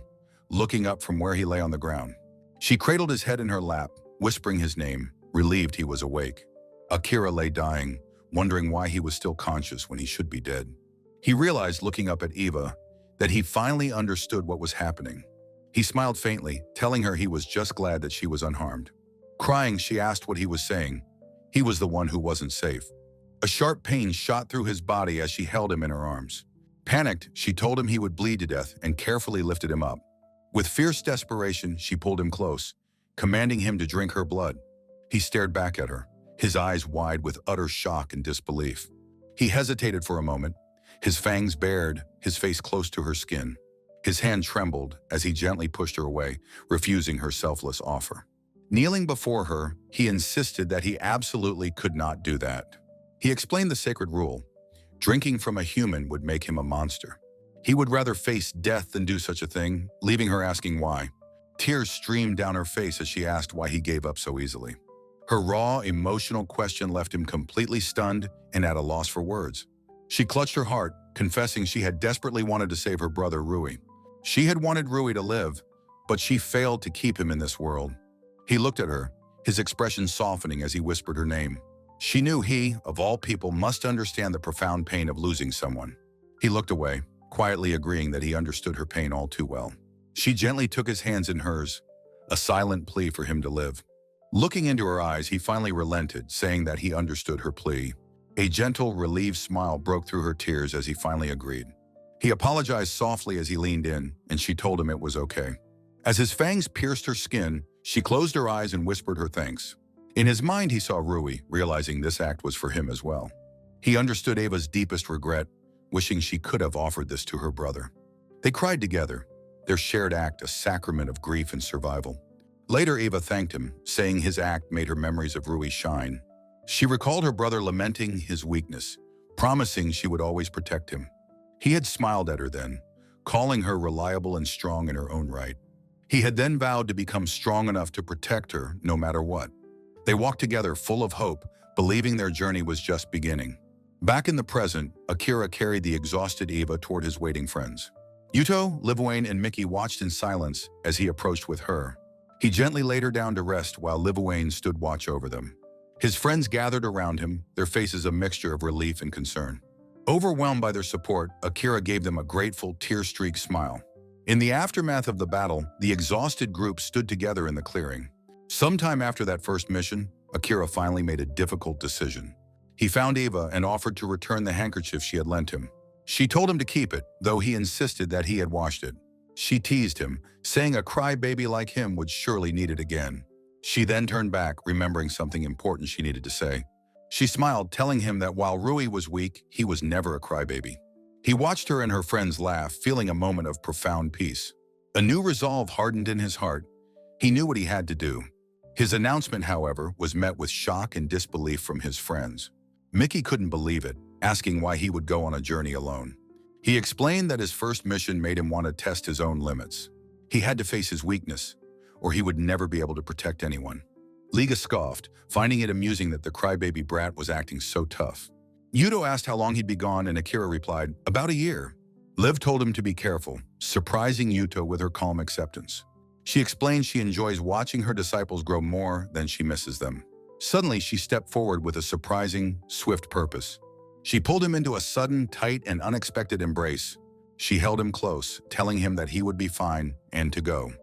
looking up from where he lay on the ground. She cradled his head in her lap, whispering his name, relieved he was awake. Akira lay dying, wondering why he was still conscious when he should be dead. He realized, looking up at Eva, that he finally understood what was happening. He smiled faintly, telling her he was just glad that she was unharmed. Crying, she asked what he was saying. He was the one who wasn't safe. A sharp pain shot through his body as she held him in her arms. Panicked, she told him he would bleed to death and carefully lifted him up. With fierce desperation, she pulled him close, commanding him to drink her blood. He stared back at her, his eyes wide with utter shock and disbelief. He hesitated for a moment, his fangs bared, his face close to her skin. His hand trembled as he gently pushed her away, refusing her selfless offer. Kneeling before her, he insisted that he absolutely could not do that. He explained the sacred rule. Drinking from a human would make him a monster. He would rather face death than do such a thing, leaving her asking why. Tears streamed down her face as she asked why he gave up so easily. Her raw, emotional question left him completely stunned and at a loss for words. She clutched her heart, confessing she had desperately wanted to save her brother Rui. She had wanted Rui to live, but she failed to keep him in this world. He looked at her, his expression softening as he whispered her name. She knew he, of all people, must understand the profound pain of losing someone. He looked away, quietly agreeing that he understood her pain all too well. She gently took his hands in hers, a silent plea for him to live. Looking into her eyes, he finally relented, saying that he understood her plea. A gentle, relieved smile broke through her tears as he finally agreed. He apologized softly as he leaned in, and she told him it was okay. As his fangs pierced her skin, she closed her eyes and whispered her thanks. In his mind, he saw Rui, realizing this act was for him as well. He understood Ava's deepest regret, wishing she could have offered this to her brother. They cried together, their shared act a sacrament of grief and survival. Later, Ava thanked him, saying his act made her memories of Rui shine. She recalled her brother lamenting his weakness, promising she would always protect him. He had smiled at her then, calling her reliable and strong in her own right. He had then vowed to become strong enough to protect her no matter what. They walked together full of hope, believing their journey was just beginning. Back in the present, Akira carried the exhausted Eva toward his waiting friends. Yuto, Livuane, and Mickey watched in silence as he approached with her. He gently laid her down to rest while Livuane stood watch over them. His friends gathered around him, their faces a mixture of relief and concern. Overwhelmed by their support, Akira gave them a grateful, tear-streaked smile. In the aftermath of the battle, the exhausted group stood together in the clearing. Sometime after that first mission, Akira finally made a difficult decision. He found Eva and offered to return the handkerchief she had lent him. She told him to keep it, though he insisted that he had washed it. She teased him, saying a crybaby like him would surely need it again. She then turned back, remembering something important she needed to say. She smiled, telling him that while Rui was weak, he was never a crybaby. He watched her and her friends laugh, feeling a moment of profound peace. A new resolve hardened in his heart. He knew what he had to do. His announcement, however, was met with shock and disbelief from his friends. Mickey couldn't believe it, asking why he would go on a journey alone. He explained that his first mission made him want to test his own limits. He had to face his weakness, or he would never be able to protect anyone. Liga scoffed, finding it amusing that the crybaby brat was acting so tough. Yuto asked how long he'd be gone, and Akira replied, "About a year." Liv told him to be careful, surprising Yuto with her calm acceptance. She explained she enjoys watching her disciples grow more than she misses them. Suddenly, she stepped forward with a surprising, swift purpose. She pulled him into a sudden, tight, and unexpected embrace. She held him close, telling him that he would be fine and to go.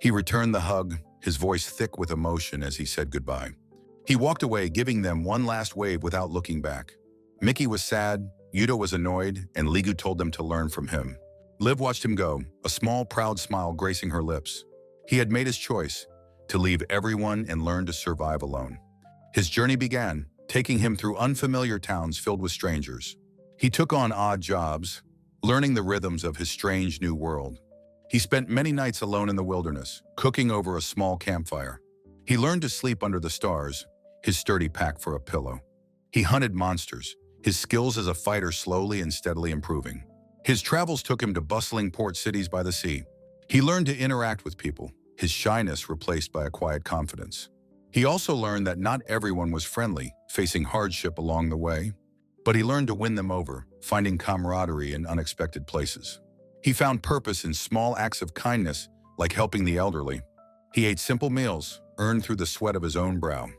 He returned the hug, his voice thick with emotion as he said goodbye. He walked away, giving them one last wave without looking back. Mickey was sad, Yuto was annoyed, and Ligu told them to learn from him. Liv watched him go, a small, proud smile gracing her lips. He had made his choice, to leave everyone and learn to survive alone. His journey began, taking him through unfamiliar towns filled with strangers. He took on odd jobs, learning the rhythms of his strange new world. He spent many nights alone in the wilderness, cooking over a small campfire. He learned to sleep under the stars, his sturdy pack for a pillow. He hunted monsters, his skills as a fighter slowly and steadily improving. His travels took him to bustling port cities by the sea. He learned to interact with people, his shyness replaced by a quiet confidence. He also learned that not everyone was friendly, facing hardship along the way. But he learned to win them over, finding camaraderie in unexpected places. He found purpose in small acts of kindness, like helping the elderly. He ate simple meals, earned through the sweat of his own brow.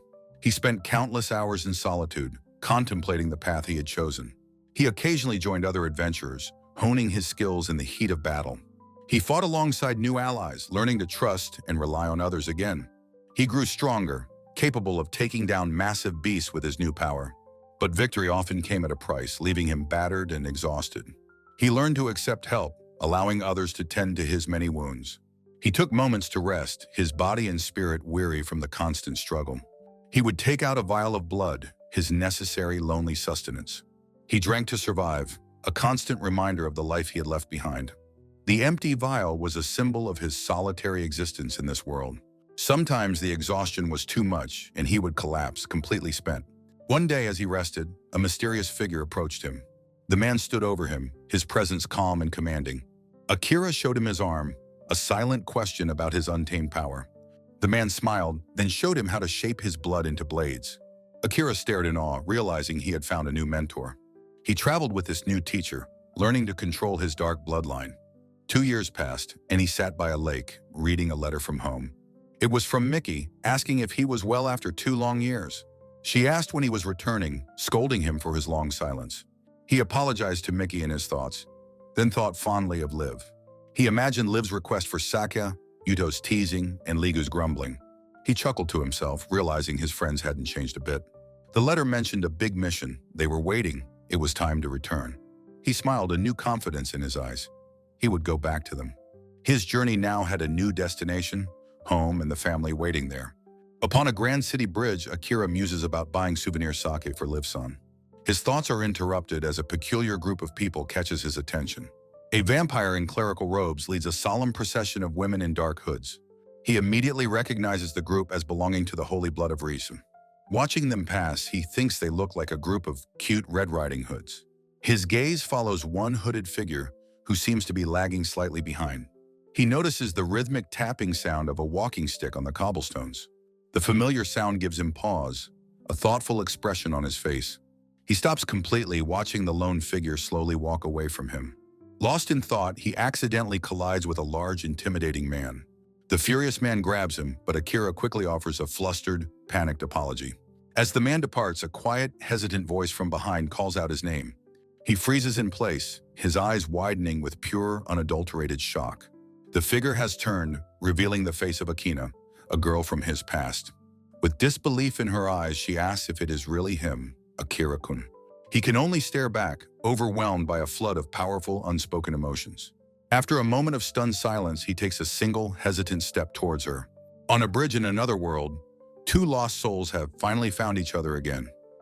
He spent countless hours in solitude, contemplating the path he had chosen. He occasionally joined other adventurers, honing his skills in the heat of battle. He fought alongside new allies, learning to trust and rely on others again. He grew stronger, capable of taking down massive beasts with his new power. But victory often came at a price, leaving him battered and exhausted. He learned to accept help, allowing others to tend to his many wounds. He took moments to rest, his body and spirit weary from the constant struggle. He would take out a vial of blood, his necessary lonely sustenance. He drank to survive, a constant reminder of the life he had left behind. The empty vial was a symbol of his solitary existence in this world. Sometimes the exhaustion was too much, and he would collapse, completely spent. One day as he rested, a mysterious figure approached him. The man stood over him, his presence calm and commanding. Akira showed him his arm, a silent question about his untamed power. The man smiled, then showed him how to shape his blood into blades. Akira stared in awe, realizing he had found a new mentor. He traveled with this new teacher, learning to control his dark bloodline. 2 years passed, and he sat by a lake, reading a letter from home. It was from Mickey, asking if he was well after 2 long years. She asked when he was returning, scolding him for his long silence. He apologized to Mickey in his thoughts, then thought fondly of Liv. He imagined Liv's request for Sakya, Yuto's teasing, and Ligu's grumbling. He chuckled to himself, realizing his friends hadn't changed a bit. The letter mentioned a big mission. They were waiting. It was time to return. He smiled, a new confidence in his eyes. He would go back to them. His journey now had a new destination, home and the family waiting there. Upon a grand city bridge, Akira muses about buying souvenir sake for Liv-san. His thoughts are interrupted as a peculiar group of people catches his attention. A vampire in clerical robes leads a solemn procession of women in dark hoods. He immediately recognizes the group as belonging to the Holy Blood of Risu. Watching them pass, he thinks they look like a group of cute Red Riding Hoods. His gaze follows one hooded figure who seems to be lagging slightly behind. He notices the rhythmic tapping sound of a walking stick on the cobblestones. The familiar sound gives him pause, a thoughtful expression on his face. He stops completely, watching the lone figure slowly walk away from him. Lost in thought, he accidentally collides with a large, intimidating man. The furious man grabs him, but Akira quickly offers a flustered, panicked apology. As the man departs, a quiet, hesitant voice from behind calls out his name. He freezes in place, his eyes widening with pure, unadulterated shock. The figure has turned, revealing the face of Akina, a girl from his past. With disbelief in her eyes, she asks if it is really him, Akira-kun. He can only stare back, overwhelmed by a flood of powerful, unspoken emotions. After a moment of stunned silence, he takes a single, hesitant step towards her. On a bridge in another world, 2 lost souls have finally found each other again.